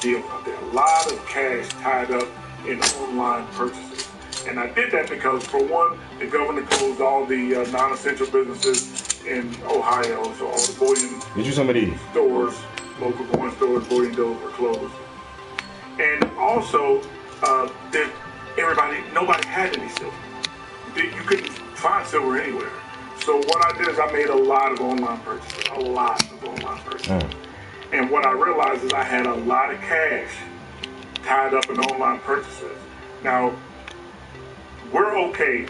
deals out there. A lot of cash tied up in online purchases. And I did that because, for one, the governor closed all the non-essential businesses in Ohio, so all the bullion Get you some of these stores, local coin stores, bullion stores were closed. And also, nobody had any silver. You couldn't find silver anywhere. So what I did is I made a lot of online purchases, And what I realized is I had a lot of cash tied up in online purchases. Now, we're okay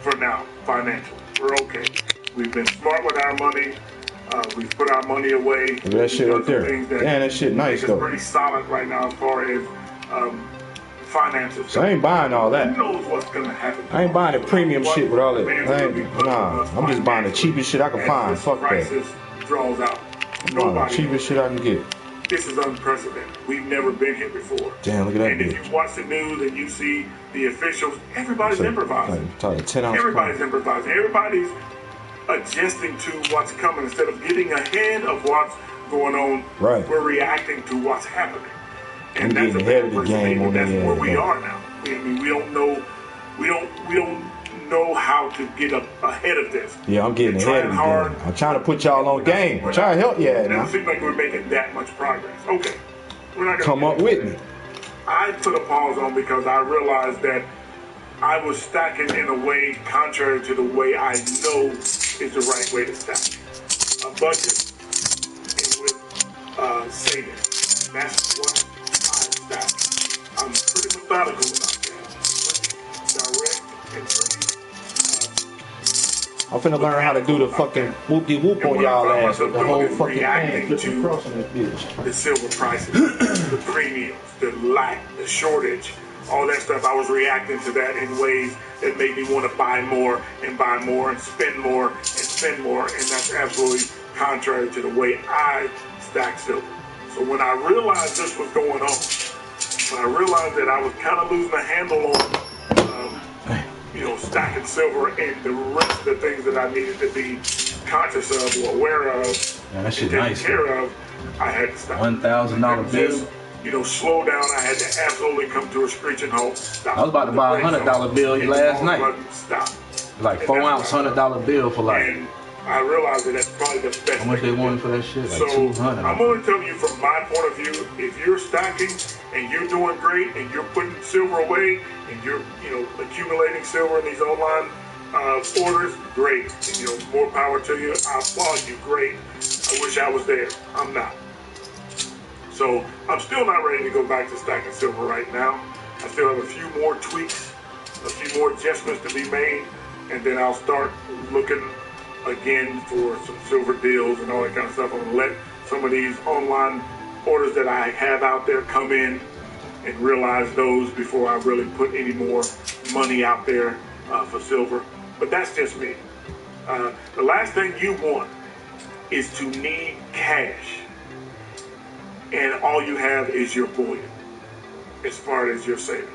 for now, financially. We're okay. We've been smart with our money. We've put our money away. That shit up there. Damn, that shit nice though. It's pretty solid right now as far as finances. So I ain't buying all that. Who knows what's gonna happen? I ain't buying the premium shit with all that. I'm just buying the cheapest shit I can find. Fuck that. draws out. Nobody. Cheapest shit I can get. This is unprecedented. We've never been here before. Damn, look at that And bitch. if you watch the news and you see the officials, everybody's improvising. Like 10 ounce Everybody's improvising. Everybody's adjusting to what's coming instead of getting ahead of what's going on. Right. We're reacting to what's happening. And I'm that's getting ahead of the game on that's that. where we are now. I mean, we don't know how to get up ahead of this. Yeah, I'm getting ahead of the game. I'm trying to put y'all on game. I'm trying to help you. It doesn't seem like we're making that much progress. Okay. We're not gonna come up with me. I put a pause on because I realized that I was stacking in a way contrary to the way I know is the right way to stack. A budget and with saving. That's what I stack. I'm pretty methodical about that. Direct and pretty. I'm finna learn how to do the fucking whoop-de-whoop on y'all ass with the whole fucking thing. To the silver prices, the premiums, the lack, the shortage, all that stuff. I was reacting to that in ways that made me want to buy more and spend more and spend more, and that's absolutely contrary to the way I stack silver. So when I realized this was going on, when I realized that I was kind of losing a handle on stacking silver and the rest of the things that I needed to be conscious of or aware of that shit and nice, taken care of, I had to stop. $1,000 bill. Slow down. I had to absolutely come to a screeching halt. Stop. I was about to buy a $100 bill last night. Stop. Like 4-ounce $100 bill for like. And I realized that that's probably the best. How much they wanted for that shit? Like so 200. I'm only telling you from my point of view, if you're stacking and you're doing great and you're putting silver away and you're accumulating silver in these online orders, great. And, more power to you. I applaud you. Great. I wish I was there. I'm not. So I'm still not ready to go back to stacking silver right now. I still have a few more tweaks, a few more adjustments to be made, and then I'll start looking again for some silver deals and all that kind of stuff. I'm going to let some of these online orders that I have out there come in and realize those before I really put any more money out there for silver. But that's just me. The last thing you want is to need cash and all you have is your bullion as far as your savings.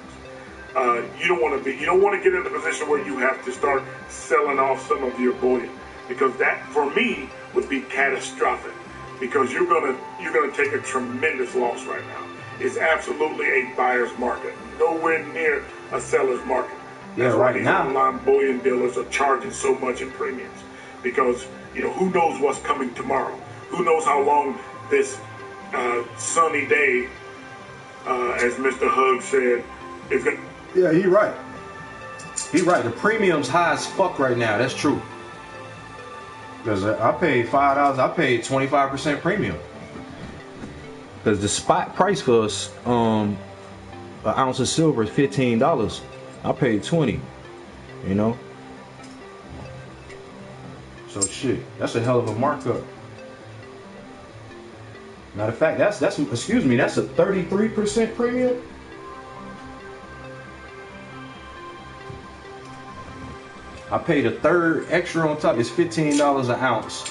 You don't want to get in a position where you have to start selling off some of your bullion, because that for me would be catastrophic, because you're gonna take a tremendous loss right now. It's absolutely a buyer's market, nowhere near a seller's market. That's why these online bullion dealers are charging so much in premiums, because who knows what's coming tomorrow? Who knows how long this sunny day, as Mr. Hug said, is gonna. Yeah, he right. He right. The premium's high as fuck right now. That's true. Because I paid $5. I paid 25% premium. Because the spot price for us, an ounce of silver is $15. I paid $20. So shit, that's a hell of a markup. Matter of fact, that's a 33% premium. I paid a third extra on top. It's $15 an ounce.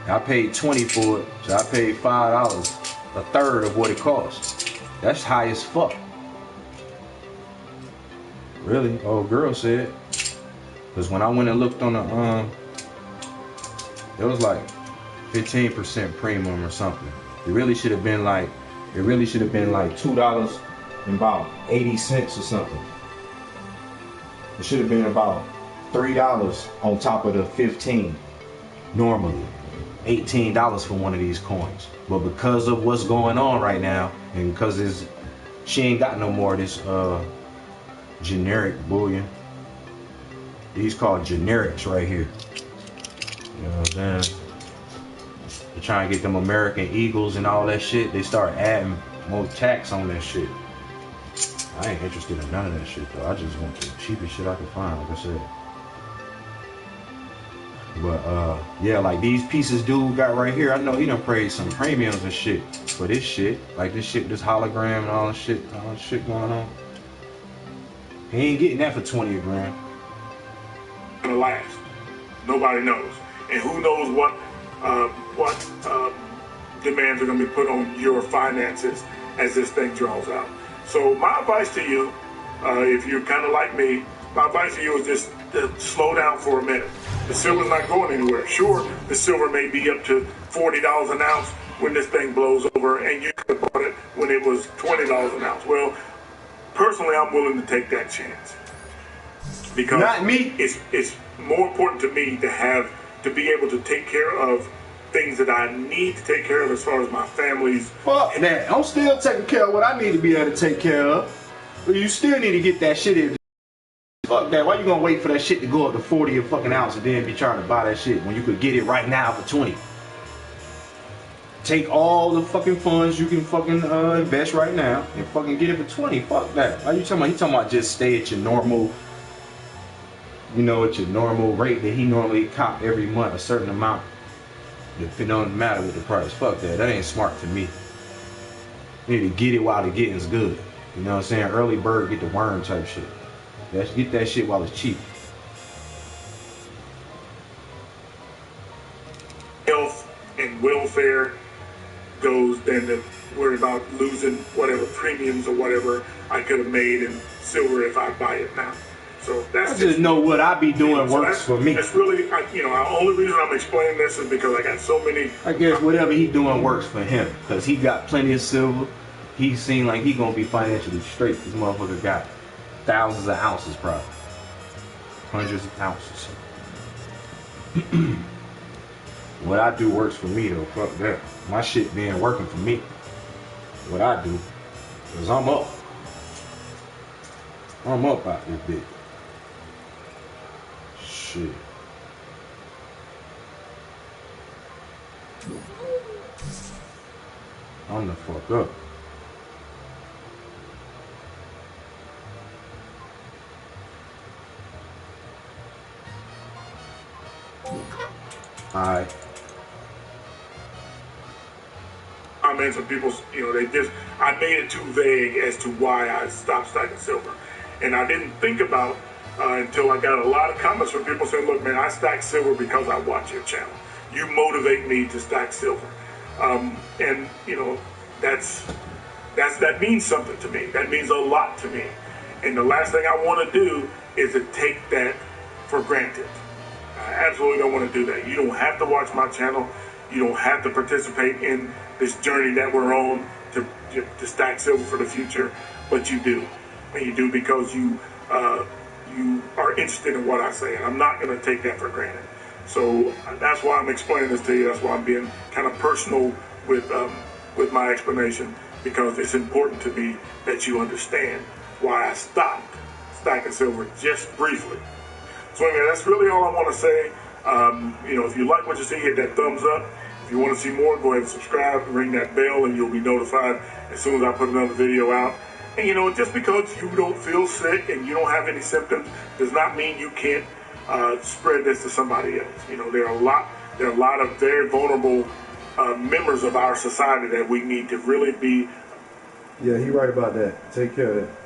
I paid $20 for it, so I paid $5, a third of what it costs. That's high as fuck. Really? Old girl said. Because when I went and looked on the it was like 15% premium or something. It really should have been like $2 and about 80 cents or something. It should have been about $3 on top of the 15. Normally $18 for one of these coins, but because of what's going on right now, and because she ain't got no more of this generic bullion. These called generics right here. You know what I'm saying? They're trying to get them American Eagles and all that shit. They start adding more tax on that shit. I ain't interested in none of that shit though. I just want the cheapest shit I can find, like I said. But yeah, like these pieces dude got right here, I know he done paid some premiums and shit for this shit. Like this shit, this hologram and all this shit going on. He ain't getting that for 20 a gram. Gonna last. Nobody knows. And who knows what what demands are going to be put on your finances as this thing draws out. So my advice to you, if you're kind of like me, my advice to you is just to slow down for a minute. The silver's not going anywhere. Sure, the silver may be up to $40 an ounce when this thing blows over, and you could have bought it when it was $20 an ounce. Well, personally, I'm willing to take that chance because not me. It's more important to me to be able to take care of things that I need to take care of as far as my family's. Fuck that. I'm still taking care of what I need to be able to take care of. But you still need to get that shit in. Fuck that. Why you gonna wait for that shit to go up to 40 a fucking ounce and then be trying to buy that shit when you could get it right now for 20? Take all the fucking funds you can fucking invest right now and fucking get it for 20. Fuck that. Why you talking about? You talking about just stay at your normal, you know, at your normal rate that he normally cop every month, a certain amount. Depending on the matter with the price. Fuck that. That ain't smart to me. You need to get it while the getting's good. You know what I'm saying? Early bird get the worm type shit. Let's get that shit while it's cheap. Health and welfare goes than to worry about losing whatever premiums or whatever I could have made in silver if I buy it now. So that's I just know what I be doing works for me. That's really, the only reason I'm explaining this is because I got so many. I guess whatever he doing works for him because he got plenty of silver. He seemed like he gonna be financially straight. This motherfucker got thousands of ounces, probably hundreds of ounces. What I do works for me though. Fuck that. My shit been working for me. What I do is I'm up. I'm up out this bitch. Shit. I'm the fuck up. Alright. Comments of people, I made it too vague as to why I stopped stacking silver. And I didn't think about until I got a lot of comments from people saying, look, man, I stack silver because I watch your channel. You motivate me to stack silver. And, that means something to me. That means a lot to me. And the last thing I want to do is to take that for granted. I absolutely don't want to do that. You don't have to watch my channel. You don't have to participate in this journey that we're on to stack silver for the future, but you do. And you do because you are interested in what I say, and I'm not going to take that for granted. So that's why I'm explaining this to you. That's why I'm being kind of personal with my explanation, because it's important to me that you understand why I stopped stacking silver just briefly. So anyway, that's really all I want to say. If you like what you see, hit that thumbs up. If you want to see more, go ahead and subscribe and ring that bell, and you'll be notified as soon as I put another video out. And just because you don't feel sick and you don't have any symptoms does not mean you can't spread this to somebody else. There are a lot of very vulnerable members of our society that we need to really be. Yeah, he right about that. Take care of that.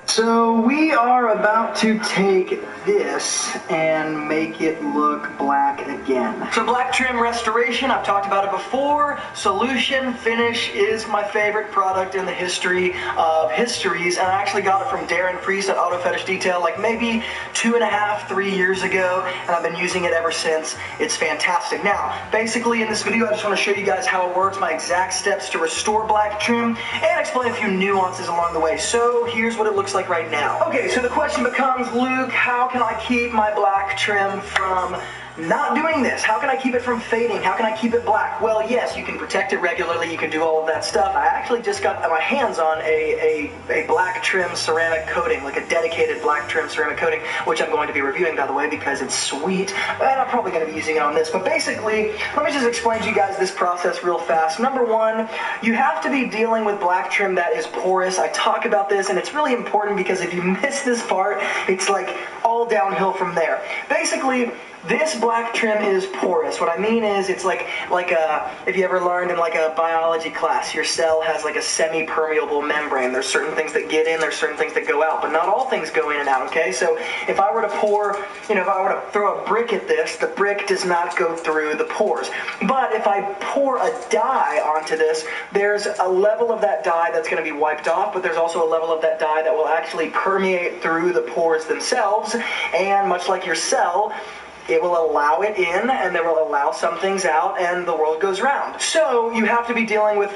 So we are about to take this and make it look black again. So black trim restoration, I've talked about it before. Solution finish is my favorite product in the history of histories, and I actually got it from Darren Priest at Auto Fetish Detail like maybe 2.5, 3 years ago, and I've been using it ever since. It's fantastic. Now, basically in this video, I just want to show you guys how it works, my exact steps to restore black trim, and explain a few nuances along the way. So here's what it looks like right now. Okay, so the question becomes, Luke, how can I keep my black trim from not doing this? How can I keep it from fading? How can I keep it black? Well, yes, you can protect it regularly. You can do all of that stuff. I actually just got my hands on a black trim ceramic coating, like a dedicated black trim ceramic coating, which I'm going to be reviewing, by the way, because it's sweet. And I'm probably going to be using it on this. But basically, let me just explain to you guys this process real fast. Number one, you have to be dealing with black trim that is porous. I talk about this, and it's really important because if you miss this part, it's like all downhill from there. Basically, This black trim is porous. What I mean is it's like if you ever learned in like a biology class, your cell has like a semi-permeable membrane. There's certain things that get in, there's certain things that go out, but not all things go in and out, okay? So if I were to pour, if I were to throw a brick at this, the brick does not go through the pores. But if I pour a dye onto this, there's a level of that dye that's going to be wiped off, but there's also a level of that dye that will actually permeate through the pores themselves, and much like your cell, it will allow it in, and it will allow some things out, and the world goes round. So you have to be dealing with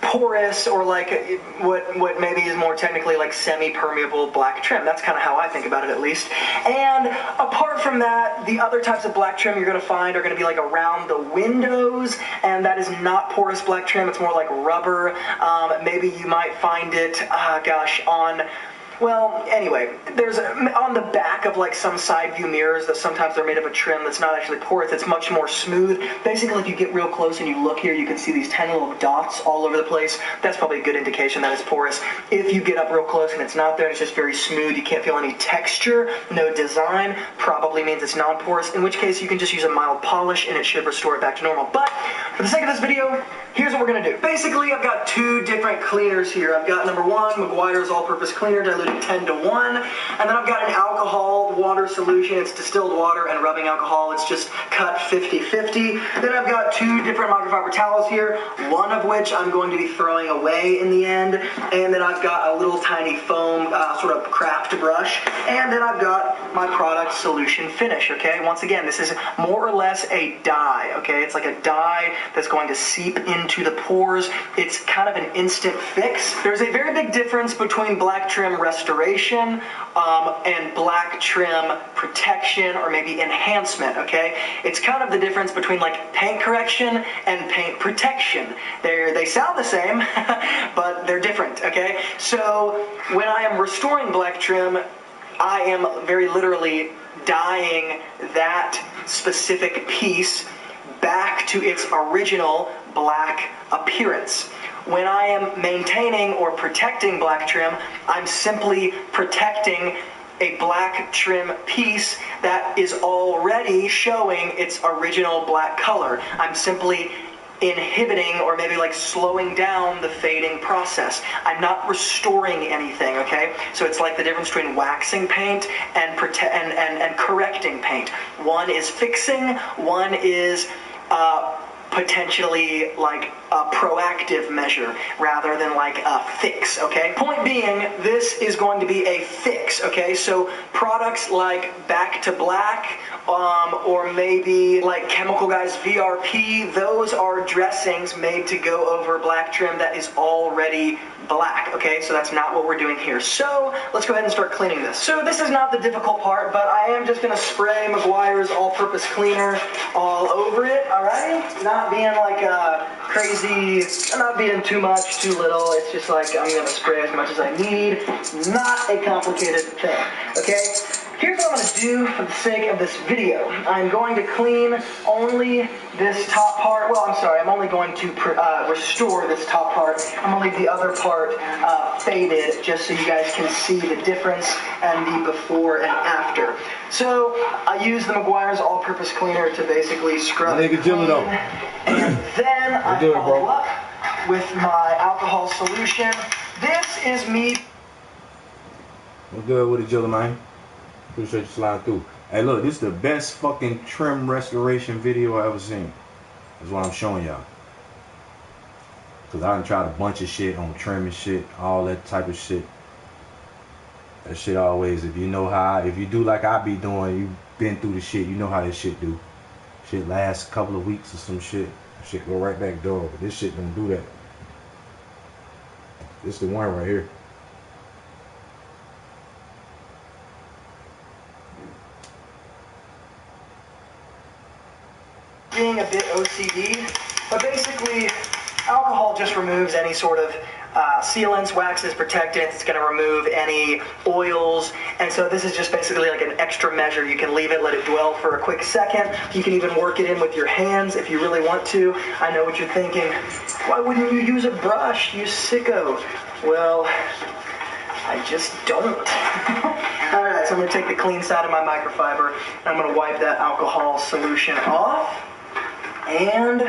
porous, or like what maybe is more technically like semi-permeable black trim. That's kind of how I think about it, at least. And apart from that, the other types of black trim you're going to find are going to be like around the windows, and that is not porous black trim. It's more like rubber. Maybe you might find it, on... Well, anyway, there's on the back of like some side view mirrors that sometimes they're made of a trim that's not actually porous. It's much more smooth. Basically, if you get real close and you look here, you can see these tiny little dots all over the place. That's probably a good indication that it's porous. If you get up real close and it's not there, and it's just very smooth, you can't feel any texture, no design, probably means it's non-porous, in which case you can just use a mild polish and it should restore it back to normal. But for the sake of this video, here's what we're going to do. Basically, I've got two different cleaners here. I've got number one, Meguiar's All-Purpose Cleaner, diluted 10 to 1, and then I've got an alcohol water solution. It's distilled water and rubbing alcohol. It's just cut 50-50. Then I've got two different microfiber towels here, one of which I'm going to be throwing away in the end, and then I've got a little tiny foam sort of craft brush, and then I've got my product solution finish, okay? Once again, this is more or less a dye, okay? It's like a dye that's going to seep into the pores. It's kind of an instant fix. There's a very big difference between black trim restoration and black trim protection, or maybe enhancement, okay? It's kind of the difference between like paint correction and paint protection. They sound the same, but they're different, okay? So when I am restoring black trim, I am very literally dyeing that specific piece back to its original black appearance. When I am maintaining or protecting black trim, I'm simply protecting a black trim piece that is already showing its original black color. I'm simply inhibiting, or maybe like slowing down, the fading process. I'm not restoring anything, okay? So it's like the difference between waxing paint and correcting paint. One is fixing, one is potentially like a proactive measure rather than like a fix, okay? Point being, this is going to be a fix, okay? So products like Back to Black, or maybe like Chemical Guy's VRP, those are dressings made to go over black trim that is already black, okay? So that's not what we're doing here. So let's go ahead and start cleaning this. So this is not the difficult part, but I am just gonna spray Meguiar's All-Purpose Cleaner all over it, all right? Not being like a crazy, not being too much, too little. It's just like I'm gonna spray as much as I need. Not a complicated thing, okay? Here's what I'm going to do for the sake of this video. I'm going to clean only this top part. Well, I'm sorry, I'm only going to restore this top part. I'm going to leave the other part faded just so you guys can see the difference and the before and after. So I use the Meguiar's All-Purpose Cleaner to basically scrub it clean. And then I follow up with my alcohol solution. This is me. What's good with it, Jilla, man? Appreciate you sliding through. Hey, look, this is the best fucking trim restoration video I ever seen. That's what I'm showing y'all. Because I done tried a bunch of shit on trim and shit, all that type of shit. That shit always, if you know how, if you do like I be doing, you been through the shit, you know how this shit do. Shit lasts a couple of weeks or some shit. Shit go right back door, but this shit don't do that. This the one right here. Being a bit OCD, but basically alcohol just removes any sort of sealants, waxes, protectants. It's going to remove any oils, and so this is just basically like an extra measure. You can leave it, let it dwell for a quick second. You can even work it in with your hands if you really want to. I know what you're thinking. Why wouldn't you use a brush, you sicko? Well, I just don't. Alright, so I'm going to take the clean side of my microfiber, and I'm going to wipe that alcohol solution off, and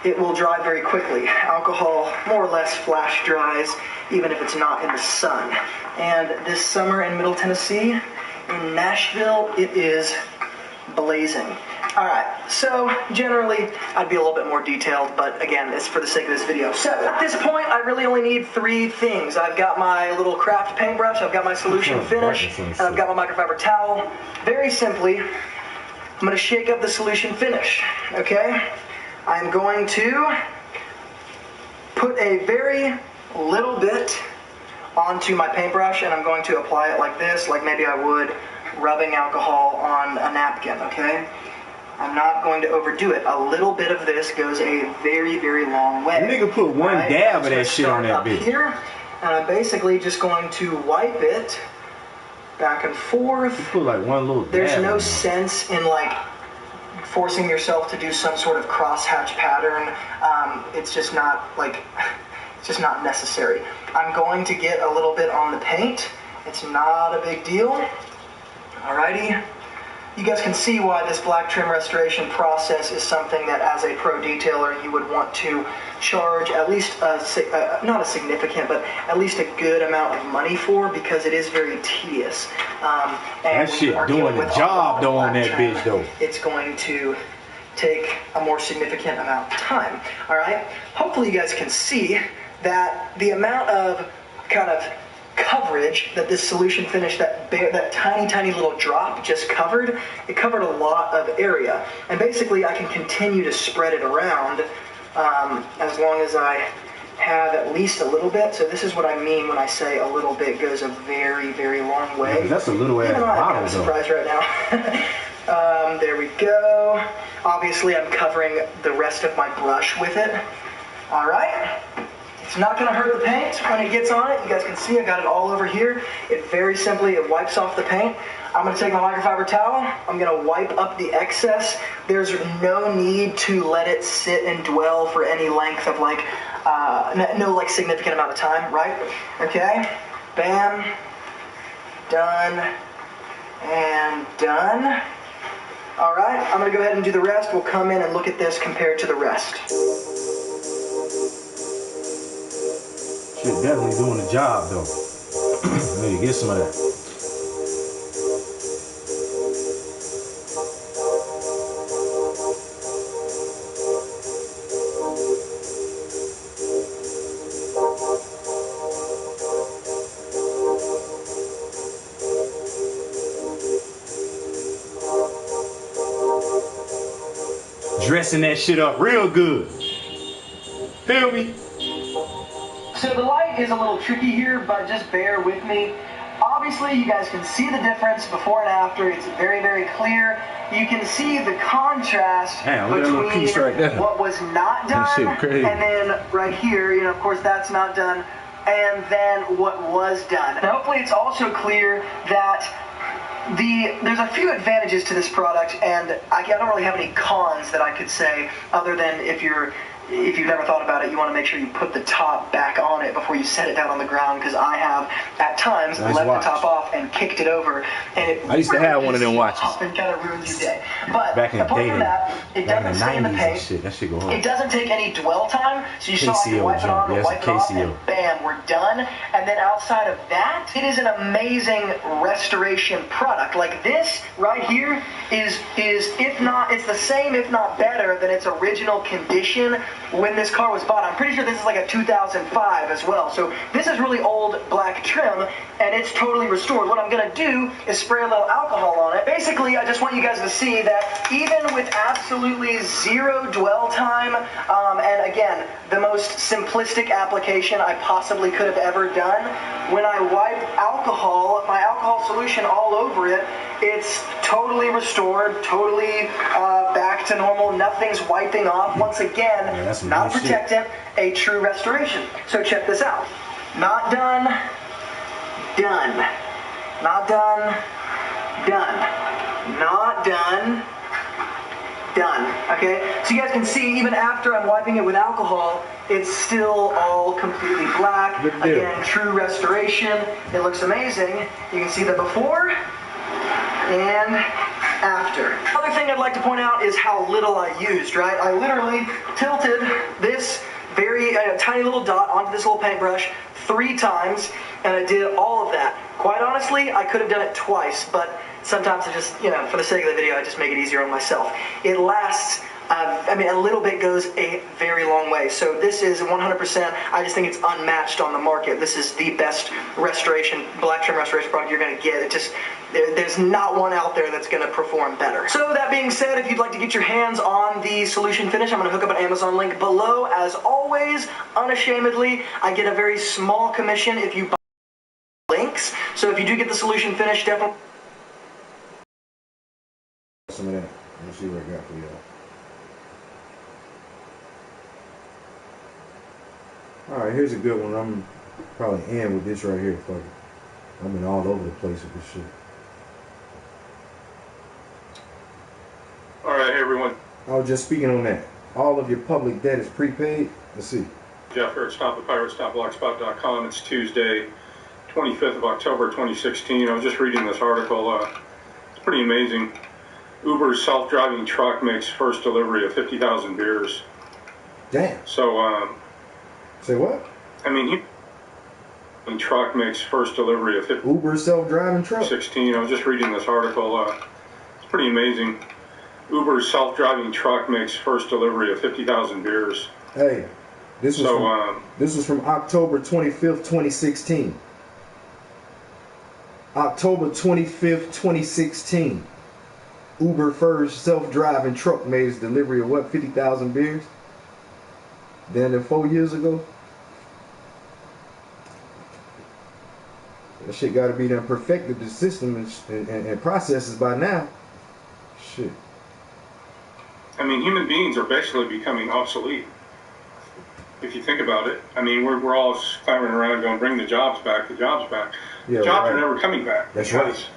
it will dry very quickly. Alcohol more or less flash dries, even if it's not in the sun. And this summer in Middle Tennessee, in Nashville, it is blazing. Alright, so generally I'd be a little bit more detailed, but again, it's for the sake of this video. So at this point, I really only need 3 things. I've got my little craft paintbrush, I've got my solution finish, and I've got my microfiber towel. Very simply, I'm going to shake up the solution finish, okay? I'm going to put a very little bit onto my paintbrush, and I'm going to apply it like this, like maybe I would rubbing alcohol on a napkin, okay? I'm not going to overdo it. A little bit of this goes a very, very long way. Nigga put one dab of that shit on that bitch. Here, and I'm basically just going to wipe it back and forth. You put like one little dab. There's no sense in like forcing yourself to do some sort of crosshatch pattern. It's just not like, it's just not necessary. I'm going to get a little bit on the paint. It's not a big deal. Alrighty. You guys can see why this black trim restoration process is something that as a pro detailer you would want to charge at least not a significant, but at least a good amount of money for, because it is very tedious. And that shit doing the job though on that bitch though. It's going to take a more significant amount of time. Alright? Hopefully you guys can see that the amount of kind of coverage that this solution finish, that tiny little drop just covered, it covered a lot of area. And basically I can continue to spread it around as long as I have at least a little bit. So this is what I mean when I say a little bit goes a very, very long way. Yeah, that's a little ass bottle I'm kind of surprised right now. There we go. Obviously I'm covering the rest of my brush with it. Alright. It's not going to hurt the paint when it gets on it. You guys can see I got it all over here. It very simply, it wipes off the paint. I'm going to take my microfiber towel. I'm going to wipe up the excess. There's no need to let it sit and dwell for any length of like, no like significant amount of time, right? Okay, bam, done, and done. All right, I'm going to go ahead and do the rest. We'll come in and look at this compared to the rest. Shit, definitely doing the job though. Maybe get some of that. Dressing that shit up real good. Feel me? So the light is a little tricky here, but just bear with me. Obviously, you guys can see the difference before and after. It's very, very clear. You can see the contrast between what was not done and then right here, you know, of course that's not done, and then what was done. And hopefully it's also clear that there's a few advantages to this product, and I don't really have any cons that I could say, other than if you've never thought about it, you want to make sure you put the top back on it before you set it down on the ground, because I have at times left the top off and kicked it over, and I used to have one of them watches. And kind of ruins your day. But back in the apart day, from that, it doesn't stay in the paint. Shit, that shit go hard. It doesn't take any dwell time, so you still have to wipe it on, wipe it off, and bam, we're done. And then outside of that, it is an amazing restoration product. Like this right here is if not, it's the same if not better than its original condition when this car was bought. I'm pretty sure this is like a 2005 as well. So this is really old black trim, and it's totally restored. What I'm going to do is spray a little alcohol on it. Basically, I just want you guys to see that even with absolutely zero dwell time, and again, the most simplistic application I possibly could have ever done, when I wipe alcohol, my alcohol solution all over it, it's totally restored, totally back to normal. Nothing's wiping off. Once again, not a protectant, a true restoration. So check this out. Not done, done. Not done, done. Not done, done, okay? So you guys can see, even after I'm wiping it with alcohol, it's still all completely black. Again, true restoration. It looks amazing. You can see the before and after. Another thing I'd like to point out is how little I used, right? I literally tilted this very tiny little dot onto this little paintbrush 3 times, and I did all of that. Quite honestly, I could have done it twice, but sometimes I just, for the sake of the video, I just make it easier on myself. It lasts, I mean, a little bit goes a very long way. So this is 100%, I just think it's unmatched on the market. This is the best restoration, black trim restoration product you're gonna get. It just, there's not one out there that's gonna perform better. So that being said, if you'd like to get your hands on the solution finish, I'm gonna hook up an Amazon link below. As always, unashamedly, I get a very small commission if you buy links. So if you do get the solution finish, definitely. Some of that. Let's see what I got for y'all. Alright, here's a good one. I'm probably end with this right here. Fuck it. I've been all over the place with this shit. Alright, hey everyone. I was just speaking on that. All of your public debt is prepaid. Let's see. Jeff here at StopThePirates.blogspot.com. It's Tuesday, 25th of October 2016. I was just reading this article. It's pretty amazing. Uber's self-driving truck makes first delivery of 50,000 beers. Damn. So, say what? I mean, truck makes first delivery of 50. Uber self-driving truck? 16. I was just reading this article. It's pretty amazing. Uber's self-driving truck makes first delivery of 50,000 beers. Hey, this was from October 25th, 2016. October 25th, 2016. Uber first self-driving truck made its delivery of what, 50,000 beers? Then 4 years ago? That shit gotta be done perfected the system and processes by now. Shit. I mean, human beings are basically becoming obsolete. If you think about it, I mean, we're all clamoring around going, bring the jobs back, the jobs back. Yeah, jobs are never coming back. That's right.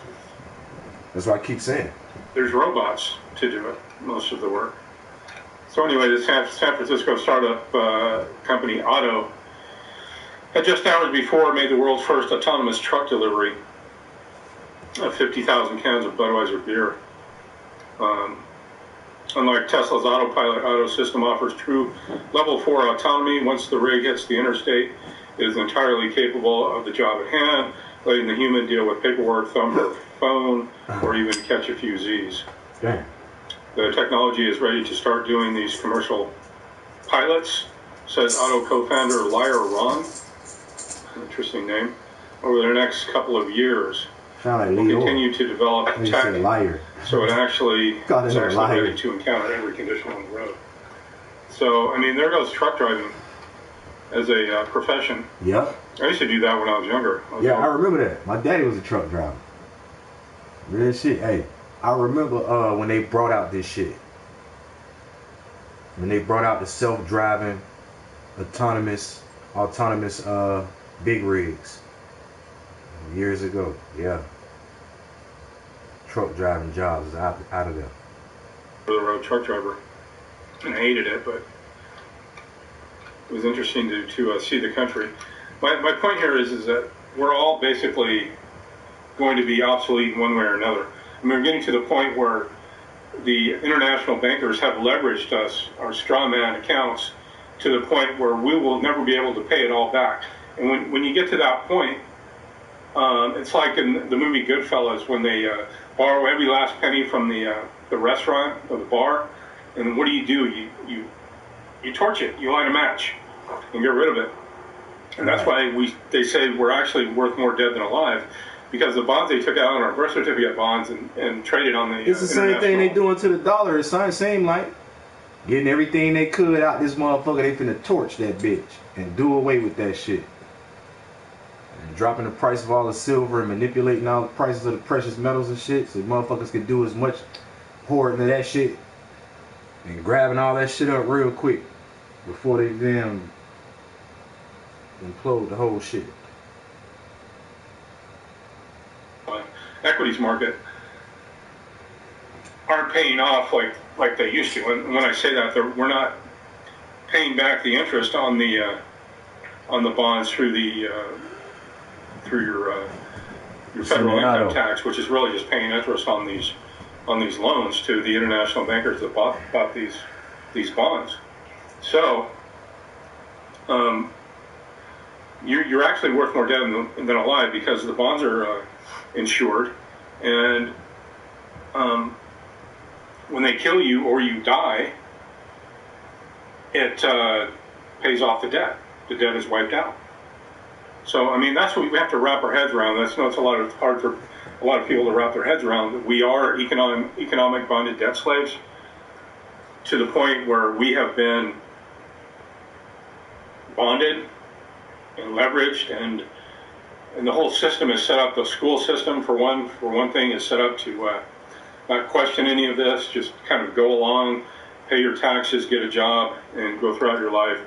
That's what I keep saying. There's robots to do it, most of the work. So anyway, the San Francisco startup company Otto had just hours before made the world's first autonomous truck delivery of 50,000 cans of Budweiser beer. Unlike Tesla's autopilot, Auto system offers true level 4 autonomy. Once the rig hits the interstate, it is entirely capable of the job at hand, letting the human deal with paperwork, thumb her phone, or even catch a few Z's. Damn. The technology is ready to start doing these commercial pilots, says Auto co-founder Liar Ron. Interesting name. Over the next couple of years, we'll continue to develop tech so it actually is ready to encounter every condition on the road. So, I mean, there goes truck driving as a profession. Yep. I used to do that when I was younger. I remember that. My daddy was a truck driver. Real shit. Hey, I remember when they brought out this shit. When they brought out the self-driving, autonomous big rigs. Years ago. Yeah. Truck driving jobs is out of there. For the road truck driver. And I hated it, but it was interesting to see the country. My point here is that we're all basically going to be obsolete in one way or another. I mean, we're getting to the point where the international bankers have leveraged us, our straw man accounts, to the point where we will never be able to pay it all back. And when you get to that point, it's like in the movie Goodfellas when they borrow every last penny from the restaurant or the bar, and what do? You torch it, you light a match, and get rid of it. And that's why they say we're actually worth more dead than alive, because the bonds they took out on our birth certificate bonds and traded on the it's the same thing they doing to the dollar. It's the same like getting everything they could out this motherfucker. They finna torch that bitch and do away with that shit. And dropping the price of all the silver and manipulating all the prices of the precious metals and shit, so motherfuckers could do as much hoarding of that shit and grabbing all that shit up real quick before they damn implode the whole shit. Equities market. aren't paying off like they used to. And when I say that, we're not paying back the interest on the bonds through your federal income tax, which is really just paying interest on these loans to the international bankers that bought these bonds. So you're actually worth more dead than alive, because the bonds are insured, and when they kill you or you die, it pays off the debt. The debt is wiped out. So, I mean, that's what we have to wrap our heads around. It's hard for a lot of people to wrap their heads around, that we are economic bonded debt slaves, to the point where we have been bonded and leveraged, and the whole system is set up. The school system, for one thing, is set up to not question any of this, just kind of go along, pay your taxes, get a job, and go throughout your life,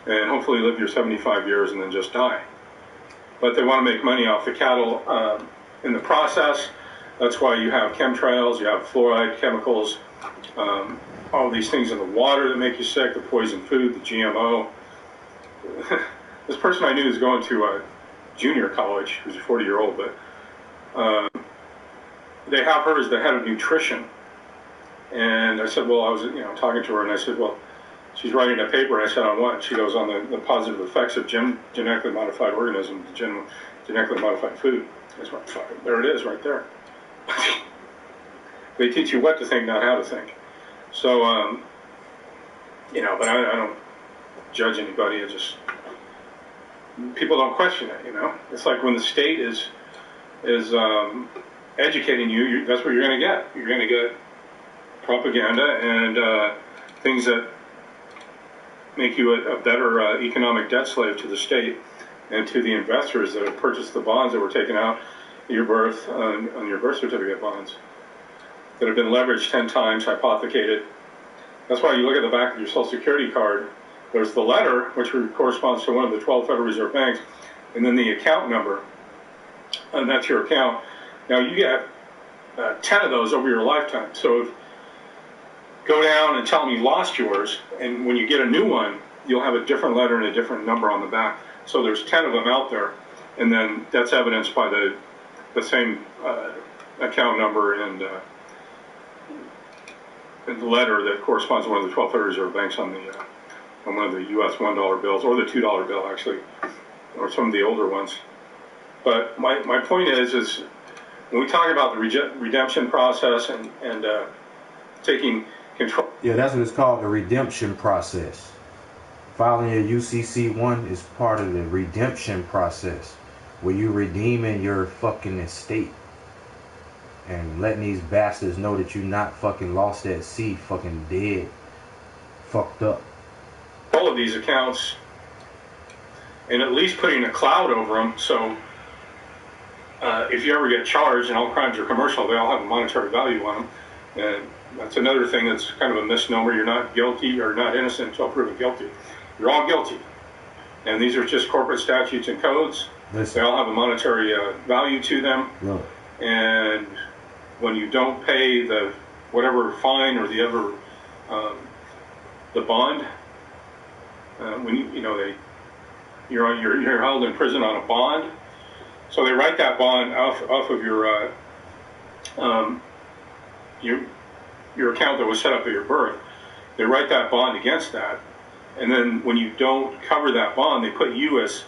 and hopefully live your 75 years and then just die. But they want to make money off the cattle in the process. That's why you have chemtrails, you have fluoride chemicals, all these things in the water that make you sick, the poison food, the GMO. This person I knew is going to a junior college, who's a 40-year-old, but they have her as the head of nutrition. And I said, well, I was talking to her, and I said, well, she's writing a paper, and I said, on what? She goes, on the positive effects of genetically modified organisms, genetically modified food. I said, well, there it is right there. They teach you what to think, not how to think. So, but I don't judge anybody. It's just, people don't question it, It's like when the state is educating you, that's what you're going to get. You're going to get propaganda and things that make you a better economic debt slave to the state and to the investors that have purchased the bonds that were taken out at your birth on your birth certificate bonds, that have been leveraged 10 times, hypothecated. That's why you look at the back of your Social Security card. There's the letter, which corresponds to one of the 12 Federal Reserve banks, and then the account number, and that's your account. Now, you get 10 of those over your lifetime. So go down and tell them you lost yours, and when you get a new one, you'll have a different letter and a different number on the back. So there's 10 of them out there, and then that's evidenced by the same account number and the letter that corresponds to one of the 12 Federal Reserve banks on one of the U.S. $1 bills, or the $2 bill, actually, or some of the older ones. But my point is when we talk about the redemption process and taking control. Yeah, that's what it's called, the redemption process. Filing your UCC-1 is part of the redemption process, where you redeeming your fucking estate and letting these bastards know that you not fucking lost at sea, fucking dead, fucked up. All of these accounts, and at least putting a cloud over them, so if you ever get charged, and all crimes are commercial, they all have a monetary value on them. And that's another thing that's kind of a misnomer. You're not guilty or not innocent until proven guilty. You're all guilty. And these are just corporate statutes and codes. Listen. They all have a monetary value to them. No. And when you don't pay the whatever fine or the other the bond, when you're held in prison on a bond. So they write that bond off of your account that was set up at your birth. They write that bond against that, and then when you don't cover that bond, they put you as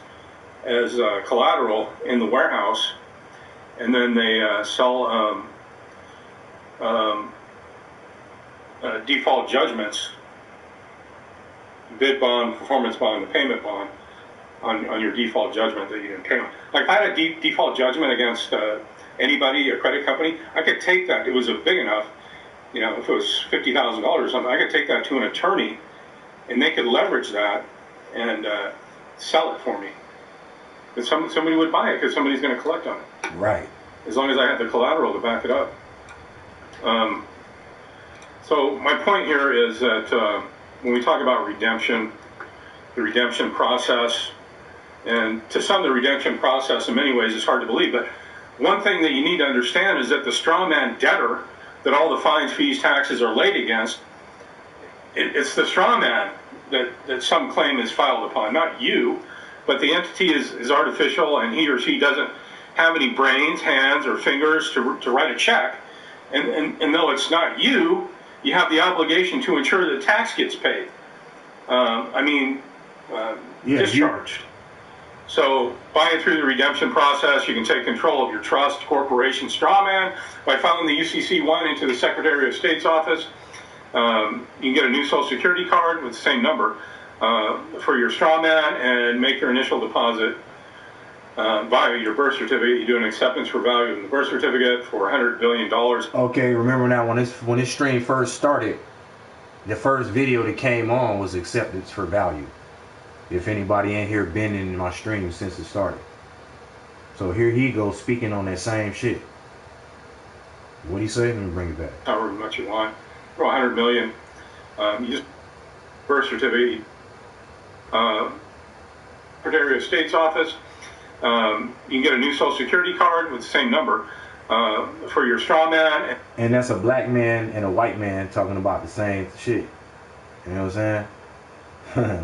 collateral in the warehouse, and then they sell default judgments, bid bond, performance bond, the payment bond on your default judgment that you didn't pay on. Like if I had a default judgment against anybody, a credit company, I could take that. It was big enough, if it was $50,000 or something, I could take that to an attorney, and they could leverage that and sell it for me. And somebody would buy it because somebody's going to collect on it. Right. As long as I have the collateral to back it up. So my point here is that when we talk about redemption, the redemption process, and to some the redemption process in many ways is hard to believe, but one thing that you need to understand is that the straw man debtor that all the fines, fees, taxes are laid against, it's the straw man that some claim is filed upon, not you, but the entity is artificial, and he or she doesn't have any brains, hands, or fingers to write a check. And though it's not you, you have the obligation to ensure that tax gets paid. Discharged. So by and through the redemption process, you can take control of your trust, corporation, straw man by filing the UCC-1 into the Secretary of State's office. You can get a new Social Security card with the same number for your straw man and make your initial deposit via your birth certificate. You do an acceptance for value in the birth certificate for $100 billion. Okay, remember now when this stream first started, the first video that came on was acceptance for value. If anybody in here been in my stream since it started. So here he goes speaking on that same shit. What'd he say? Let me bring it back. However much you want. For $100 million. You just birth certificate. Secretary of State's office. You can get a new Social Security card with the same number for your straw man. And that's a black man and a white man talking about the same shit. You know what I'm saying?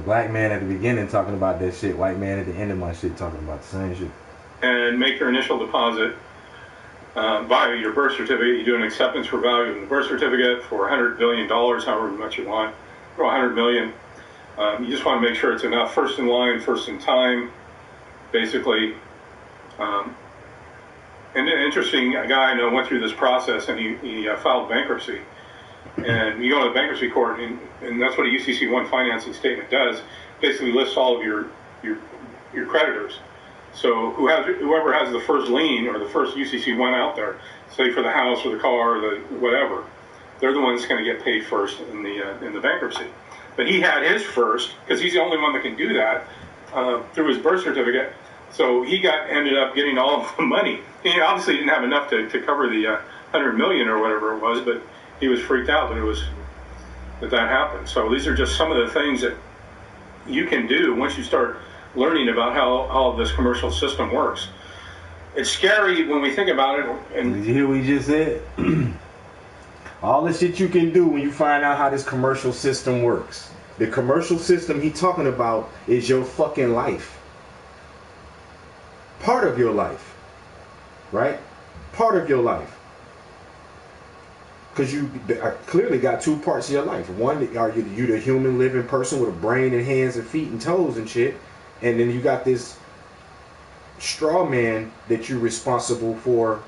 Black man at the beginning talking about that shit, white man at the end of my shit talking about the same shit. And make your initial deposit via your birth certificate. You do an acceptance for value in the birth certificate for $100 billion, however much you want, for $100 million. You just want to make sure it's enough, first in line, first in time, basically. And an interesting guy I know went through this process, and he filed bankruptcy. And you go to the bankruptcy court, and that's what a UCC-1 financing statement does. Basically lists all of your creditors. So whoever has the first lien or the first UCC-1 out there, say for the house or the car or the whatever, they're the ones that's going to get paid first in the bankruptcy. But he had his first because he's the only one that can do that through his birth certificate. So he ended up getting all of the money. He obviously didn't have enough to cover the $100 million or whatever it was, but he was freaked out that happened. So these are just some of the things that you can do once you start learning about how all of this commercial system works. It's scary when we think about it. And did you hear what he just said? All the shit you can do when you find out how this commercial system works. The commercial system he talking about is your fucking life. Part of your life. Right? Part of your life. Because you clearly got two parts of your life. One, are you the human living person with a brain and hands and feet and toes and shit. And then you got this straw man that you're responsible for,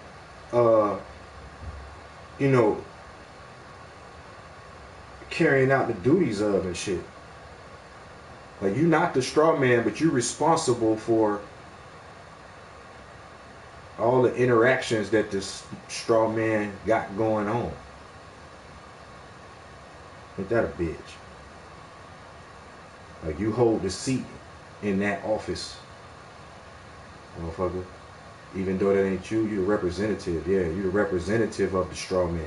carrying out the duties of and shit. Like, you're not the straw man, but you're responsible for all the interactions that this straw man got going on. Ain't that a bitch? Like, you hold the seat in that office, motherfucker. Even though that ain't you, you're the representative. Yeah, you're the representative of the straw man.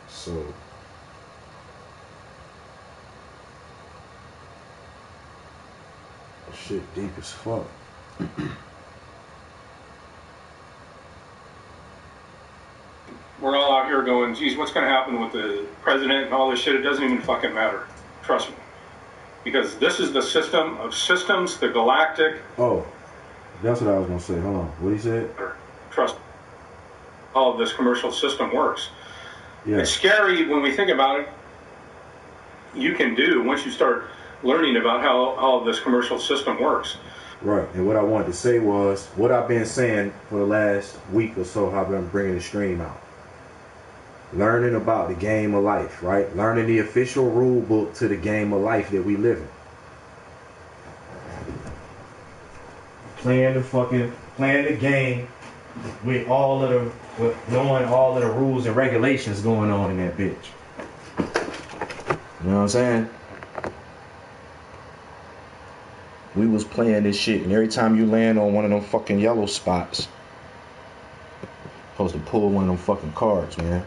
So shit deep as fuck. We're all out here going, geez, what's going to happen with the president and all this shit? It doesn't even fucking matter. Trust me. Because this is the system of systems, the galactic. Oh, that's what I was going to say. Hold on. What he said? Trust me. All of this commercial system works. Yeah. It's scary when we think about it. You can do once you start learning about how all of this commercial system works. Right. And what I wanted to say was what I've been saying for the last week or so, how I've been bringing the stream out. Learning about the game of life, right? Learning the official rule book to the game of life that we live in. Playing the game with knowing all of the rules and regulations going on in that bitch. You know what I'm saying? We was playing this shit, and every time you land on one of them fucking yellow spots, supposed to pull one of them fucking cards, man.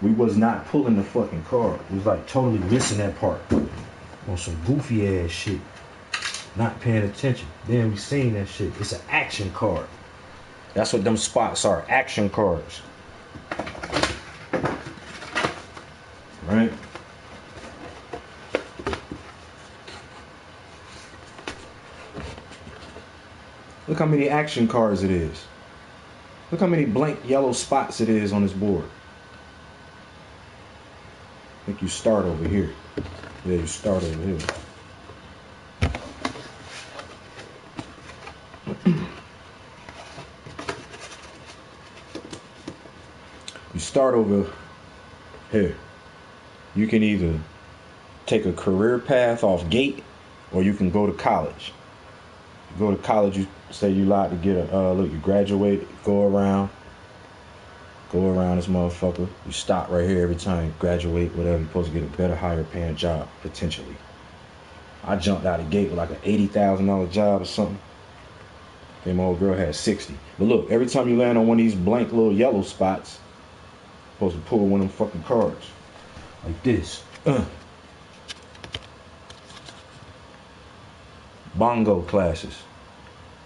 We was not pulling the fucking card. We was like totally missing that part on some goofy ass shit. not paying attention. Then we seen that shit. It's an action card. That's what them spots are, action cards. Right? Look how many action cards it is. Look how many blank yellow spots it is on this board. I think you start over here. Yeah, you start over here. You start over here. You can either take a career path off gate, or you can go to college. You go to college, you say you like to get a, look, you graduate, go around this motherfucker. You stop right here every time you graduate, whatever, you're supposed to get a better, higher paying job, potentially. I jumped out the gate with like an $80,000 job or something. Then my old girl had 60. But look, every time you land on one of these blank little yellow spots, you're supposed to pull one of them fucking cards. Like this. Bongo classes.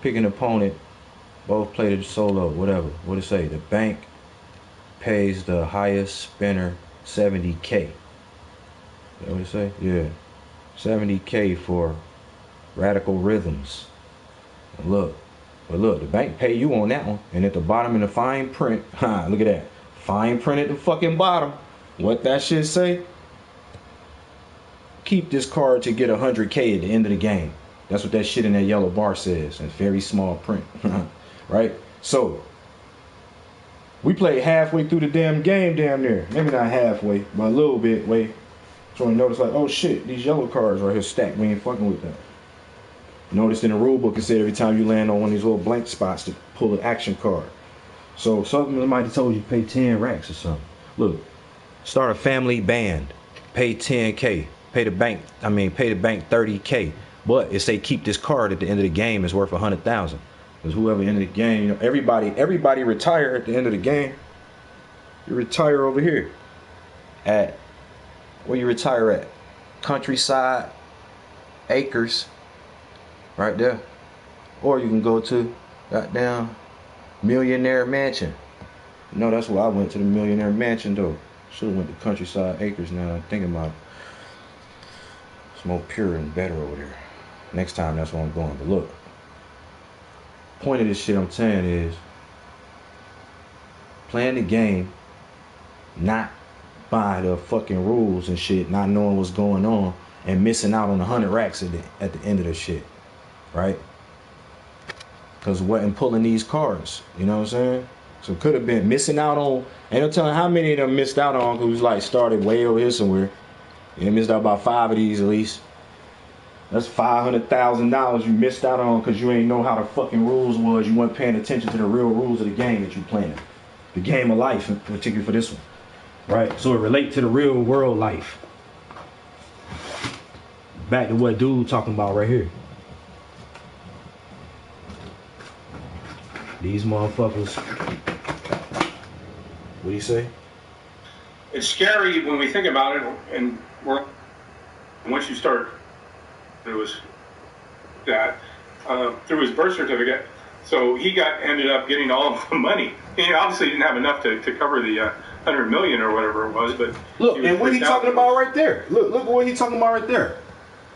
Pick an opponent, both play the solo, whatever. What it say? The bank pays the highest spinner $70K. Is that what it say? Yeah. $70K for radical rhythms. And look, but look, the bank pay you on that one. And at the bottom in the fine print, look at that. Fine print at the fucking bottom. What that shit say? Keep this card to get 100K at the end of the game. That's what that shit in that yellow bar says. In very small print. Right? So, we played halfway through the damn game damn near. Maybe not halfway, but a little bit way. So I noticed like, oh shit, these yellow cards right here stacked. We ain't fucking with that. Noticed in the rule book it said every time you land on one of these little blank spots to pull an action card. So something might have told you pay 10 racks or something. Look, start a family band, pay 10K, pay the bank 30K. But it say keep this card at the end of the game is worth 100,000. Because whoever ended the game, you know, everybody retire at the end of the game. You retire over here at where you retire at, Countryside Acres, right there. Or you can go to goddamn Millionaire Mansion. No, that's where I went, to the Millionaire Mansion though. Should have went to Countryside Acres. Now I'm thinking about it. It's more pure and better over there. Next time that's where I'm going. But look, point of this shit I'm saying is playing the game, not by the fucking rules and shit, not knowing what's going on, and missing out on 100 racks at the end of the shit, right? Because wasn't pulling these cards, you know what I'm saying? So could have been missing out on, ain't no telling how many of them missed out on, who's like started way over here somewhere. You missed out about 5 of these at least. That's $500,000 you missed out on because you ain't know how the fucking rules was. You weren't paying attention to the real rules of the game that you playing. The game of life, in particular for this one. Right? So it relate to the real world life. Back to what dude talking about right here. These motherfuckers. What do you say? It's scary when we think about it, and once you start, there was that through his birth certificate. So he ended up getting all of the money. He obviously didn't have enough to cover the 100 million or whatever it was. But look, and what he talking about right there? Look what he talking about right there.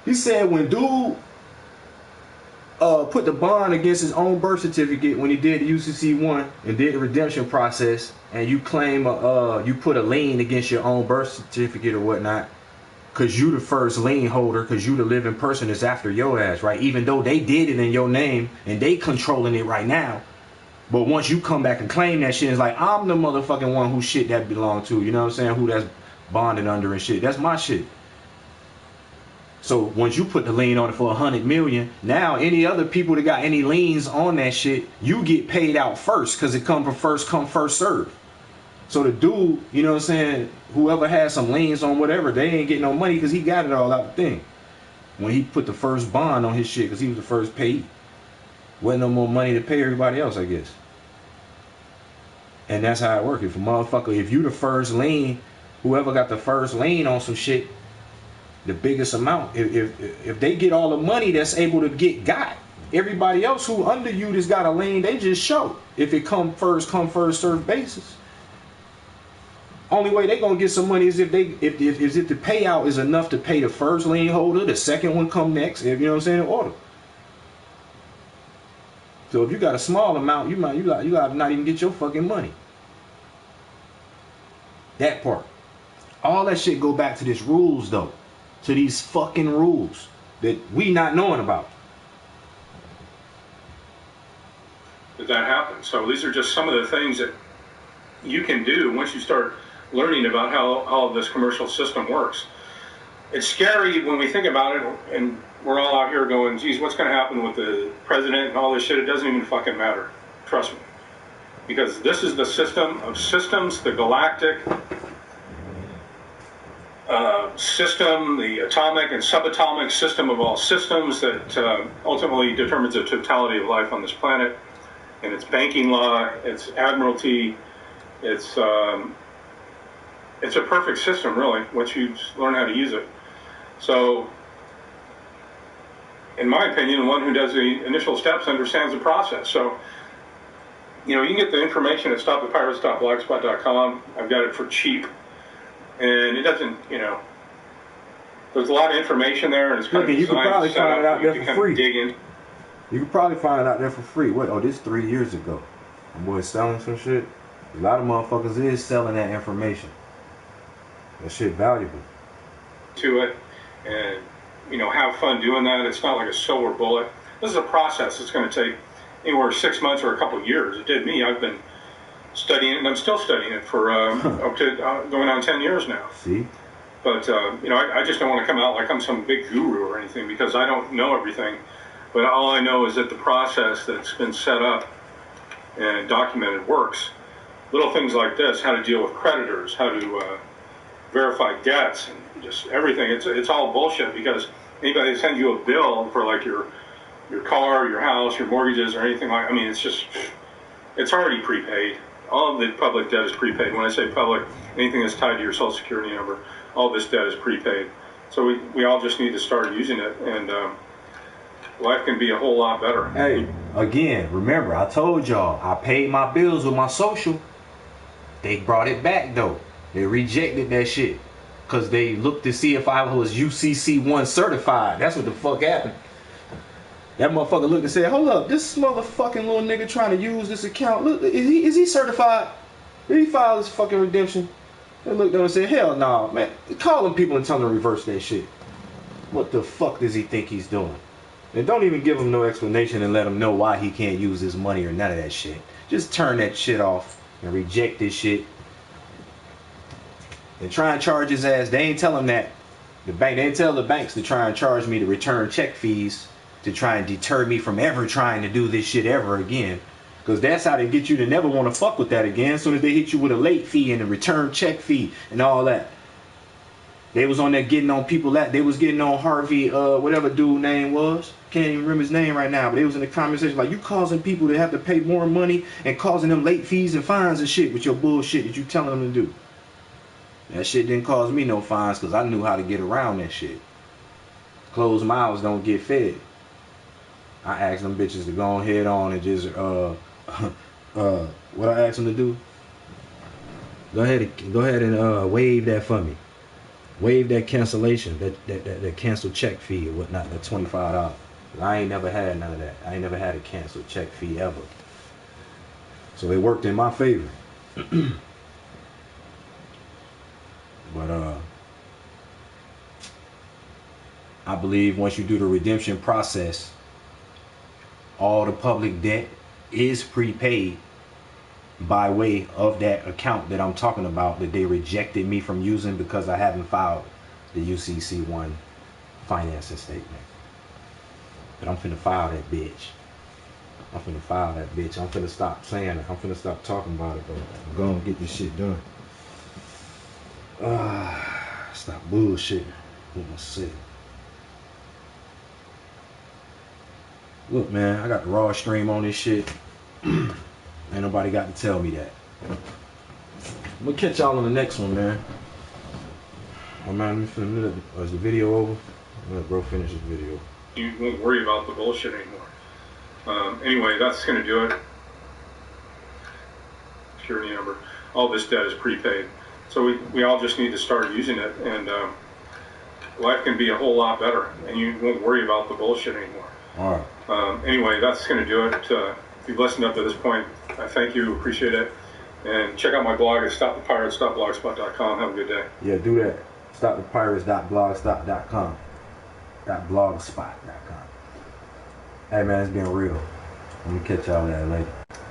He said when dude put the bond against his own birth certificate when he did the UCC1 and did the redemption process, and you claim you put a lien against your own birth certificate or whatnot, because you the first lien holder, because you the living person that's after your ass, right? Even though they did it in your name and they controlling it right now, but once you come back and claim that shit, it's like, I'm the motherfucking one who shit that belong to, you know what I'm saying? Who that's bonded under and shit. That's my shit. So once you put the lien on it for 100 million, now any other people that got any liens on that shit, you get paid out first, because it come first serve. So the dude, you know what I'm saying, whoever has some liens on whatever, they ain't getting no money because he got it all out the thing. When he put the first bond on his shit, because he was the first paid. Wasn't no more money to pay everybody else, I guess. And that's how it works. If a motherfucker, if you the first lien, whoever got the first lien on some shit, the biggest amount. If they get all the money that's able to got, everybody else who under you that's got a lane, they just show. If it come first serve basis. Only way they gonna get some money is if the payout is enough to pay the first lien holder, the second one come next, if you know what I'm saying, in order. So if you got a small amount, you got not even get your fucking money. That part. All that shit go back to this rules though. To these fucking rules that we not knowing about. That happens. So these are just some of the things that you can do once you start learning about how all of this commercial system works. It's scary when we think about it, and we're all out here going, geez, what's going to happen with the president and all this shit? It doesn't even fucking matter. Trust me. Because this is the system of systems, the galactic system, the atomic and subatomic system of all systems that ultimately determines the totality of life on this planet. And it's banking law, it's admiralty, it's a perfect system, really, once you learn how to use it. So, in my opinion, the one who does the initial steps understands the process. So, you can get the information at stopthepirates.blogspot.com. I've got it for cheap. And it doesn't, there's a lot of information there, and it's kind of you can probably find it out there for free. Dig in. You can probably find it out there for free. What? Oh, this 3 years ago. My boy selling some shit. A lot of motherfuckers is selling that information. That shit valuable. To it, and have fun doing that. It's not like a silver bullet. This is a process. It's going to take anywhere 6 months or a couple of years. It did me. I've been studying it, and I'm still studying it for up to going on 10 years now. See? But I just don't want to come out like I'm some big guru or anything, because I don't know everything. But all I know is that the process that's been set up and documented works. Little things like this, how to deal with creditors, how to verify debts, and just everything. It's all bullshit, because anybody that sends you a bill for like your car, your house, your mortgages, or anything like, it's already prepaid. All of the public debt is prepaid. When I say public, anything that's tied to your Social Security number, all this debt is prepaid. So we all just need to start using it, and life can be a whole lot better. Hey, again, remember, I told y'all, I paid my bills with my social. They brought it back, though. They rejected that shit. Because they looked to see if I was UCC1 certified. That's what the fuck happened. That motherfucker looked and said, hold up, this motherfucking little nigga trying to use this account. Look, is he certified? Did he file this fucking redemption? They looked up and said, hell no, man. Call them people and tell them to reverse that shit. What the fuck does he think he's doing? And don't even give him no explanation and let him know why he can't use his money or none of that shit. Just turn that shit off and reject this shit. And try and charge his ass. They ain't tell him that. The bank, they ain't tell the banks to try and charge me to return check fees to try and deter me from ever trying to do this shit ever again. Because that's how they get you to never want to fuck with that again. As soon as they hit you with a late fee and a return check fee and all that. They was on there getting on people that they was getting on Harvey, whatever dude name was. Can't even remember his name right now, but they was in the conversation like, you causing people to have to pay more money and causing them late fees and fines and shit with your bullshit that you telling them to do. That shit didn't cause me no fines because I knew how to get around that shit. Closed mouths don't get fed. I asked them bitches to go ahead on and just what I asked them to do. Go ahead and waive that for me. Waive that cancellation, that canceled check fee or whatnot, that $25. I ain't never had none of that. I ain't never had a canceled check fee ever. So it worked in my favor. But I believe once you do the redemption process, all the public debt is prepaid by way of that account that I'm talking about that they rejected me from using because I haven't filed the UCC1 financing statement. But I'm finna file that bitch. I'm finna file that bitch. I'm finna stop saying it. I'm finna stop talking about it though. I'm gonna get this shit done. Stop bullshitting with my shit. Look, man, I got the raw stream on this shit. Ain't nobody got to tell me that. I'm gonna catch y'all on the next one, man. My man, you finna, is the video over? Let bro finish his video. You won't worry about the bullshit anymore. Anyway, that's going to do it. Security number. All this debt is prepaid. So we all just need to start using it, and life can be a whole lot better, and you won't worry about the bullshit anymore. All right. Anyway, that's going to do it. If you've listened up to this point, I thank you, appreciate it. And check out my blog at stopthepirates.blogspot.com. Have a good day. Yeah, do that. Stopthepirates.blogspot.com. .blogspot.com. Hey man, it's been real. Let me catch y'all later.